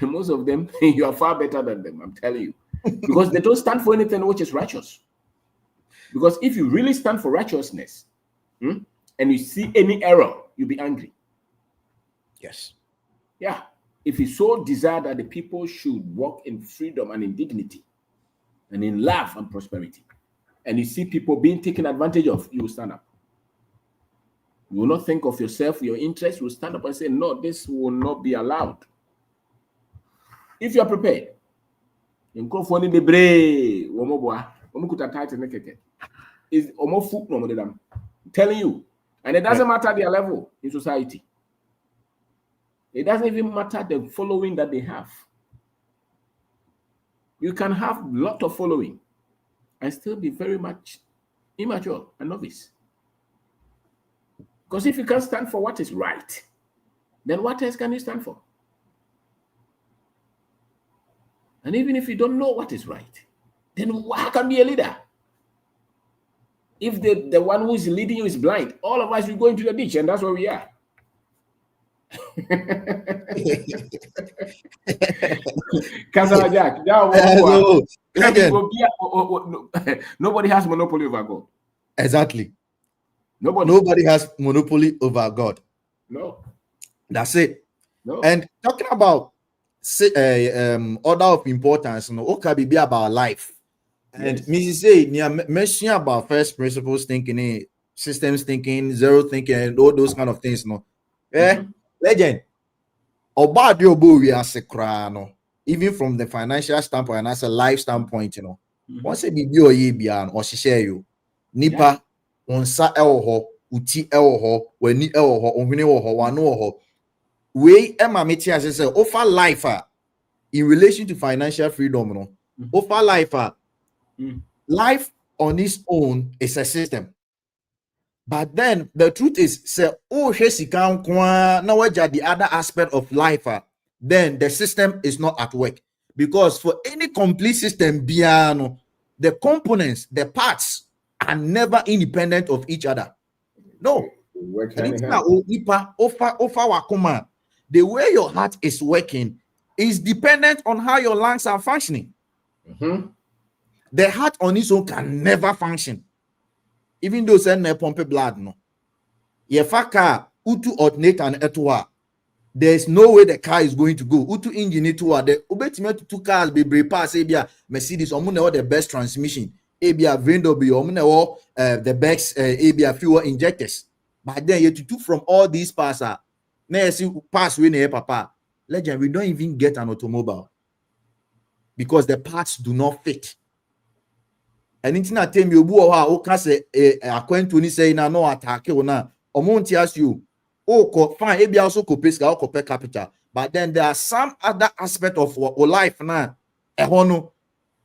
[SPEAKER 1] most of them, you are far better than them, I'm telling you. Because they don't stand for anything which is righteous. Because if you really stand for righteousness and you see any error, you'll be angry.
[SPEAKER 6] Yes.
[SPEAKER 1] Yeah. If you so desire that the people should walk in freedom and in dignity and in love and prosperity, and you see people being taken advantage of, you will stand up. You will not think of yourself, your interests. You will stand up and say, no, this will not be allowed. If you are prepared, I'm telling you, and it doesn't matter their level in society. It doesn't even matter the following that they have. You can have a lot of following and still be very much immature and novice. Because if you can't stand for what is right, then what else can you stand for? And even if you don't know what is right, then how can you be a leader? If the one who is leading you is blind, all of us will go into the ditch, and that's where we are. Nobody has monopoly over God.
[SPEAKER 6] Exactly.
[SPEAKER 1] Nobody
[SPEAKER 6] has monopoly over God.
[SPEAKER 1] No.
[SPEAKER 6] That's it.
[SPEAKER 1] No.
[SPEAKER 6] And talking about order of importance, okay, be about life. And Mrs. say, mention about first principles thinking, systems thinking, zero thinking, and all those kind of things, no. Legend. Obadi obo we are sekrano. Even from the financial standpoint and as a life standpoint, you know. Once a bibi or ye bian or share you. Nipa onsa elho, uti elho, weni elho, onhine elho, wano elho. We Emma Meti as I say, offer life in relation to financial freedom, no. Offer life life on its own is a system. But then the truth is, say, oh, now the other aspect of life, then the system is not at work. Because for any complete system, the components, the parts are never independent of each other. No. The way your heart is working is dependent on how your lungs are functioning. The heart on its own can never function. Even though send a pump blood, no. If a car utu alternate and etwa, there's no way the car is going to go. Utu engine etwa, the ubetimet two cars be pass abia Mercedes omune the best transmission, abia Vendo be omune the best abia fuel injectors. But then you to from all these parts are now see pass when papa. Legend, we don't even get an automobile because the parts do not fit. And it's not tell me o can say acquaintance say na no attack o na omonti ask you fine e be also ko pay ska ko pay capital, but then there are some other aspect of life now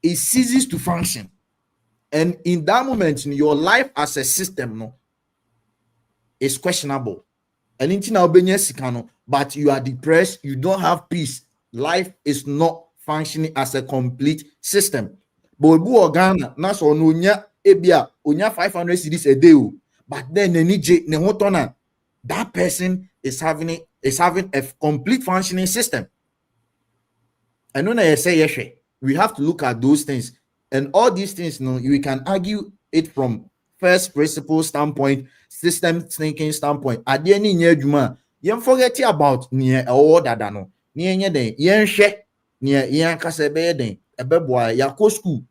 [SPEAKER 6] it ceases to function, and in that moment your life as a system no is questionable. And it's now but you are depressed, you don't have peace, life is not functioning as a complete system. But Ghana, that's on ebia onya 500 cedis a day. But then that person is having a complete functioning system. And when I say yes, we have to look at those things. And all these things, we can argue it from first principle standpoint, system thinking standpoint. At the end of you forget about near all that no. Near the yen kasebe ebeboa yako school.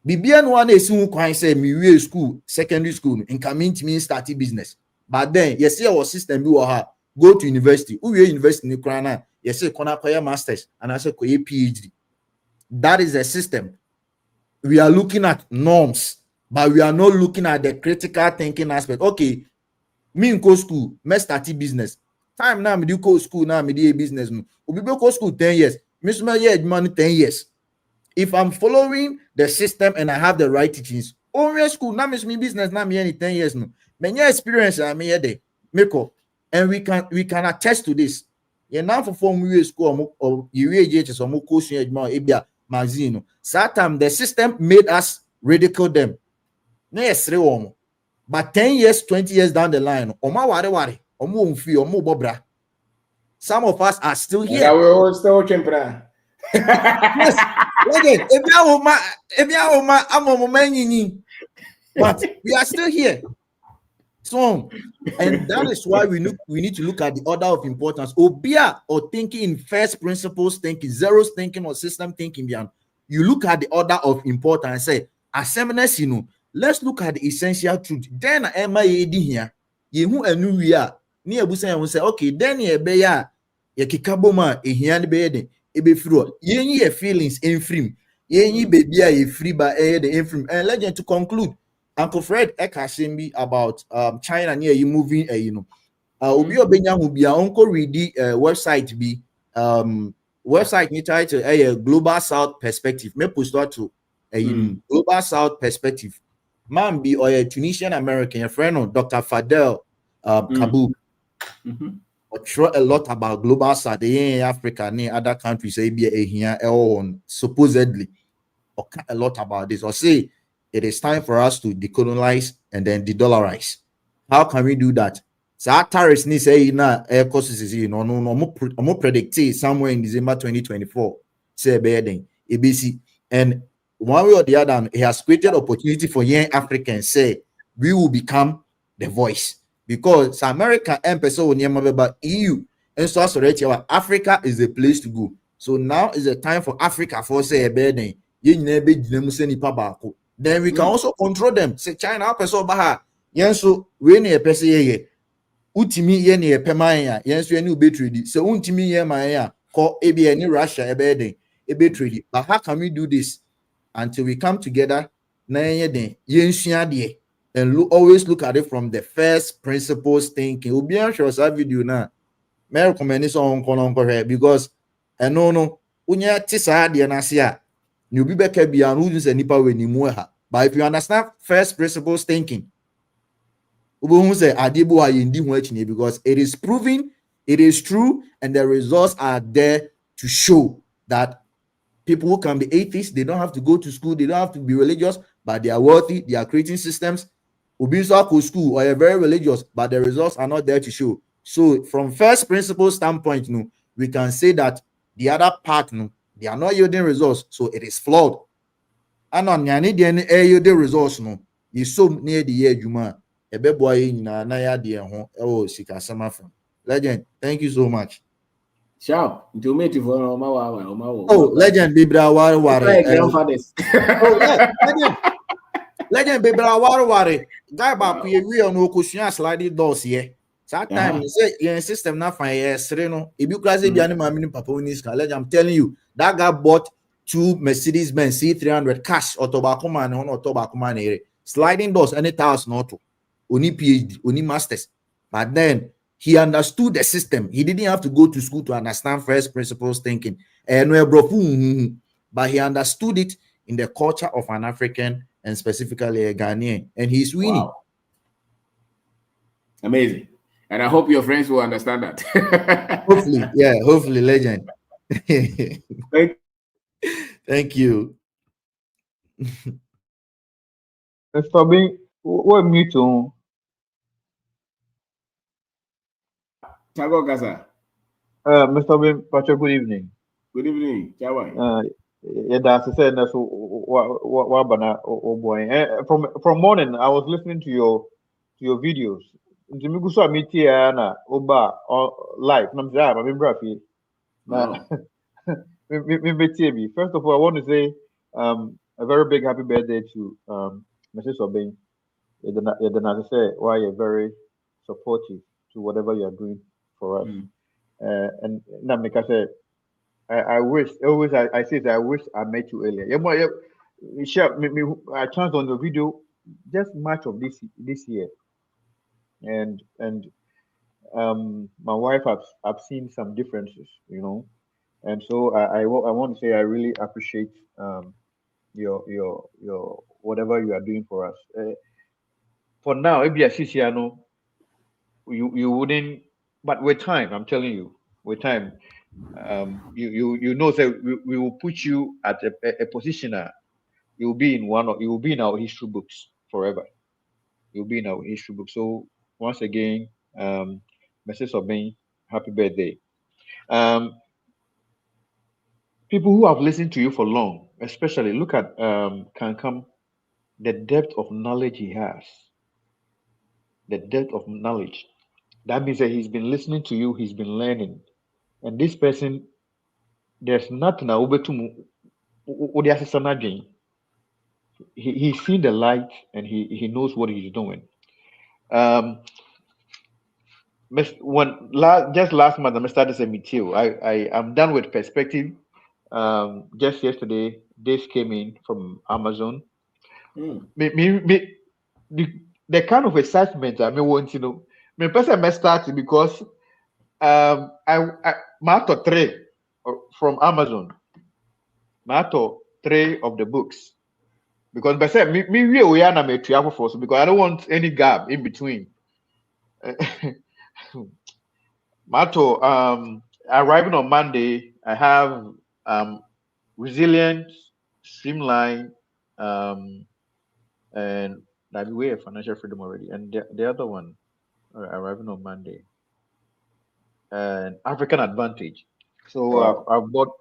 [SPEAKER 6] Bibian one is soon quite say me school, secondary school, and come into me start business. But then you see our system you go to university. Who university in Ukraine? You say acquire masters and I say PhD. That is a system. We are looking at norms, but we are not looking at the critical thinking aspect. Okay, me in school, me start business. Time now me do go school now me do business. We go school 10 years. Me smell money 10 years. If I'm following the system and I have the right teachings, only school now me business now me any 10 years no. Many experience I me there. And we can attest to this. You now for form we school or you JHS or course ebia magazine. Time the system made us ridicule them. But 10 years, 20 years down the line, some of us are still here. Yes, but we are still here. So, and that is why we need to look at the order of importance. Obia or thinking in first principles thinking, zeros thinking, or system thinking beyond. You look at the order of importance and say, assembleness, let's look at the essential truth. Then am I here? You a new year. Near Busan will say, okay, then ye be ya kikaboma a hian bed. Ebe fro ye feelings in free ye baby a free by the inframe. And legend to conclude, Uncle Fred Ekasimbi about China near you moving obi obenya hu bia uncle read the website be website ni title a Global South Perspective me post to Global South Perspective man be or a Tunisian American a friend of Dr. Fadel Kabul. Or a lot about global south in Africa and other countries here supposedly a lot about this, or say it is time for us to decolonize and then de-dollarize. How can we do that? So our tariffs need say air costs no predict somewhere in December 2024 say bedding ABC, and one way or the other it has created opportunity for young Africans say we will become the voice. Because America and EU and so Africa is the place to go. So now is the time for Africa for say a burden. Then we can also control them. Say China Yenso we ne pese ye utimi ye ne peman ya yenso ye ne ube trade so untimi ye man ya ko ebi any Russia ebe trade. But how can we do this until we come together na ye den yensua de and always look at it from the first principles thinking. Obi an show that video na me recommend so on because no unya tisa de na se a ni obi beka bia no use nipa we ni mu ha. But if you understand first principles thinking, because it is proven, it is true, and the results are there to show that people who can be atheists, they don't have to go to school, they don't have to be religious, but they are wealthy, they are creating systems. Ubisa go school or are very religious, but the results are not there to show. So, from first principle standpoint, no, we can say that the other part, no, they are not yielding results, so it is flawed. And on the results, no, you so near the year Juma. Legend, thank you so much.
[SPEAKER 1] Sharp. To meet you for
[SPEAKER 6] Oh, Legend, Bibra Wari.
[SPEAKER 1] Grandfathers.
[SPEAKER 6] Oh, yeah, Legend, Bibra Wari. Guy back we on Okusha sliding doors here. That time, you say your system not fine. Yes, Reno. If you class it, Legend, I'm telling you, that guy bought 2 Mercedes-Benz C300 cash or tobacco man or tobacco man. Sliding doors, any task not to. Only PhD, only masters. But then he understood the system. He didn't have to go to school to understand first principles thinking. But he understood it in the culture of an African and specifically a Ghanaian. And he's winning.
[SPEAKER 1] Wow. Amazing. And I hope your friends will understand that.
[SPEAKER 6] Hopefully, yeah, hopefully, Legend. Thank you.
[SPEAKER 7] Mr. Bing, what mute on?
[SPEAKER 1] Chago Gaza.
[SPEAKER 7] Mr. Bing, Patrick, good evening.
[SPEAKER 1] Good evening. Chawa.
[SPEAKER 7] Yeah, that's said that's what oh boy. From morning, I was listening to your videos. Jimmy saw me here na oba live. I'm brafi. First of all, I want to say a very big happy birthday to Mrs. Obeng. I say why you're very supportive to whatever you are doing for us. And Namika said, I wish always I say that I wish I met you earlier. Share I chanced on the video just March of this year, and my wife I've seen some differences, you know, and so I want to say I really appreciate your whatever you are doing for us. For now, if you wouldn't, but with time, I'm telling you, with time. You know that we will put you at a position you will be in our history books forever. You'll be in our history books. So once again, Mrs. Obeng, happy birthday. People who have listened to you for long, especially look at Kankam, the depth of knowledge he has. The depth of knowledge. That means that he's been listening to you, he's been learning. And this person, there's nothing he's seen the light and he knows what he's doing. Just last month I started saying too. I am done with perspective. Just yesterday, this came in from Amazon. The kind of excitement I want to know. My person may start because I Mato 3 from Amazon. Mato 3 of the books. Because I said we are not travel force because I don't want any gap in between. Mato, arriving on Monday, I have resilience, streamline, and that way of financial freedom already. And the other one arriving on Monday, and African advantage. So I bought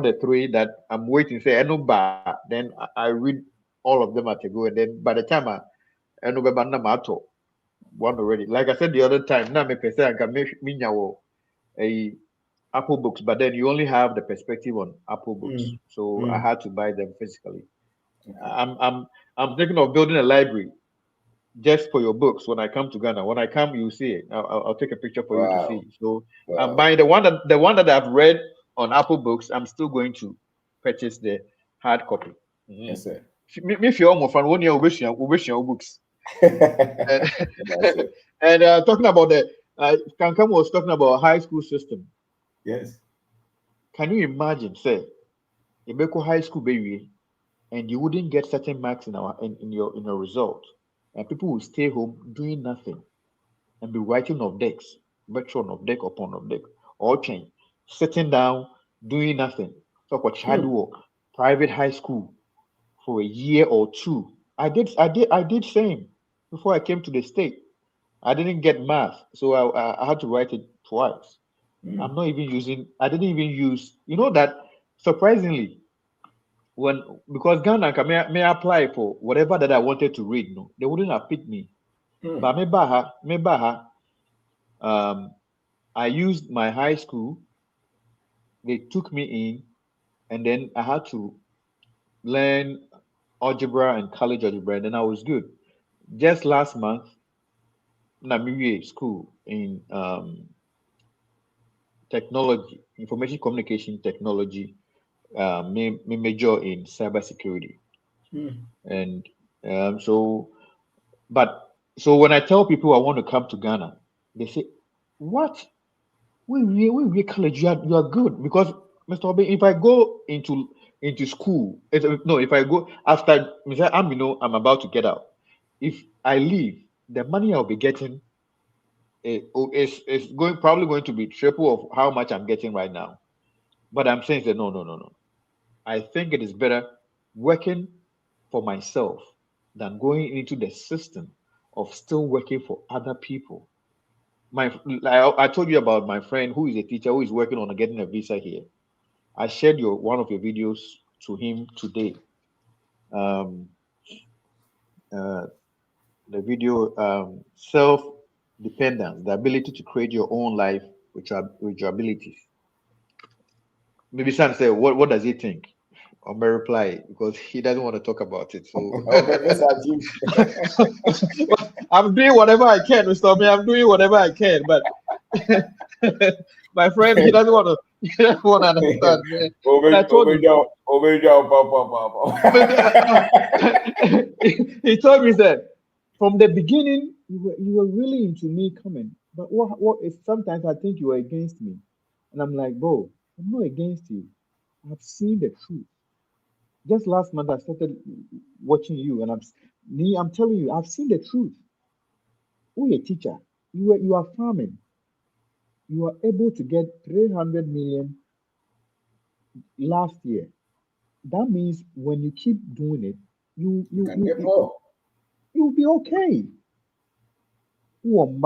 [SPEAKER 7] the 3 that I'm waiting. Say I know, but then I read all of them at a go, and then by the time I know Mato one already. Like I said the other time, now me person I can make a Apple books, but then you only have the perspective on Apple books, so I had to buy them physically. I'm thinking of building a library just for your books. When I come to Ghana, when I come, you see it. I'll take a picture for you to see. So I'm buying the one that I've read on Apple Books. I'm still going to purchase the hard copy.
[SPEAKER 1] Yes, sir.
[SPEAKER 7] Me if you're more fun, 1 year books. And talking about the Kankam was talking about high school system.
[SPEAKER 1] Yes.
[SPEAKER 7] Can you imagine, say, you make a high school baby, and you wouldn't get certain marks in your result, and people will stay home doing nothing and be writing of decks, veteran of deck upon of deck, or chain, sitting down doing nothing. So for child work, private high school for a year or two. I did same before I came to the state. I didn't get math, so I had to write it twice. I didn't even use, that surprisingly, because Ghana may apply for whatever that I wanted to read, no, they wouldn't have picked me. But I used my high school, they took me in, and then I had to learn algebra and college algebra, and then I was good. Just last month, Namibia school in technology, information communication technology, me major in cybersecurity. And so when I tell people I want to come to Ghana, they say, "What? We college, you are good." Because Mr. Obi, if I go into school, if I go after I'm about to get out. If I leave, the money I'll be getting is probably going to be triple of how much I'm getting right now. But I'm saying that no. I think it is better working for myself than going into the system of still working for other people. I told you about my friend who is a teacher who is working on getting a visa here. I shared one of your videos to him today. The video, self-dependence, the ability to create your own life with your abilities. Maybe Sam say, what does he think? Or may reply because he doesn't want to talk about it. So I'm doing whatever I can, Mr. Obi. I'm doing whatever I can, but my friend, he doesn't want to understand. I told him, he told me that from the beginning you were really into me coming, but what is sometimes I think you were against me, and I'm like, bro, I'm not against you. I've seen the truth. Just last month I started watching you, and I'm telling you, I've seen the truth. Who a teacher? You are farming. You are able to get 300 million last year. That means when you keep doing it, you'll be okay. Who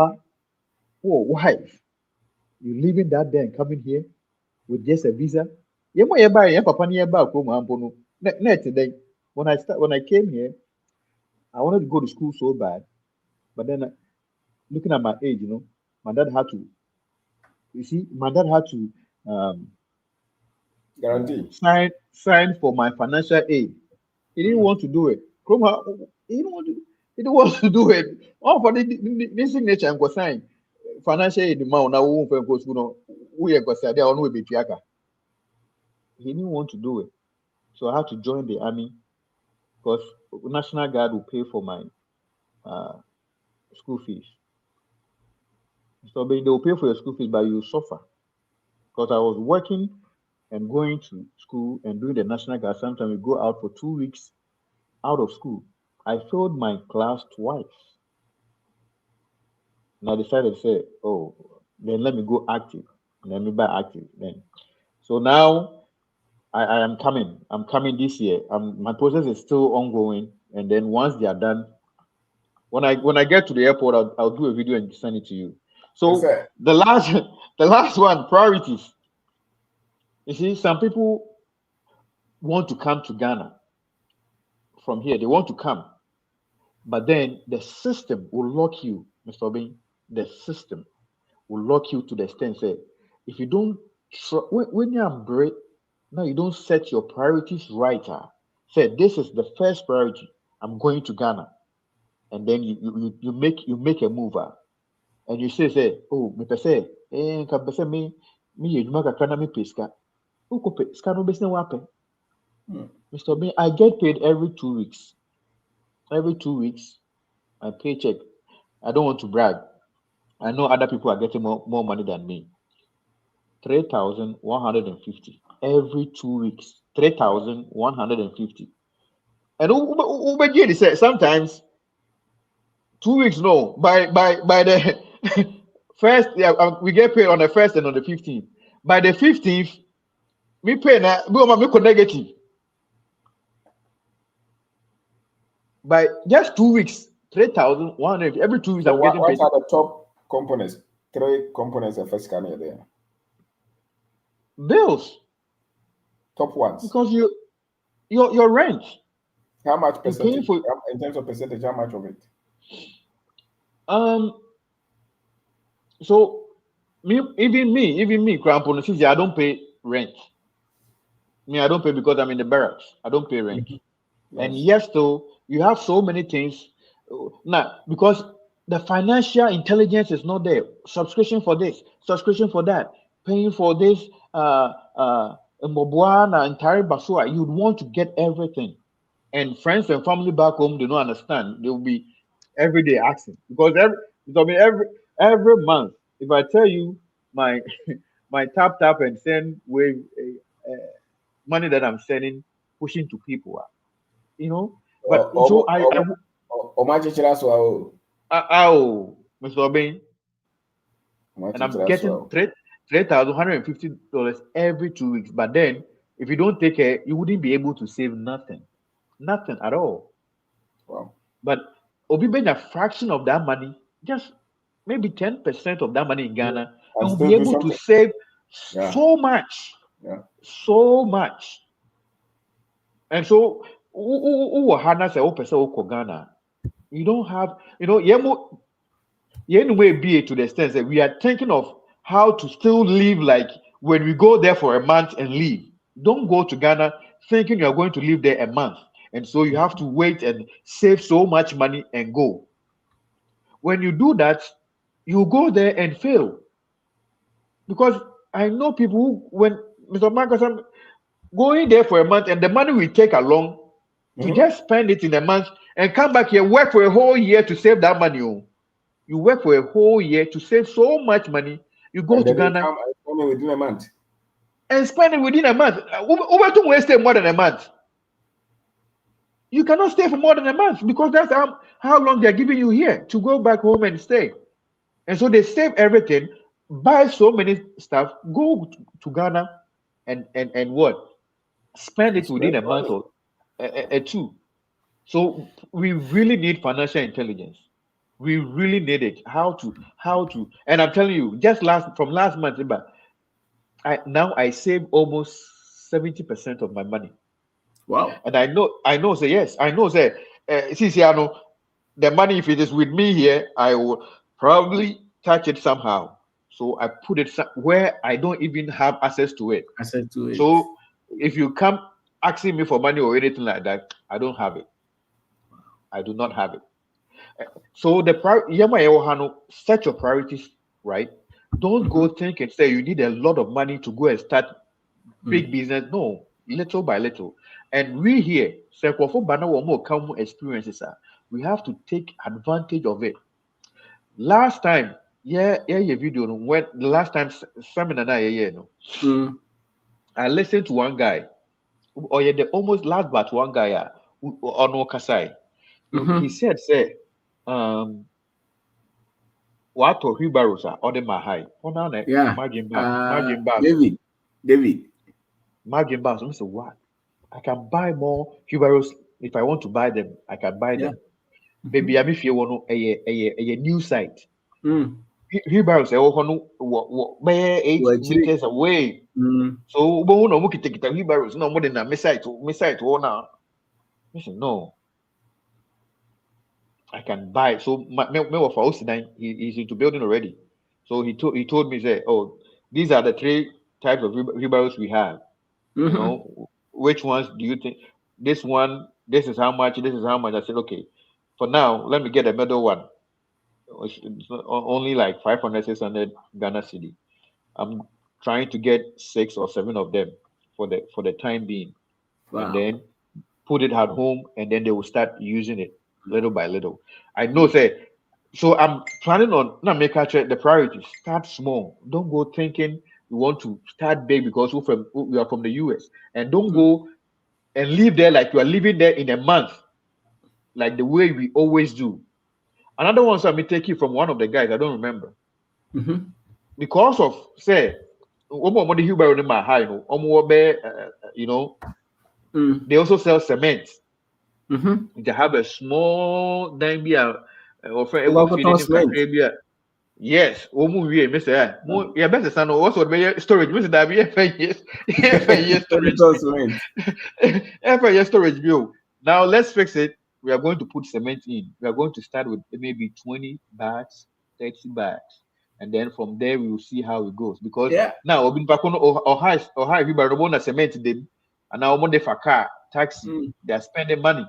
[SPEAKER 7] wife? You leaving that there and coming here with just a visa? When I came here, I wanted to go to school so bad, but then looking at my age, my dad had to. You see, my dad had to
[SPEAKER 1] guarantee
[SPEAKER 7] sign for my financial aid. He didn't want to do it. He didn't want to do it. Oh, for the signature and go sign financial aid amount now won't go school. We are going to say they are on be Piaka. He didn't want to do it, so I had to join the army because National Guard will pay for my school fees. So they will pay for your school fees, but you suffer. Because I was working and going to school and doing the National Guard. Sometimes we go out for 2 weeks out of school. I failed my class twice. And I decided to say, oh, then let me go active. Let me buy active then. So now I am coming. I'm coming this year. My process is still ongoing. And then once they are done, when I get to the airport, I'll do a video and send it to you. So the last one, priorities. You see, some people want to come to Ghana from here. They want to come. But then the system will lock you, Mr. Obin. The system will lock you to the extent, say, if you don't, when you're break, now you don't set your priorities right. Say, this is the first priority. I'm going to Ghana. and then you make a move, and you say, oh, me pese, ka pese me yeduma kakra na me peska. Uko peska no business wape. Mr. Bean, I get paid every 2 weeks. Every 2 weeks, my paycheck. I don't want to brag. I know other people are getting more money than me. 3,150 every 2 weeks. 3,150. And Ubejini said sometimes 2 weeks, no. By the first, we get paid on the 1st and on the 15th. By the 15th, we pay na we go negative. By just 2 weeks, 3,100 every 2 weeks.
[SPEAKER 1] So
[SPEAKER 7] I'm getting paid.
[SPEAKER 1] what are the top components? 3 components of first scanner there.
[SPEAKER 7] Bills.
[SPEAKER 1] Top ones.
[SPEAKER 7] Because your rent.
[SPEAKER 1] How much percentage? In terms of percentage, how much of it?
[SPEAKER 7] So even me, Crampon, I don't pay rent. I don't pay because I'm in the barracks. I don't pay rent. Yes. And yes, though, you have so many things now because the financial intelligence is not there. Subscription for this, subscription for that, paying for this, Mobuana entire Basua. You'd want to get everything. And friends and family back home, they don't understand. They will be every day asking because every month, if I tell you my tap and send wave money that I'm sending, pushing to people, But so Mr. Obin, and I'm getting $3,150 every 2 weeks. But then, if you don't take care, you wouldn't be able to save nothing at all.
[SPEAKER 1] Wow.
[SPEAKER 7] But Obi being a fraction of that money, just maybe 10% of that money in Ghana, and will be able to save so much.
[SPEAKER 1] Yeah.
[SPEAKER 7] So much. And so, Ghana, you don't have, be to the extent that we are thinking of how to still live like when we go there for a month and leave. Don't go to Ghana thinking you are going to live there a month. And so you have to wait and save so much money and go. When you do that, you go there and fail. Because I know people who, when Mr. Marcus, I'm going there for a month and the money we take along to just spend it in a month and come back here, work for a whole year to save that money. You work for a whole year to save so much money. You go to Ghana
[SPEAKER 1] within a month
[SPEAKER 7] and spend it within a month. Over to waste more than a month. You cannot stay for more than a month because that's how long they're giving you here to go back home and stay. And so they save everything, buy so many stuff, go to Ghana and what? Spend it within a month or two. So we really need financial intelligence. We really need it. How to, and I'm telling you, just from last month, I save almost 70% of my money.
[SPEAKER 1] Wow.
[SPEAKER 7] And I know, say yes, I know, say, the money, if it is with me here, I will probably touch it somehow. So I put it where I don't even have access to it. So if you come asking me for money or anything like that, I don't have it. I do not have it. So set your priorities right. Don't go think and say you need a lot of money to go and start big business. No, little by little. And we here, experiences, we have to take advantage of it. Last time, video when the last time seminar I listened to one guy, or the almost last but one guy on Kasai. He said, what or wheelbarrows are order my high. Margin
[SPEAKER 1] David.
[SPEAKER 7] Margin bars. I said, what? I can buy more wheelbarrows if I want to buy them. I can buy them. Baby, I'm if you want a new site. Wheelbarrows are 8 meters away. So we can take the wheelbarrows no more than a site now. I said, no. I can buy. So he's into building already. So he told me, say, oh, these are the 3 types of wheelbarrows we have. You know, which ones do you think? This one, this is how much, this is how much. I said, okay, for now, let me get a middle one. It's only like 500, 600 Ghana cedi. I'm trying to get 6 or 7 of them for the time being, and then put it at home, and then they will start using it little by little. I know, say, so I'm planning on not make the priority. Start small. Don't go thinking you want to start big because we are from the US, and don't go and live there like you are living there in a month, like the way we always do. Another one, so I may take you from one of the guys, I don't remember. Because of, say, you know, they also sell cement. They have a small yes, Mr. Yeah, better son. Also, storage, Mr. Storage bill. Now let's fix it. We are going to put cement in. We are going to start with maybe 20 bags, 30 bags, and then from there we will see how it goes. Because now Obin Pakono or high we are cement them, and now Monday for car taxi, they are spending money.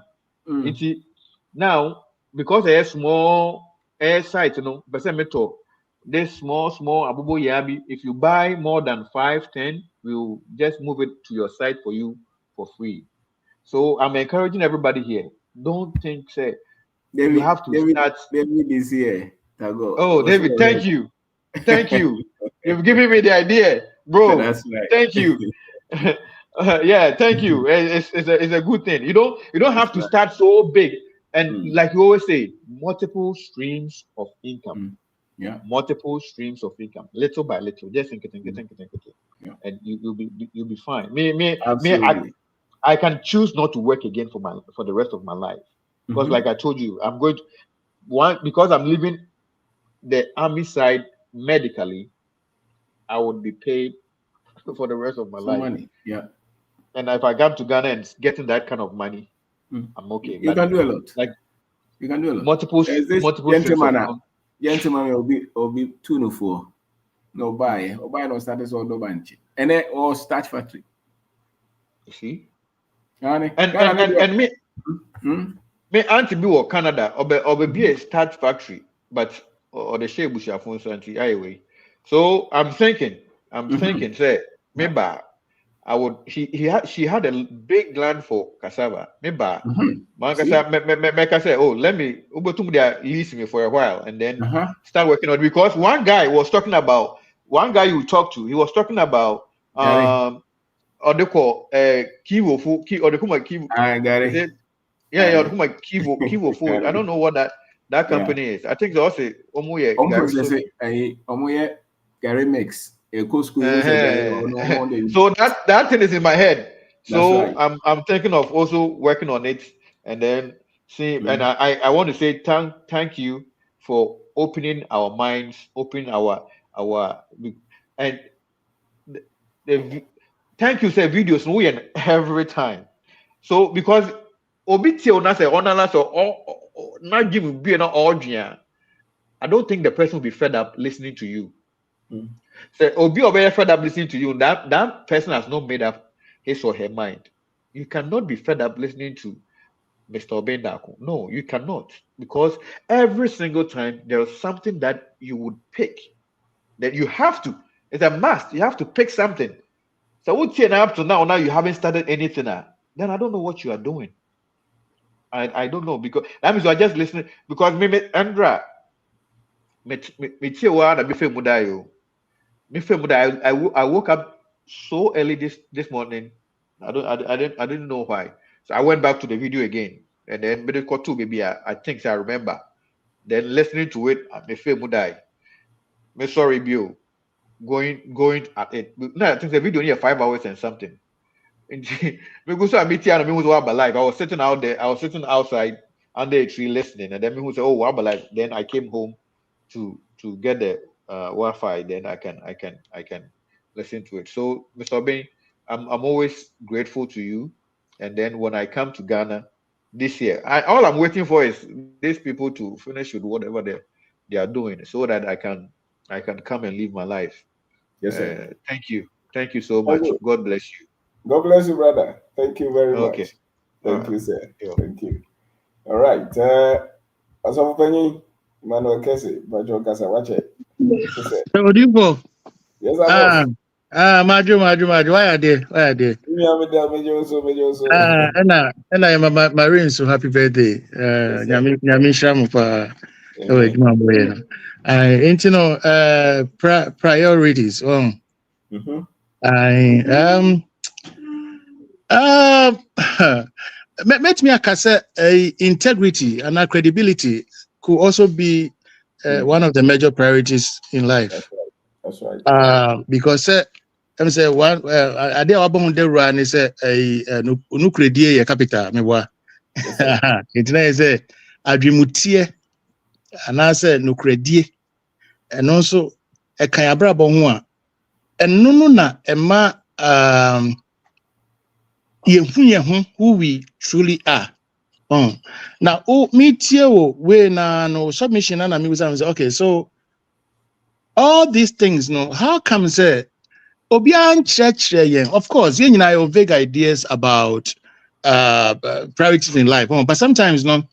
[SPEAKER 7] Now because they have small air site, you know, but metal. This small abubo yabi. If you buy more than 5, 10, we'll just move it to your site for you for free. So I'm encouraging everybody here. Don't think, say, David, you have to start.
[SPEAKER 1] David is here.
[SPEAKER 7] Oh, David, thank you. Thank you. You've given me the idea, bro. That's right. Thank you. Yeah, thank you. It's a good thing. You don't have to start so big. And like you always say, multiple streams of income. Multiple streams of income, little by little, just think, and you'll be fine. I can choose not to work again for the rest of my life, because like I told you, I'm going to because I'm leaving the army side medically. I would be paid for the rest of my life.
[SPEAKER 1] Money.
[SPEAKER 7] And if I come to Ghana and getting that kind of money, I'm okay.
[SPEAKER 1] You can do a lot.
[SPEAKER 7] Like
[SPEAKER 1] you can do a lot.
[SPEAKER 7] Multiple
[SPEAKER 1] gentleman will be 204. No buy no status or no bunch. And then or start factory.
[SPEAKER 7] You see?
[SPEAKER 1] And
[SPEAKER 7] me auntie be or Canada or be a start factory, but or the share bush phone anyway. So I'm thinking, say, maybe I would. She had a big land for cassava. Maybe make say, oh, let me lease me for a while and then start working on it. Because one guy you talk to, he was talking about or they call Kivo food or they call Kivo. Kivo food. I don't know what that company is. I think they also
[SPEAKER 1] Gary mix.
[SPEAKER 7] So that thing is in my head. So right. I'm thinking of also working on it and then see. And I want to say thank you for opening our minds, opening our and the thank you, say videos we and every time. So because obitio na say onala so not give be an audience, I don't think the person will be fed up listening to you. So Obi or very fed up listening to you. That person has not made up his or her mind. You cannot be fed up listening to Mr. Obendako. No, you cannot, because every single time there is something that you would pick that you have to. It's a must. You have to pick something. So what you up to now you haven't started anything. Then I don't know what you are doing. I don't know, because that means you are just listening. Because maybe Andra, I woke up so early this morning. I didn't know why. So I went back to the video again, and then medical two maybe I think I remember. Then listening to it, I mudai. Me sorry, Bill. Going at it. No, I think the video only 5 hours and something. And I was sitting out there. I was sitting outside under a tree listening, and then me who said, "Oh, Wabalive." Then I came home to get the Wi-Fi. Then I can listen to it. So, Mr. Obeng, I'm always grateful to you. And then when I come to Ghana this year, all I'm waiting for is these people to finish with whatever they are doing, so that I can come and live my life.
[SPEAKER 1] Yes, sir.
[SPEAKER 7] Thank you so much. God bless you.
[SPEAKER 1] God bless you, brother. Thank you very much. Thank you, sir. Thank you. All right. As of penny, Manuel Casey, but your Casa, watch it.
[SPEAKER 8] Odibo.
[SPEAKER 1] Yes, I was.
[SPEAKER 8] Maju. Why are they? And Marine, so happy birthday. Nyami Shamu for priorities. Met me a integrity and credibility could also be one of the major priorities in life.
[SPEAKER 1] That's right.
[SPEAKER 8] Because I'm say one I did about the run is a no credit capital me wa. It na say adwimutie and I say no credit and also a kan abrabo ho a eno no na ema yehu who we truly are. Now me tie we na no submission na me was say okay, so all these things, no, how come say Obian church, of course, you know, vague ideas about priorities in life. But sometimes, no,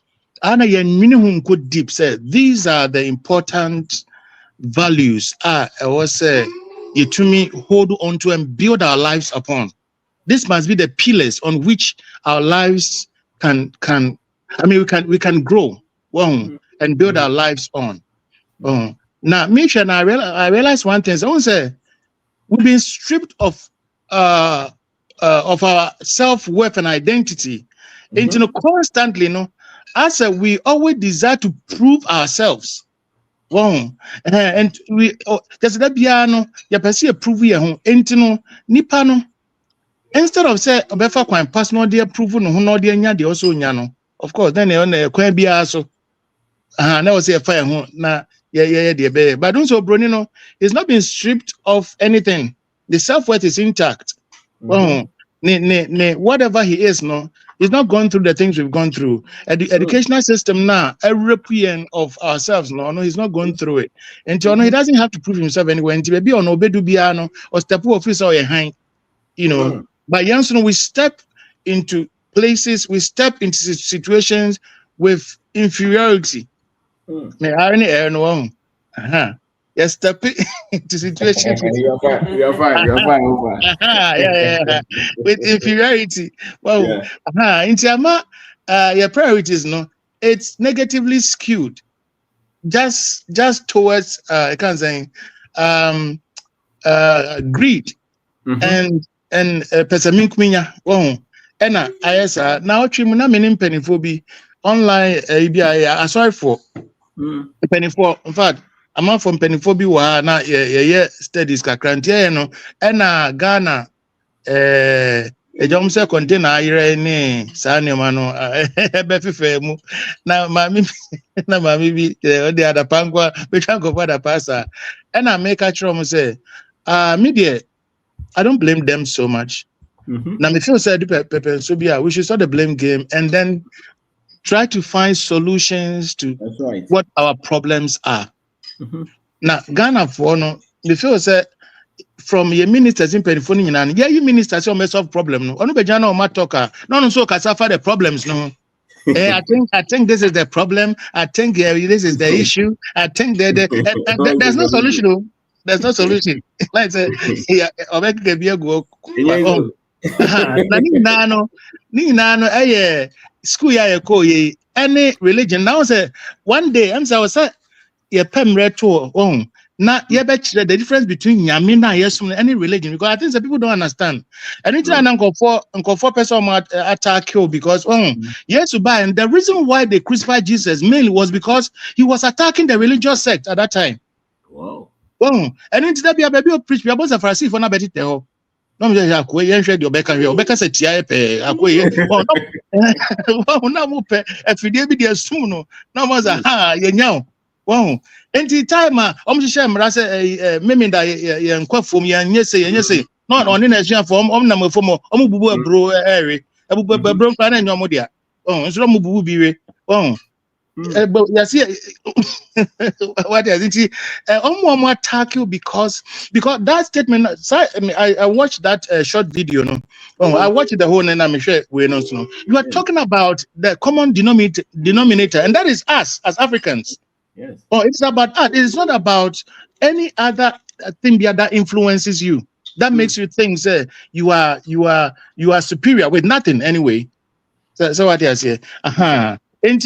[SPEAKER 8] Anna minimum could deep say these are the important values. I was say you to me hold on to and build our lives upon. This must be the pillars on which our lives can we can grow and build our lives on. Now, Misha, I realize one thing. I want to say we've been stripped of our self-worth and identity into constantly, as we always desire to prove ourselves. And we there's that piano, you perceive prove you into nipa no. Instead of say obefa kwan personal dey prove no dey nya dey also nya no. Of course, then on kwan bia so. Now was say fire na but also Brunino is not being stripped of anything. The self-worth is intact. Whatever he is, no, he's not gone through the things we've gone through. Educational system now, a European of ourselves, no, he's not going through it. And he doesn't have to prove himself anywhere. And to be on Obedu Biano or step office or a hang, But Janssen, we step into places, we step into situations with inferiority. Yes, step into situations with
[SPEAKER 1] You're fine.
[SPEAKER 8] yeah. With inferiority. Well, into your priorities, no, it's negatively skewed. Just towards I can't say greed and pesaminkminya. And I now trimuna meaning pennyphobia online sorry for pennyphobia. In fact, I'm out from pennyphobia na studies kakrantia no and Ghana jom say container ayire ni sa nneoma no ebe fefe mu na mami bi the other pangwa betwa go for the pastor and I make a try say me there I don't blame them so much. Now me feel say so we should start the blame game and then try to find solutions to what our problems are. Now Ghana for no me feel say from your ministers in Penifoni and you ministers you mess up problem no onu beja na o matoka no so ka suffer the problems no. I think this is the problem. I think this is the issue. I think that there's no solution. There's no solution. Like say school ya ko ye any religion now say one day I'm say ye pemre to now you bet the difference between Yamina and any religion because I think that people don't understand. And it's an uncle for person attack you because yes to buy and the reason why they crucified Jesus mainly was because he was attacking the religious sect at that time.
[SPEAKER 1] Wow.
[SPEAKER 8] And it's that be a baby preach we are both a Pharisee for na beti tell. No me just yen share your Obeka say tia pe no mo pe afidie bi de asum no na mo za yenyao. Wow. And the time share say memenda ye nkwafom ye say no on in Nigerian form na mo form bubu abro ere bubu abro kwa na nyom dia nso mo bubu biwe But you see, what is it? Omo attack you because that statement. I watched that short video. No, I watched the whole, and I'm sure we know. You are talking about the common denominator, and that is us as Africans.
[SPEAKER 1] Yes.
[SPEAKER 8] Oh, it's about us. It's not about any other thing that influences you. That makes you think you are superior with nothing anyway. So what I say? And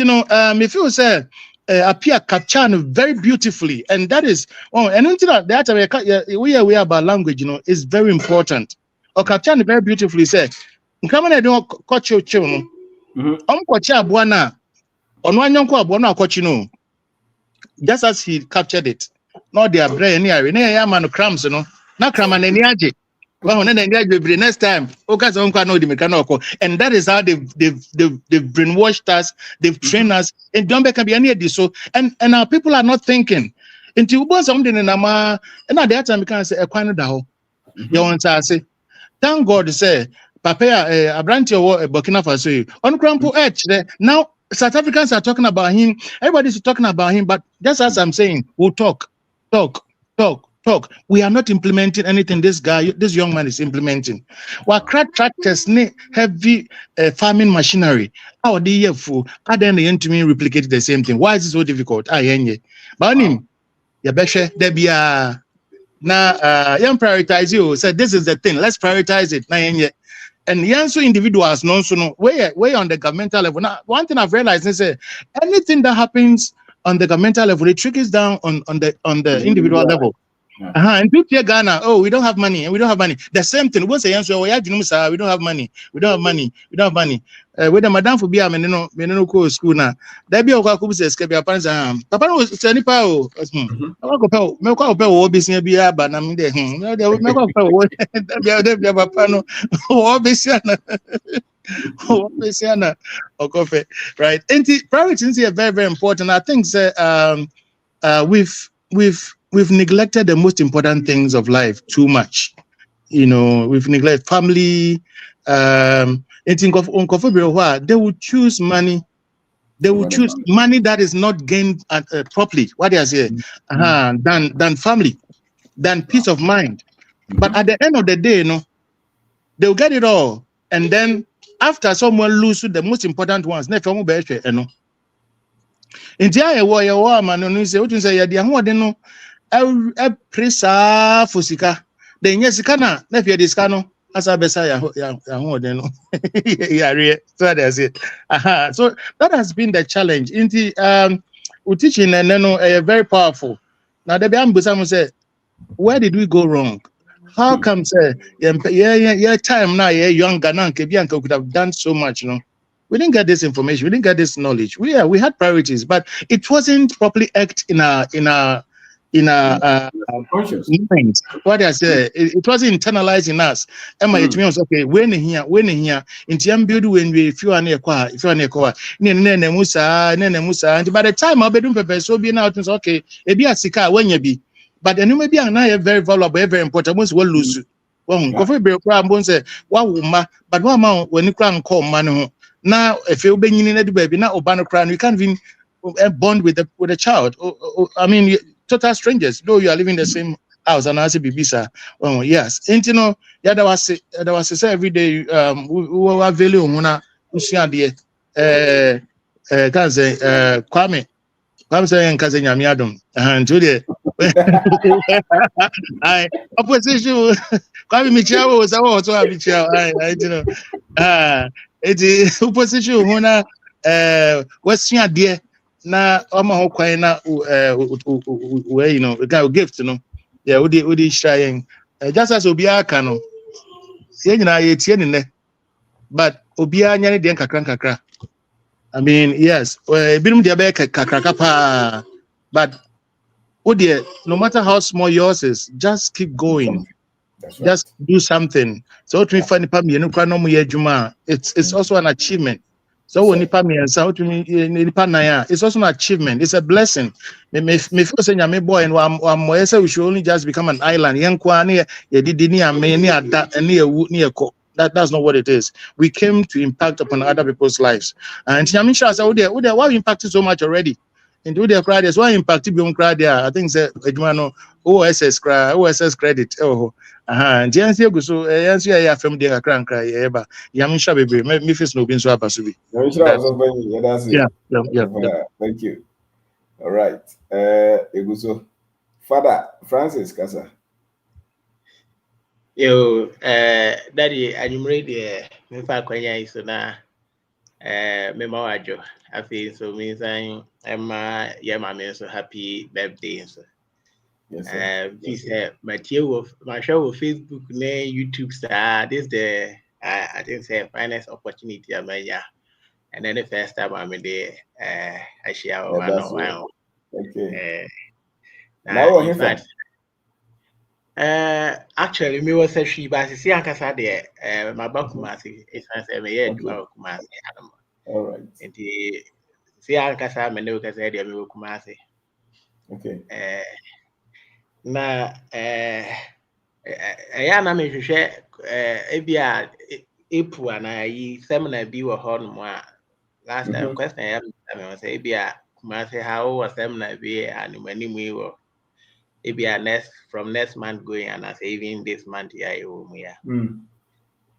[SPEAKER 8] if you say appear capture very beautifully, and that is and that we are about language, is very important. Or capture very beautifully say, come on, I don't coach you, just as he captured it. Not their brain near man crumbs, not cram and any aje. Well, next time, and that is how they've brainwashed us, they've trained us, and don't can be any of this. So and our people are not thinking. Until we something in Nama, and at that time we can say a quite down. You want to say, thank God, say, Papa, a branch of Burkina Faso on Crampo Edge. Now South Africans are talking about him, everybody's talking about him, but just as I'm saying, we'll talk. We are not implementing anything this young man is implementing. What tractors, heavy farming machinery, how the year for other than to me replicate the same thing. Why is it so difficult? But him, you better there be a now young prioritize you. So this is the thing. Let's prioritize it. And young so individuals no way on the governmental level. Now, one thing I've realized is anything that happens on the governmental level, it trickles down on the individual level. And people here Ghana, we don't have money, and we don't have money. The same thing. Once we don't have money. With the madam for be a menino school now. There be a couple says parents Papa was sending power. Milk business be a but I'm there. Right. And priorities are very, very important. I think we've neglected the most important things of life too much. We've neglected family. And think of they will choose money. They will choose money that is not gained properly. What they say, than family, than peace of mind. But at the end of the day, they'll get it all, and then after someone loses the most important ones, in the war, man, say, I presa fusika. The Yesicana, nephew discano, as I besaya, so that's it. So that has been the challenge. In the we teaching and then very powerful. Now the Bambusam said, where did we go wrong? How come say time now young Ghana could have done so much, We didn't get this information, we didn't get this knowledge. We had priorities, but it wasn't properly act in our mind. What I say, it wasn't internalized in us. It means okay, when here, in Tiam build when we if you are near qua, and by the time I'll be doing paper, so be out okay, it be a sika when you be. But then you may be very valuable, very important. Once we'll lose. Coffee be say, but one amount when you can't call money. Now, if you're being in the baby, now Obano crown, you can't even bond with the child. I mean, total strangers, though you are living in the same house and as a bibisa. Yes. And that was every day we were value Muna Usian Kwame saying cousin Yamiadum and Julia. I opposition Kwame Michel was also a Michel. It is opposition Muna Western dear. Na Oma Hokwa na we gift we trying just as Obia Kano. Say na ye tie ne, but Obia nya ne den kakra. I mean, yes, binum dia be kakra pa, but no matter how small yours is, just keep going. Right. Just do something. So to find it's also an achievement. So when it's also an achievement. It's a blessing. Me feel say nyame boy and we should only just become an island. That's That's not what it is. We came to impact upon other people's lives. And I mean, sure, so why we impacted so much already? And do the crowd, why impacted beyond crowd there? I think that OSS credit. Oh, and Jancy so Yancy, I from the crank cry, but Yamisha baby, me face no being so abasubi. Yeah.
[SPEAKER 1] Thank you. All right. Eguso. Father Francis Kasa.
[SPEAKER 9] Yo, Daddy, I'm ready. Me fa kwanya iso na me ma wajo. Afi so me saying I'm so happy birthday so.
[SPEAKER 1] Yes,
[SPEAKER 9] Please my show of Facebook na YouTube star. This the I think say finest opportunity I may and then the first time I'm there I share one.
[SPEAKER 1] Okay.
[SPEAKER 9] Now in fact actually me was a she but see ankasa there my back kumasi is say me here do kumasi
[SPEAKER 1] all right
[SPEAKER 9] and the see ankasa me no ka say there me kumasi
[SPEAKER 1] okay
[SPEAKER 9] na ya na me hwehwe ebia epu ana yi seminar bi wo ho no a last time question ya me say ebia kumasi how was seminar bi and many we wo ebia from next month going and as even this month ya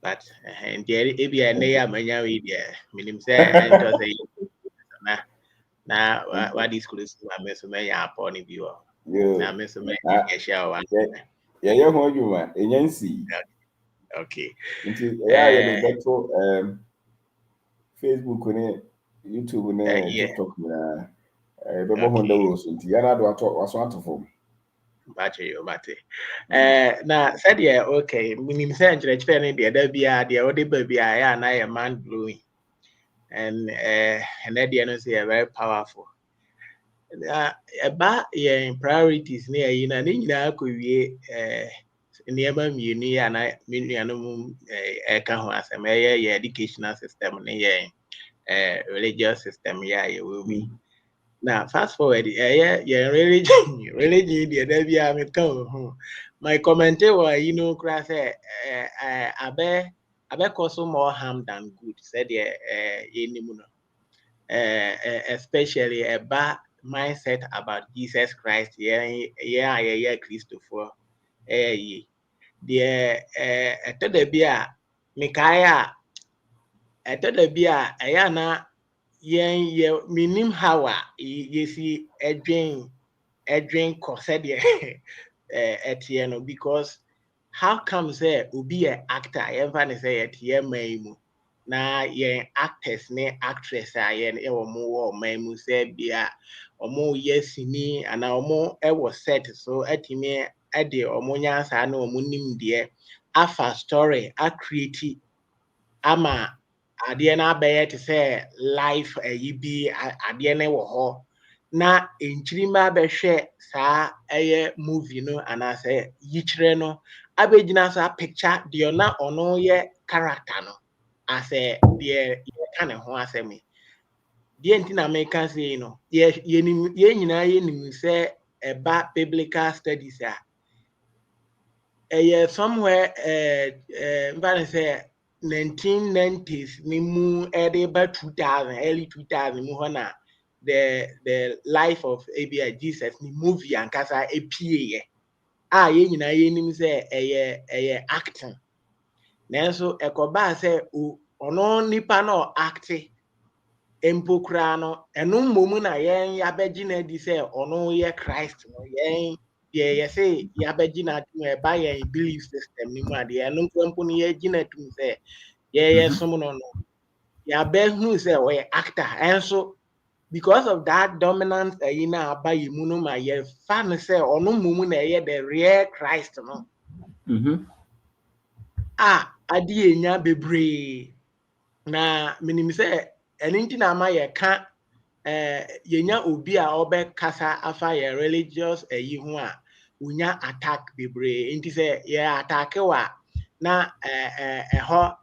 [SPEAKER 9] but and there ebia na ya manya we there minim say and to say na what is school me so me ya upon bi wo na me so me ya share one
[SPEAKER 1] yeah ho adwuma enyansi
[SPEAKER 9] okay
[SPEAKER 1] nti ya the beto Facebook ne YouTube ne TikTok na bebo honda wo so nti ya na do waso atofo
[SPEAKER 9] Mate. Na said yeah, okay. Minim say nkyerɛkyerɛ ne deɛ da bia deɛ ɔde ba bia ya na yɛ mind blowing. And that deɛ no say very powerful. Eba yɛn priorities ne ayi na ne nyinaa akɔwie nneɛma mmienu yi a na me nuanom ɛka ho asɛm ɛyɛ yɛ educational system ne yɛn religious system yɛ a yɛwɔ mu. Now, fast forward, religion, the other bia me come. My commentary was, cry say, I cause more harm than good. Said especially a bad mindset about Jesus Christ. Yeah, Christopher. The the bia Mikaya. The bia ayana. Yen minim hawa yesi edwin kosede etieno because how come say obi a actor ever ne say etie maimu na yen actors ne actress a yen e wo mo maimu say bia omo yesini ana omo e wo set so etime e de omo nyansa na omo nim de afa story a create ama adeɛ na abɛyɛ te sɛ life bi adeɛ ne wɔ hɔ na nkyirima bɛhwɛ saa ɛyɛ movie no anaasɛ yikyerɛ no abɛgyina so apicture deɛ na ɔno yɛ character no asɛ deɛ yɛka ne ho asɛm deɛ nti na meka sei no yɛn nyinaa yɛnim sɛ ɛba biblical studies a ɛyɛ somewhere mfa ne sɛ 1990s ni mu about 2000 early 2000 mu hona the life of ABI Jesus ni movie ankasa epie ye nyina ye nim say eye acting nanso ekoba say ono nipa na acting empokra no eno mmomu na yen yabegi na di say ono ye Christ no yen ye say yabegi na tum e ba yen belief system ni mu ade eno nkwampo ni ye gina tum say yeah, someone no. Yeah, best who say we actor, and so because of that dominance, by you my fan say or no mumu the real Christ no. Adi enya bebre na minim say anything na ma ye ka yenya obi a obe kasa afa ye religious ho a unya attack bebre nti say yeah attack wa na ho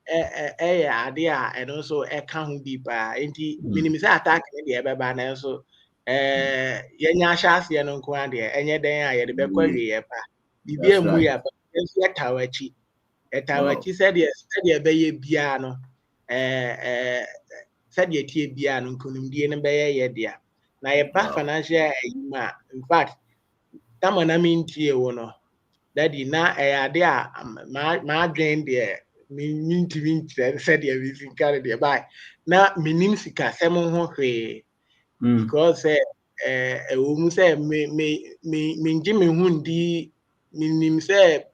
[SPEAKER 9] ade a eno so eka ho bi ba enti minim say attack ne de beba na so yenya ahase no nko ade enye den a ye de bekwa hwe ye pa bibia mu ya ba enso yetawachi etawachi said the beye bia no said the tie bia no nkonimdie no beye ye dia na ye ba financial ma in fact tama na mintie wo no daddy na ade a ma adwen de minti said the vision carry the buy na minim sika sem ho hwe because ewu say me ngi me hu ndi minim say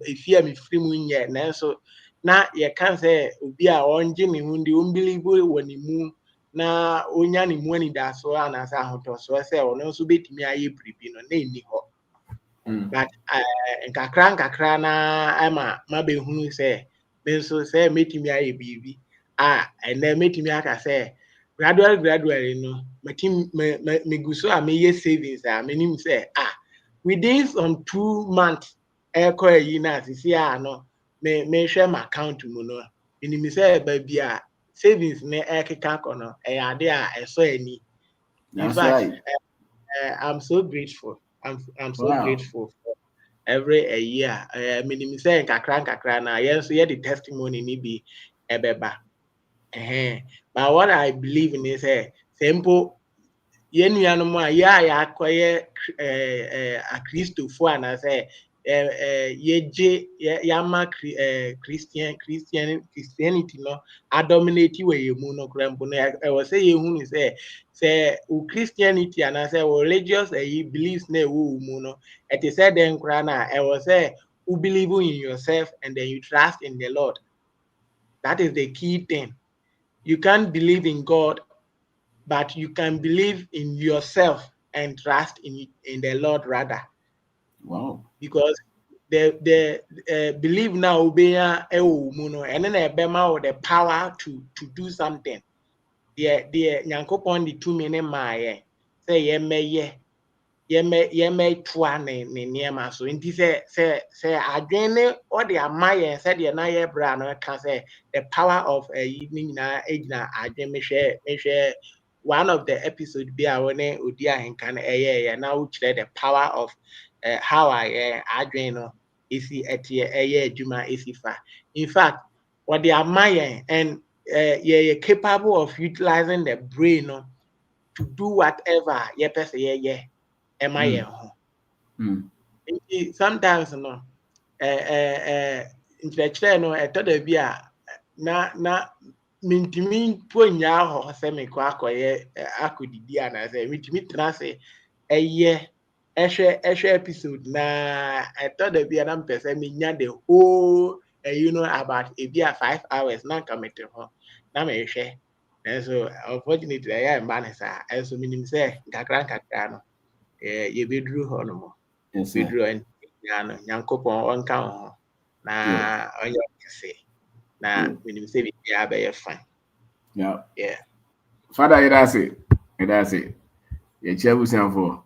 [SPEAKER 9] efia me free mu nye na so na ye kan say obi a ongi me hu ndi unbelieve woni mu na onya ne mu ani da so ana sa hoto so say ono so betimi aye bribi no na eni ho but nkakra na ama mabe hu say me so say metimi aye bibi and then metimi aka say gradually no me guso a me ye savings a me nim say within some 2 months yi na sisi no me share my account mu no nim say ba bia savings ne ekeka kono ade a eso ani in fact I'm so grateful I'm so grateful for every a year me nim say nkakra na yes ye the testimony ni bi ebeba but what I believe in is simple yenuanom a ya akoye a Christopher and say yeje yama Christianity no dominate we mu no krampo no I was say yehunu say Christianity and say religious he believes na wo mu no it is said then kra na I was say who believe in yourself and then you trust in the Lord. That is the key thing. You can't believe in God, but you can believe in yourself and trust in the Lord rather.
[SPEAKER 1] Wow.
[SPEAKER 9] Because the believe now be and then the power to do something. The nyankopon the 2 minute my say ye may twa ne niema so nti say adwene or the amaye said the na ye bra no can say the power of evening na ejina adwene me share one of the episode be a one odi ahenka na na wo kire the power of how I adwene no isi etie adwuma isifa. In fact what the amaye and ye capable of utilizing the brain no to do whatever ye person ye am I sometimes no intellectual no toda bi a na mintimi ponya ho se me kwa akoye akodidi ana se mintimi tena se ehwe episode na toda bi na mpese me nya the whole about a bia 5 hours na kamete ho na me hwe and so unfortunately I am manasa and so minim say nkakra no ye bedru ho no mo bedru en no nyankopon onka ho na onye kese na minim say bi ya be fine yeah
[SPEAKER 1] Father that's it ye chabu sanfo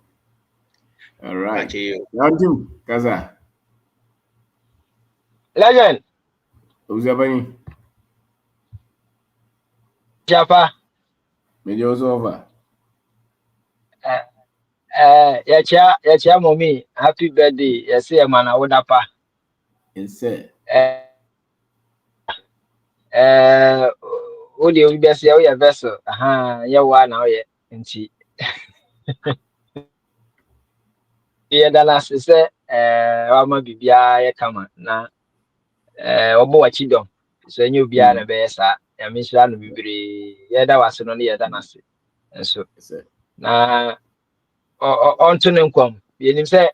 [SPEAKER 1] all right yantim kaza
[SPEAKER 5] legend
[SPEAKER 1] uzabani
[SPEAKER 5] Japa
[SPEAKER 1] mejo over
[SPEAKER 5] ya chia mommy happy birthday ya say mana wodapa
[SPEAKER 1] inse
[SPEAKER 5] o de obi bese o ya vessel ya wa na o ye nti ye dala se wa ma bibia ye kama na obo wa chidom so enye obi a na be sa ya mi sira no bibire ye da wase no ye da na se so na onto ne nkom ye nim se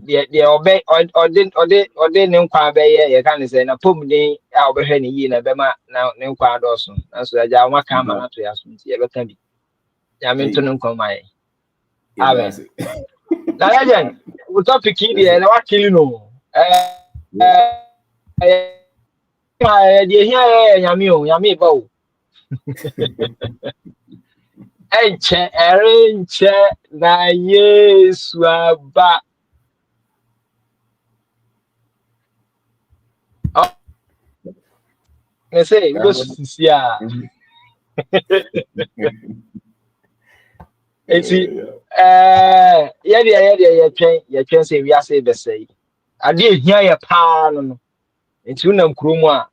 [SPEAKER 5] de obe ode ne nkwa be ye kan se na pom din a obehwe ne yi na be ma na ne nkwa doso na so ja ma ka ma na to ya so nti ye be kan bi ya mi nto ne nkom ai amen na legend we topic here na wa kill no de hia nyame ba o enche na Yesu aba I say go sisi a eti ye twen say we ase be say ade ehia ye pa no nti unam kurom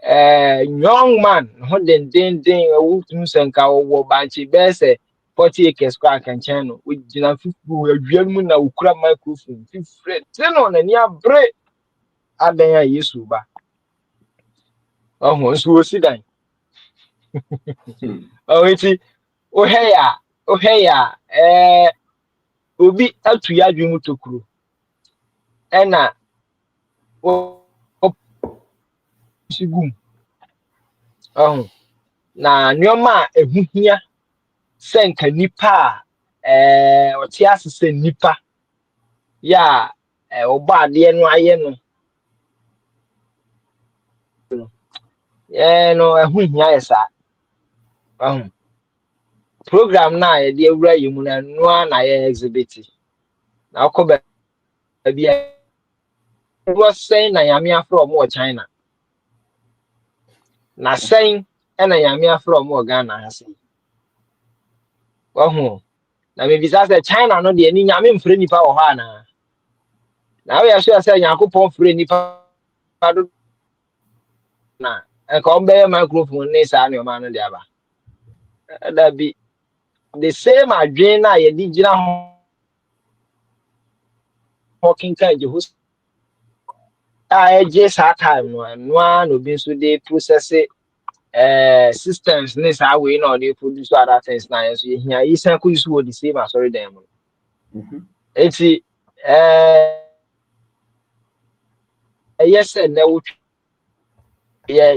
[SPEAKER 5] a young man ho den awutum senka wo banchi be say 40 acres kwa kanchen no we gina fifu adua mu na ukura microphone fifre teno na ni abre adan ya Yesu ba oh so sidan oh iti oheya obi atu ya adwemu tokuro ena o sigum na nyoma ehuhia senka nipa oti asese nipa ya oba ade no aye no no ehuhia yesa program na ye de awura yimu na noa na ye exhibit na akoba bia was saying na yamia from China na saying na yamia from Ghana hase na me bisa say China no de ni nyame mfre nipa wo ha na we asho say yakopon mfre nipa do na enka ombe microphone ni sa ne o ma no de aba da bi the same adwen na ye di gina hawking kan je host just that time no be so dey process systems this how we know they produce other things now so here is could use the same as sorry them it's yes and now yeah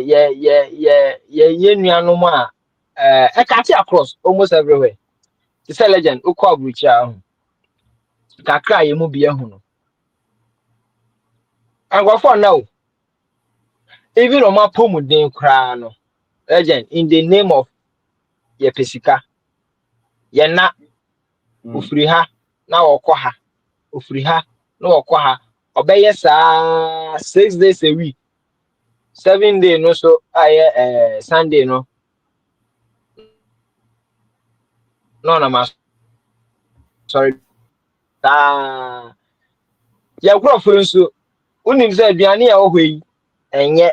[SPEAKER 5] nuano ma I catch across almost everywhere it's a legend o kwa brucha kakra ye mu bia hu no and go for now even on my pomuden kra no legend in the name of ye pesika ye na ofiri ha na wokọ ha ofiri ha na wokọ ha obeye saa 6 days a week 7 days no so aye Sunday no na ma sorry ya kro fo nso unim se aduane ya ohwe enye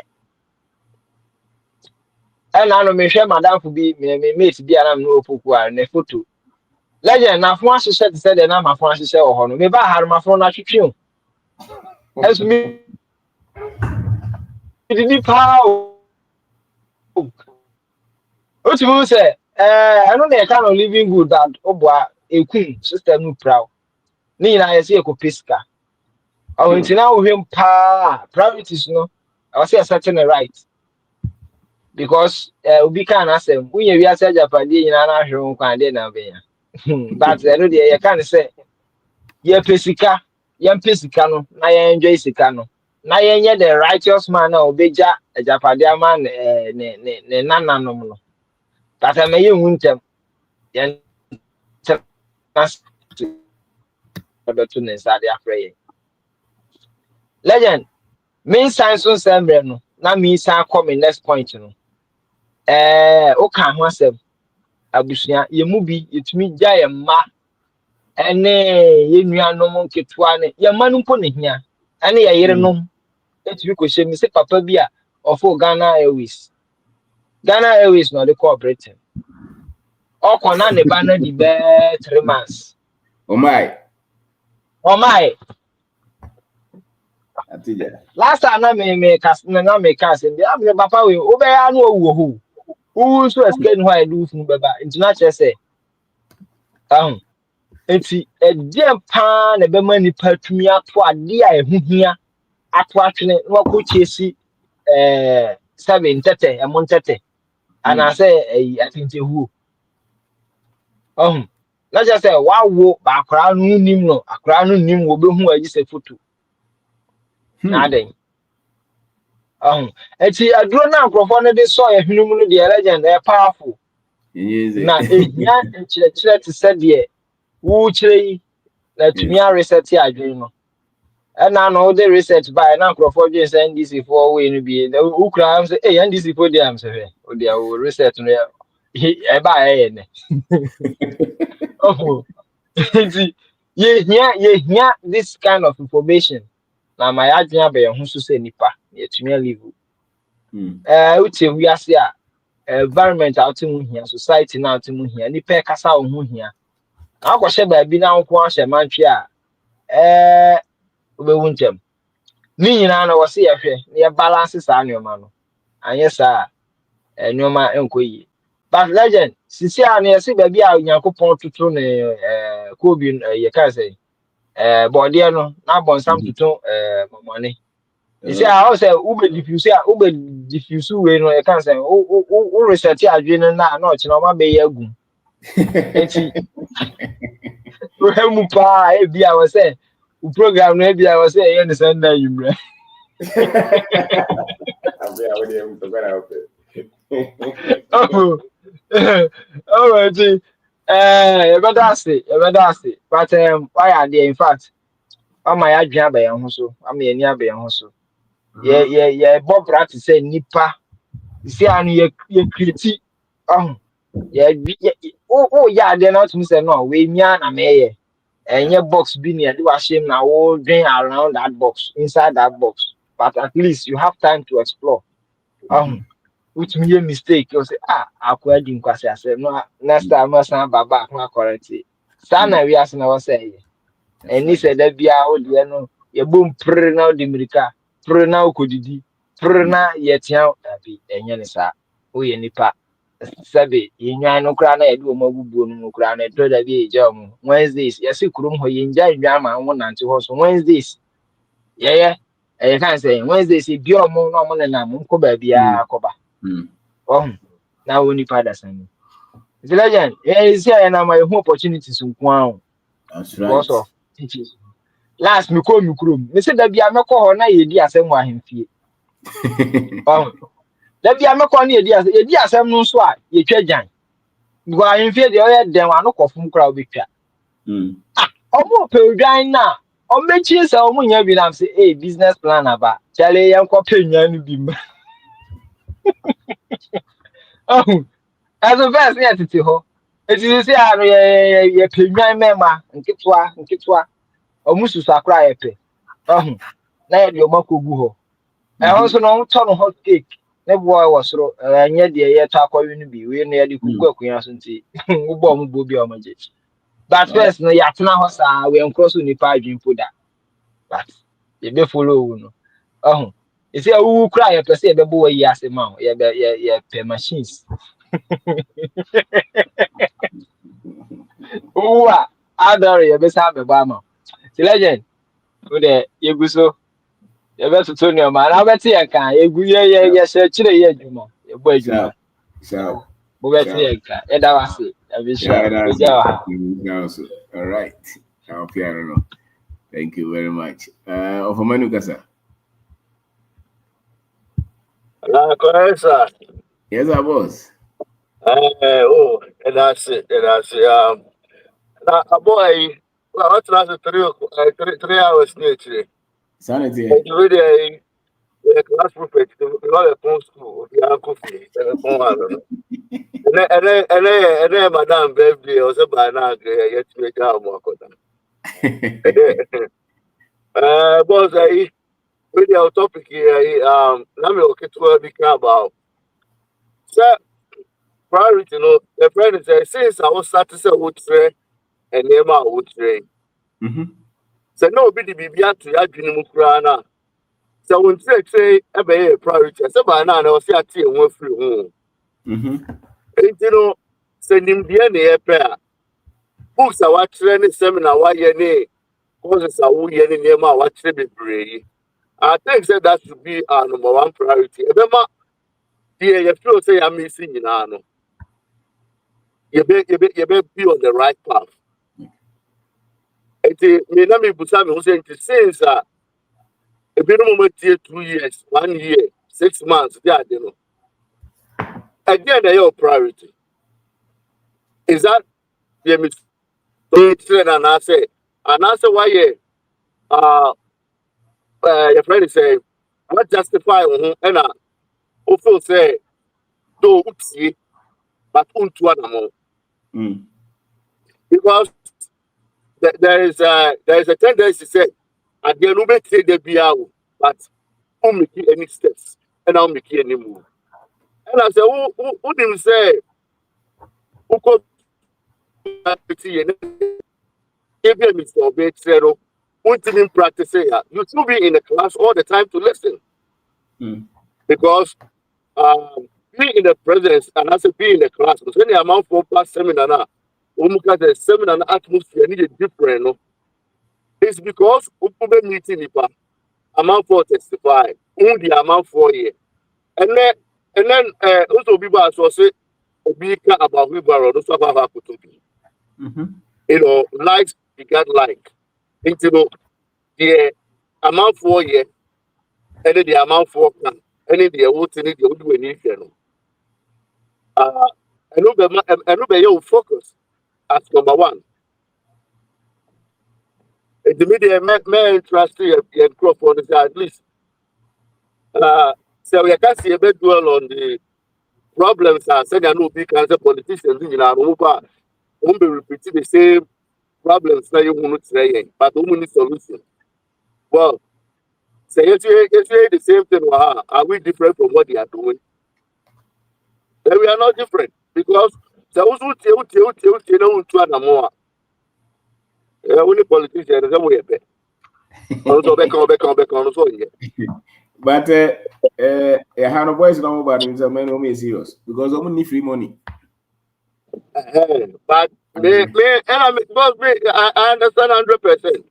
[SPEAKER 5] na no me hwe madam fu bi me mate bi ana no opoku a na photo legend na fo ahyehyɛ te sɛ de na ma fo ahyehyɛ wɔ hɔ no me ba har ma fo na twetwe o esu mi didi pa o ti mu sɛ ɛno na yɛka no living good that oboa ekun system no proud ni na yɛ sɛ ekopiska ɔwɔ ntina wo hwem pa priorities no I was say certain right because obi kan asɛm unye wi asa japade nyina na hwe nkwan de na be ya but ɛno de yɛ kan sɛ ye pesika no na ye enjoy sika no na ye nye the righteous man na obeja ajapade ama ne nananom no but am ye huntem ye beto ne sade afre legend me sign so sembre no na me san come next point no o kan ho asem abusua ye mu bi yetumi gya ye ma ene ye nuanom nketua ne ye ma no mpo ne hia ene ye yerenom etumi ko hye mi se papa bi a ofo Ghana Airways no de cooperating o kona ne ba na di be 3 months
[SPEAKER 1] oh my atija
[SPEAKER 5] last time na me cast and the papa we o be ya no owo ho who so explain why I do fun baba international say enti edem pa na be mani patumi ato ade a ehuhia ato atwene no ko chiesi 730 amontete ana say atinte hu na just say wawo ba akra no nim no akra no nim wo be hu agi se photo na den enti aduro na nkrofo no de so ye hwenum no de legend e powerful na ehia nchire te se de wo chire na tumi a reset adwen no na no the research by na nkrofo dwen say NDC for we no bi na ukra am say NDC for dey am say o dey o research no e ba ne ye hear this kind of information na my adwen be ho so say nipa to me live. We are here, environment out to here, society now to here, any pair casa on here. I was sure by being out one share mantra. We won't them. Me and I was here, near balances on your man. And yes, sir, and no man uncle. But legend, Sisia near see baby out Yankopon to tune Kubin, you can say. Bodiano, now born some to tune money. You see, I also Uber diffuse, Uber diffuse, you know, you can say, oh, research, I didn't know, not you know, my baby. And see, Remupa, maybe I was saying, program, maybe I was saying, you understand that you, right? Oh, oh, gee. But that's it. But why are they? In fact, I'm my adrian by so. I'm a near by so. Yeah. Bob Rat say nipa. You see, I know you critique. Oh, yeah. Yeah. They're not to say no. We near na me. And your box be near. Do a shame now. All drain around that box, inside that box. But at least you have time to explore. Which me a mistake, you say, I could in Quasi. I said, no, next time I must have back my currency. Sana, we asked now, say, and he said, that be out, you know, your boom, pray now, Dimrica, pray now, could you, pray now, yet, now, be a yanisa, we nipa. Sabi, you know, crown, I do a mobile boom, crown, I told a be jam. Wednesdays, yes, you could you enjoy drama, 1 and 2 horse. Wednesdays, yeah, I can't say Wednesdays, if you're more normal than I'm baby, coba. Oh, now only father son. The legend, is here and my home opportunities in Kwan.
[SPEAKER 1] That's
[SPEAKER 5] Because
[SPEAKER 1] right.
[SPEAKER 5] of teachers. Last me call me room. Me said that be a meko or na ye dia sem wa himfie. Oh, that be a meko ni ye dia sem no so a ye twajan. Because himfie de oye den wa no kofum kra obetwa. Omo pe odwan na. Omechi se omo nya bi na say eh business plan aba. Chale yan ko pe nya no bi ma. Oh, as a first near to ho. It is say ye penwan mema nketwa omusu sakra ye pe. Na ye de omakogu ho. E ho so no to no hot cake. Ne boy was ro anya de ye ta akwawe no bi we na ye de kugu akunya so nti wo bo mo bo bi o maje. But first no ya tena ho sa we nkroso nipa adwin poda. But ye be follow no. You see, who cry a person, the boy, yes, a mouth, yeah, machines. Who are other, you best have a bama. The legend, who there, you go so, you best to turn your man. I bet you can, you go, yeah, chile, yeah, Juma, your boy, Juma.
[SPEAKER 1] So,
[SPEAKER 5] But you can, and I was it. I wish
[SPEAKER 1] you. All right. I'll piano. Thank you very much. Of a manu, sir.
[SPEAKER 10] Correct, sir.
[SPEAKER 1] Yes, I was.
[SPEAKER 10] And that's it. Now, a boy, well, what's last 3 hours nature?
[SPEAKER 1] Sanity.
[SPEAKER 10] Really, a class prophet, not a phone school, the uncle fee, and then, Madame Baby, or so by now, yet to make out more. Boss, really, our topic here, let me look at what we care about. Sir, priority, the friend is since I was starting to wood train and name out wood train. So, no, be the BBA to Yadinimukana. So, when say, a priority, so by now, I was at tea and went through home. Send him the pair. Books are what training seminar, why your name, causes are who your name, what tribute brave. I think that should be our number one priority. Remember, you feel say I'm missing in Arno. You better be on the right path. It may not be Busami who saying since a bit moment 2 years, 1 year, 6 months, yeah, you know. Again, your priority. Is that the mistake and I say why your friend say what justify and also say do see but unto one because there is a tendency to say at the Rubet say the BIA, but won't make any steps, and I'll make any move. And I said, who didn't say, who could give me Mr. Obetero, who didn't practice it? You should be in the class all the time to listen. Because be in the presence and I say be in the class. Because any amount for past seminar now, the seminar atmosphere need different. No? It's because we meeting people amount for testify, only the amount for year. And then also people also say about wheelbarrow, those of our to be. You know, likes begat like. You know, the amount for year, and then the amount for can, and then the whole thing you do anything. I know your focus as number one. The media may trust you and crop on at least. So we can see a bit dwell on the problems are said no big cancer politicians in our over won't be repeating the same problems that you want to say, but only solution. Well, say it's the same thing. Are we different from what they are doing? Then we are not different because those who tell more. Only politicians are way better. Also, back on.
[SPEAKER 1] But how no boys know about it, man, serious because I'm only free money.
[SPEAKER 10] But I understand 100%.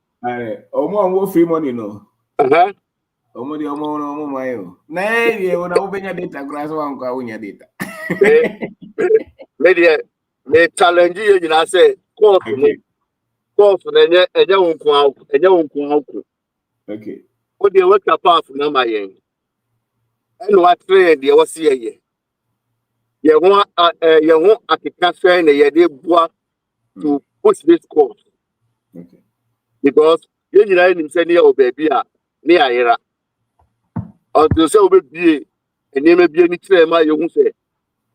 [SPEAKER 1] Omo free money no. Omo di omo mayo. Nah, you wanna open your data, grass one go win your data.
[SPEAKER 10] Me challenge you na say course na enye wonku.
[SPEAKER 1] Okay.
[SPEAKER 10] What dey work apart na my yen. And what train dey was here. You want architecture and you boa to push this course.
[SPEAKER 1] Okay.
[SPEAKER 10] Because you know in say near baby near era. Until say be and you may be any train my you say.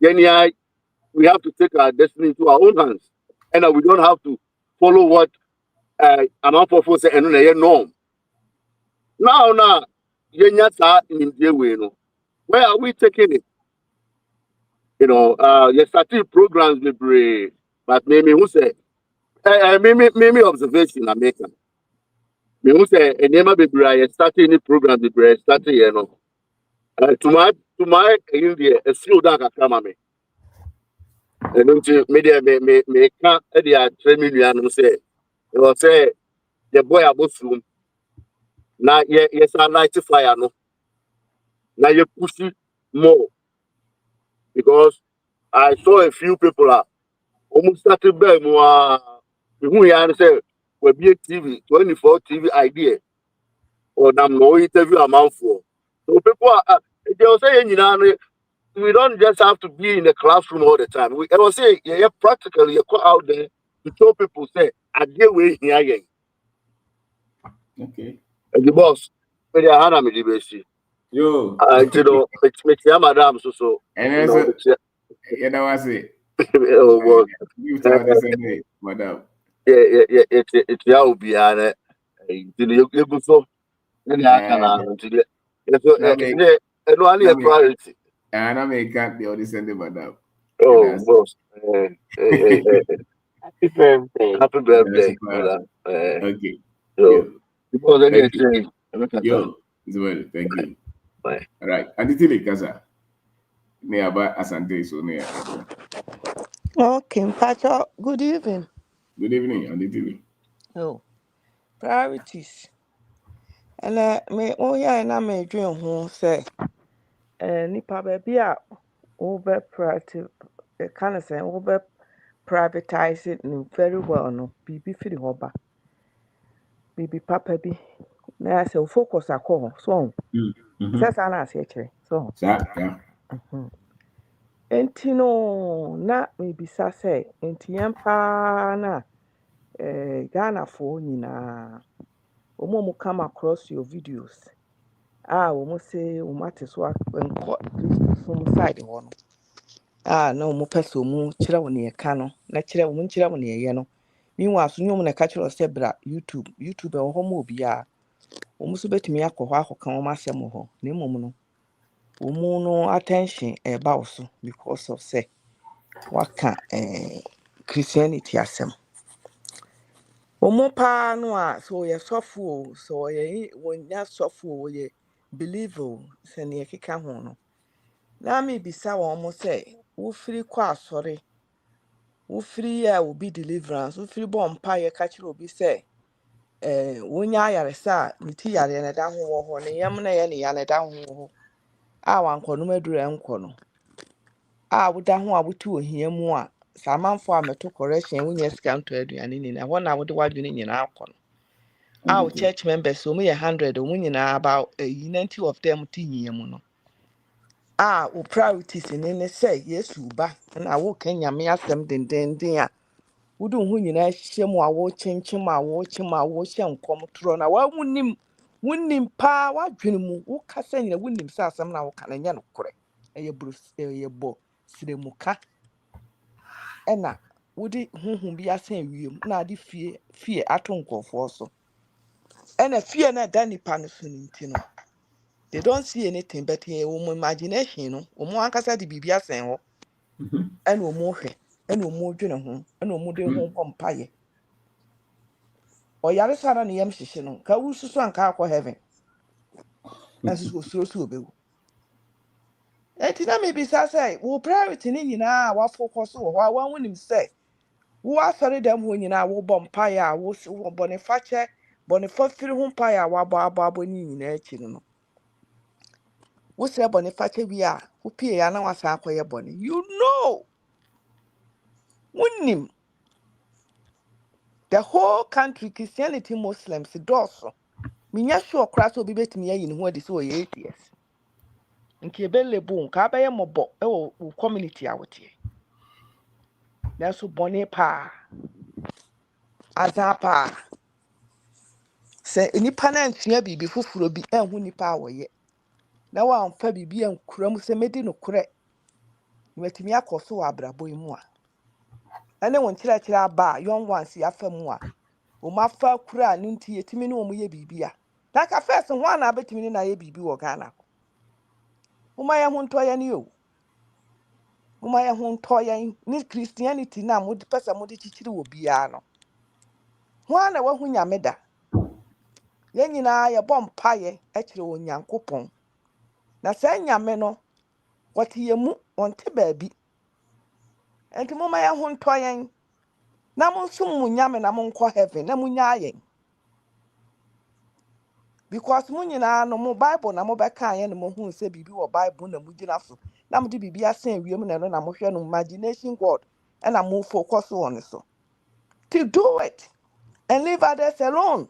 [SPEAKER 10] We have to take our destiny into our own hands. And we don't have to follow what amount of force and norm. Now, in the way, where are we taking it? You know, you started programs with but maybe who say, maybe observation America. Me who say, and never be starting any program with starting, you know. To my India, a slow down can come at me. And don't media me can't the 3 million say, it was say, the boy about room. Now, yes, I light fire, no. Now you push it more because I saw a few people almost started by more. Who you say will be a TV 24 TV idea or no interview amount for. So people are they were saying, you know, we don't just have to be in the classroom all the time. I was saying, yeah, practically you go out there to show people say, I get way here.
[SPEAKER 1] Okay.
[SPEAKER 10] And the boss, when they are me the best.
[SPEAKER 1] Yo.
[SPEAKER 10] You know, it's madam so.
[SPEAKER 1] And you know what I say.
[SPEAKER 10] Oh, well,
[SPEAKER 1] you tell this anyway, madam.
[SPEAKER 10] Yeah, it's your behind it. You go so. Then I can today. And only a priority.
[SPEAKER 1] And I may can't be all this Sunday, madam.
[SPEAKER 10] Oh, boss. Happy birthday, madam.
[SPEAKER 1] Okay.
[SPEAKER 10] Because anything.
[SPEAKER 1] Yo, it's well. Thank you.
[SPEAKER 10] Bye.
[SPEAKER 1] All right. And the Kaza. Nearby Asante, so near.
[SPEAKER 11] Okay, Pacho, good evening.
[SPEAKER 1] Good evening, and the TV.
[SPEAKER 11] Oh, priorities. And me and I may dream who say, nipa baby over private, kind of say over privatize it very well. No, BB for the hoba, BB papa be. Now I say focus a call so. Says I say so.
[SPEAKER 1] Yeah.
[SPEAKER 11] Enti no na mebisa say enti yempa na Ghana for nyina omo come across your videos omo say omo ateso enko from side ho no na omo pese omo kire wo ne ka no na kire wo ne ye no meanwhile so nyom na ka kire say bra YouTube e ho mo obi a wɔn nso betumi akɔ hɔ akɔka wɔn asɛm hɔ na mmom no wɔn no attention ɛba wo so because of say waka Christianity asɛm wɔn paa no a so ɔyɛ sɔfo o so ɔyɛ wɔnya sɔfo o ɔyɛ believer o sɛ nea ɛkeka ho no na mebisa wɔn sɛ wofiri kɔ asɔre wofiri a obi deliverance wofiri bɔ mpaeɛ ka kyerɛ obi sɛ wonya ayaresa a ne ti yare na da ho wɔ hɔ ne yam na yɛ ne ya na da ho wɔ hɔ a wankɔnom aduru ɛnkɔ no a woda ho a wotu ohia mu a saa amanfo a meto correction wonya sika nto aduane ni na hɔ na wode wadwene nyinaa akɔ no our church members so yɛ 100 ɔmo nyinaa about 90 of them ti hia mu no wo priorities ne say Yesu ba na wo ka nyame asɛm dendenden a wode ho nyinaa hyɛ mu a wo kyenkyem a wo kyem a wo hyɛ nkɔm toro na wa wonim pa wadwene mu wo kasa nyina wonim sɛ asɛm na wo ka na nya no korɛ ɛyɛ bɔ sremuka ɛna wode honhom bi asan wiem na ade fie ato nkɔfoɔ so ɛna fie na da nipa no so nti no they don't see anything but imagination no ankasa de biribi asan hɔ ɛna hwɛ ɛna dwene ho ɛna de ho bɔ mpaeɛ ɔyare sara ne yam hyehye no ka wususu anka akɔ heaven ɛnso osuro so obewu enti na mebisa sɛ wo priority ne nyinaa wa focus wɔ hɔ a wonim sɛ wo asɔre dɛm hɔ nyinaa wo bɔ mpaeɛ a wo bɔnefa firi ho mpaeɛ a wabɔ ne nyinaa akyi no wo sɛ bɔnefa kyɛ bi a wo pie ya na wasan akɔyɛ bɔne you know wonim the whole country Christianity Muslims dɔɔso menya sure koraa sɛ obi betumi ayi ne ho adi sɛ ɔyɛ atheist nke ebelebo nka abɛyɛ mmɔbɔ ɛwɔ wo community a wotie nanso bɔne paa azan paa sɛ nipa na ntua biribi foforo bi ɛho nipa a wɔyɛ na wamfa biribi ankura mu sɛ medi no korɛ watumi akɔ so wɔ abrabɔ yi mu a ɛne wɔn kyerɛkyerɛ aba a young ones yafa mu a wɔn afa kura ne nti yɛtumi ne wɔn yɛ biribi a na ka first ho ana abɛtumi ne na yɛ biribi wɔ Ghana wɔn ayɛ ho ntɔyɛ ne o wɔn ayɛ ho ntɔyɛ ne Christianity na mo de pɛsɛ mo de kyikyiri wɔ biara no ho ana wahu nyame da yɛn nyinaa yɛbɔ mpaeɛ ɛkyerɛ wɔn Nyankopɔn na sɛ nyame no wɔte yɛ mu wɔnte baabi enti mo ma yɛ ho ntɔyɛ na mo nso mo nyame na mo nkɔ heaven na mo nyaayɛ because mo nyinaa no mo Bible na mo bɛka yɛ no mo hu sɛ bibi wɔ Bible na mo gyina so na mo de bibi asan wiem na no na mo hwɛ no imagination God and mo focus on it so to do it and leave others alone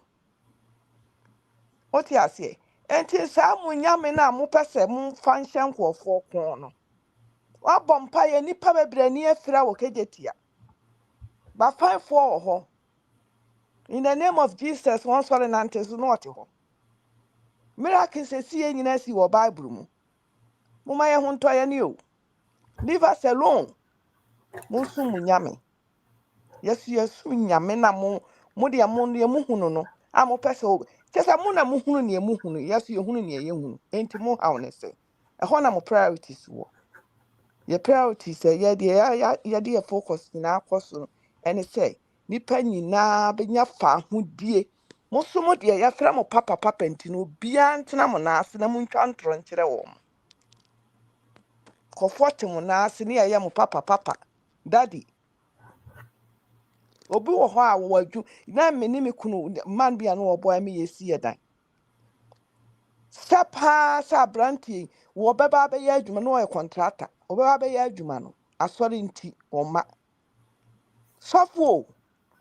[SPEAKER 11] what you say enti saa mo nyame na mo pɛsɛ mo function nkurɔfoɔ kon no wabɔ mpaeɛ nipa bebree ni afira wɔ kegetia ba fine for ho in the name of Jesus one sorry nante so not ho miracle say see nyina si wɔ Bible mu mo ma yɛ ho ntɔyɛ ne o leave us alone mo sum nyame yesu nyame na mo de mo hunu no a mo pɛsɛ o kyesa mo na mo hunu ne mo hunu yesu ye hunu ne ye hunu enti mo haw ne se ɛhɔ na mo priorities wo your priorities ye de focus na akɔso ɛne sɛ nipa nyinaa benya fa ho die mo so mo de ya fra mo papa enti no bia ntena mo na ase na mo ntwa ntoro nkyerɛ wo kɔfɔte mo na ase ne yɛ mo papa daddy obi wɔ hɔ a wɔadwu na meni me kunu man bia no wɔbɔ me yɛsi yɛ dan sapa sa branti wo bɛba bɛyɛ adwuma no yɛ contractor wo bɛba bɛyɛ adwuma no asɔre nti ɔma sɔfo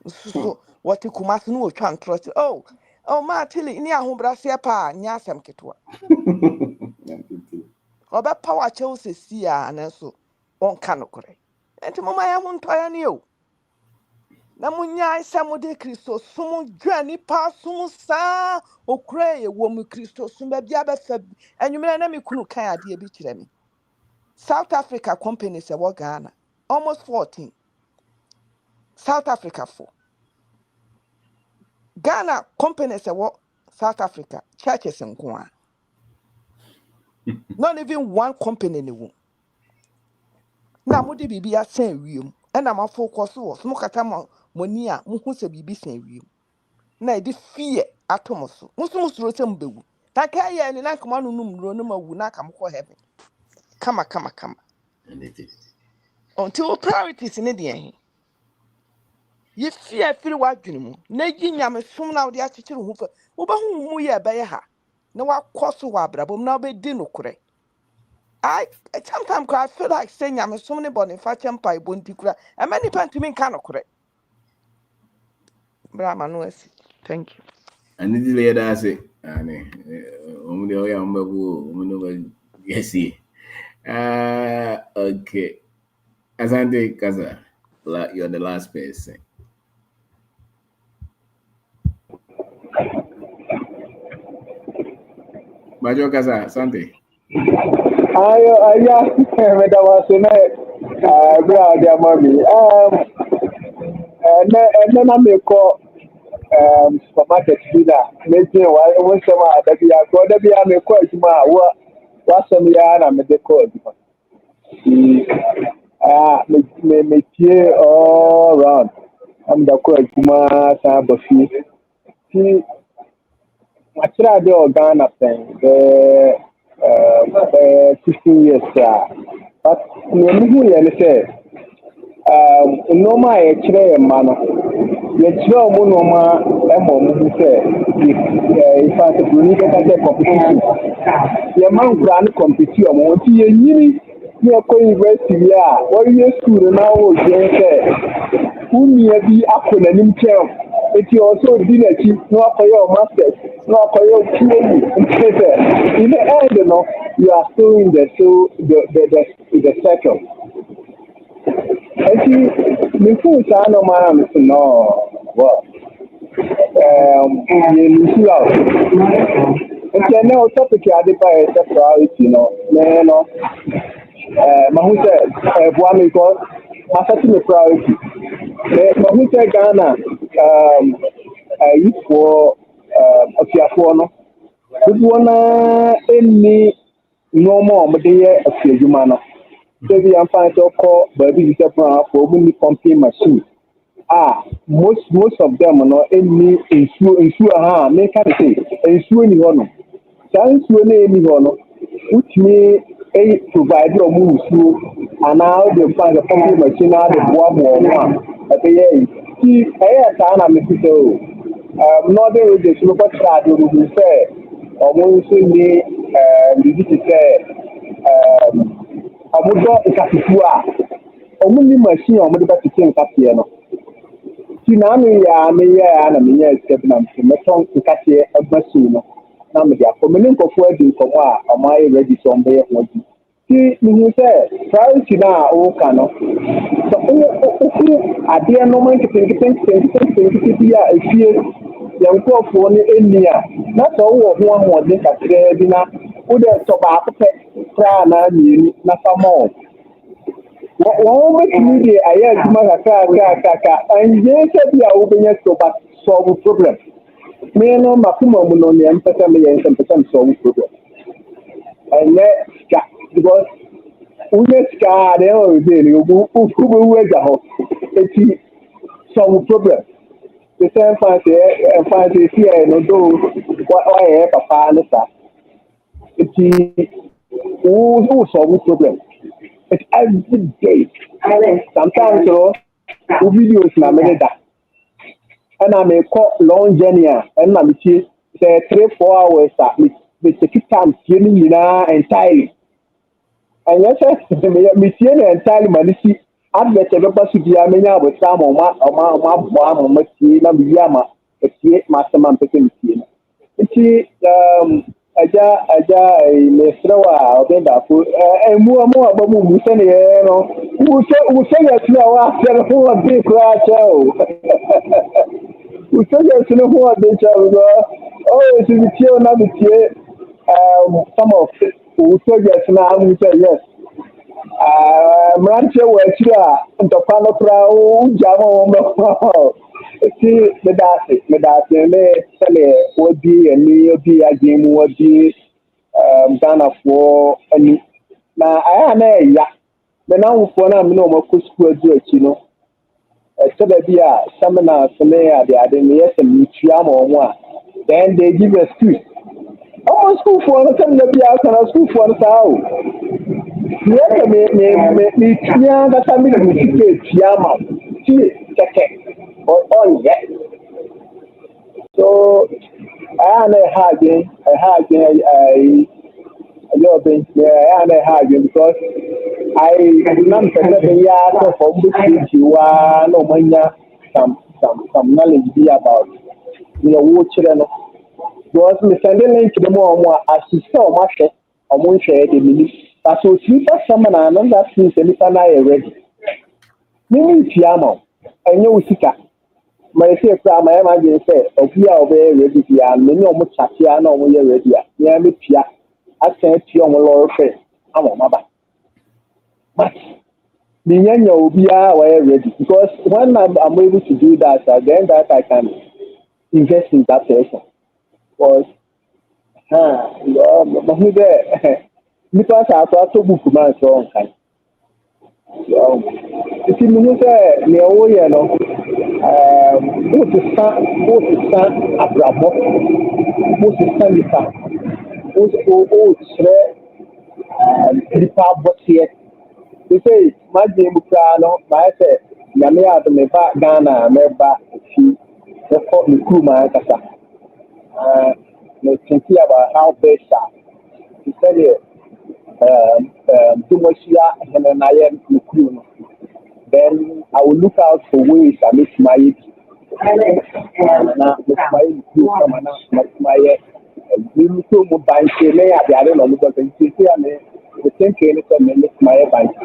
[SPEAKER 11] so wɔte kumase no wɔtwa ntrɔte oh ma tili ni ahobrɛse pa nya asɛm ketewa ɔbɛpa wa kyɛw sɛsi a na so ɔnka no korɛ enti mama yɛ ho ntɔyɛ ne o na munya isa mo de Kristo sum dwa nipa sum saa okura ye wo mu Kristo sum ba bia befa anwumere na me kunu kan ade bi kyerɛ me South Africa company se wo Ghana almost 14 South Africa for Ghana company se wo South Africa, churches in Kwa. Not even one company in the room. Now, Modi Bibi are saying room, and I'm a focus was no catama monia, Muhusa Bibi saying room. Now, this fear atomoso. Muslims rotem bewu. Takaya and Nakamanum Ronuma will not come for heaven. Come. Until priorities in the end. You fear feel what you know. Yam is soon out the attitude who for who ya by ha. No, what cost to Wabra, but now be dinner correct. I sometimes I feel like saying I'm so many bonny fashion pie won't be correct. And many pantomime cannot correct. Brahman, thank you.
[SPEAKER 1] And this lady I say, only the way yes, okay. Asante Kaza, you're the last person. Majo Kaza, Asante.
[SPEAKER 12] Yeah, that was in it. Mommy. And then I may call supermarket leader. Making one summer that we are going to be a make quite what's some yarn and make the code. Me all around. I'm the quite Sabafi. See, I tried the organ thing. 15 years. But who you say? No, my man. Yet, no man, if I could really get a competition. Your man grand competition. What you are going university, what you school now, who may be up in an interim. If you also did a chief, no for your masters, no for your theory. In the end, you are still in the circle. The foods are no man, no. Well, you out. And now, topic I did by a priority, man. Mahu said, one because my second priority. Mahu said, Ghana, for a Fiafono. This one, any no more, but they are a few humana. So we are fine to call, but this is a problem for many company machine. Most of them are not any insure, make I say, insure any one. Chance when any one, which may provide your moves to, and now they find a company machine out of one. But they see, I am a northern region, so what I will say, or most of the say, I would go to Capitua. Only machine or medical teaching Capiano. Tinami, I may, and I mean, to metal to Catia a Basino. Namadia, for Melinko Fuadi for why am I ready to obey what you say? Priority now, Cano. So, I dear no man to think a fear. Young poor for India. Not all of one more than Catrina. Would have tobacco prana, not more. What media I had Maka, and yes, we are opening to solve problem. Men on Makumo and Petamian and Petam solve problem. And let's because we just got every day, who wears a house. It's solve problem. The same fancy here, no do what I have a partner. It's who solve problem. It's every day. Sometimes, videos na minute. And I may call long journey, and I'm say 3-4 hours. Me take time entirely. And yes, me see entirely. Man, see, I'm better to pass to the Amina with some of my na biyama. It's master man picking. It's aja mesrawa obenda fu emu abamu musene no usenya tuna wa sero ho bi kwa chao usenya tuna ho bi chao go oh it is here na bitie some of usenya tuna am say yes mranche wa chira ntopano pra o jamo mo See, medasi me sele odi ani odi ajimu odi Ghana for any na aya na ya me na wofo na me no mako school adu achi no so da bia seminar so me ade me yes me tua ma omo a then they give excuse school for no seminar bia kana school for no sao yes me tua da sami na me tua ma ti keke on yeah. So I am a your bench there, I am a hard because I am from which you are no mania some knowledge be about watch children. Because me sending link to the more as you saw much or one share the minute. But so sleep as someone and that seems a little ready. Meaning Fiamo, and you sika. My say my imagine say obi a obe ready bia me no mo chatia na omo ye ready a me me pia asan ti omo lo fe amo maba but me nyanya obi a we ready because when I'm able to do that then that I can invest in that person because but who there because I thought to book man so on kind if you know say me o ye no what is abrabo what is nipa what nipa botie they say my game kra no my say nyame ado me ba Ghana me ba fi the for the crew man kasa no thinking about how best he said it too much and then I am the crew then I will look out for ways I make my we so mo bank me ya de are no mo go think say me the think any so me make my bank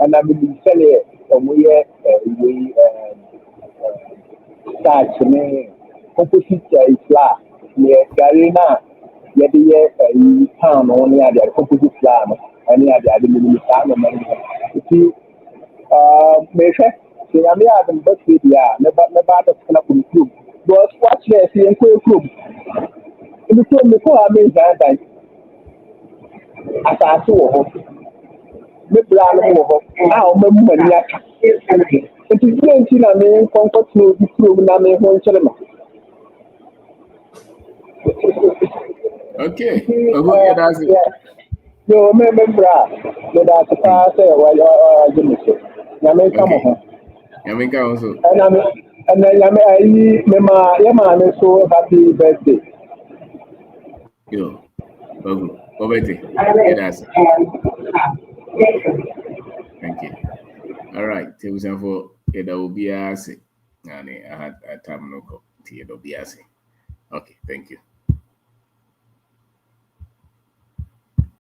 [SPEAKER 12] and I will sell it from where we start me composite flour me garina ya de ye town on ya de composite flour and ya de me town me me hwɛ sɛ nyame a adom bɛsɛ bi a ne ba bɛtena kurom because wakyerɛ sɛ yɛnkɔ kurom ebi kurom mekɔ a menhia dan asase wɔ hɔ me bra no wɔ hɔ a ɔmamu m'ani aka nti dɛ nti na menkɔ nkɔtena obi kurom na me ho nkyere no
[SPEAKER 1] okay that's it.
[SPEAKER 12] Yo, me bra me da se pa sɛ agye me so nyame nka mo ho
[SPEAKER 1] nyame nka ho so
[SPEAKER 12] and then nyame ayi me ma ye ma me so happy birthday
[SPEAKER 1] yo Obete that's it. Thank you. All right, tell us for it will be as and I had a time no go. Okay, thank you.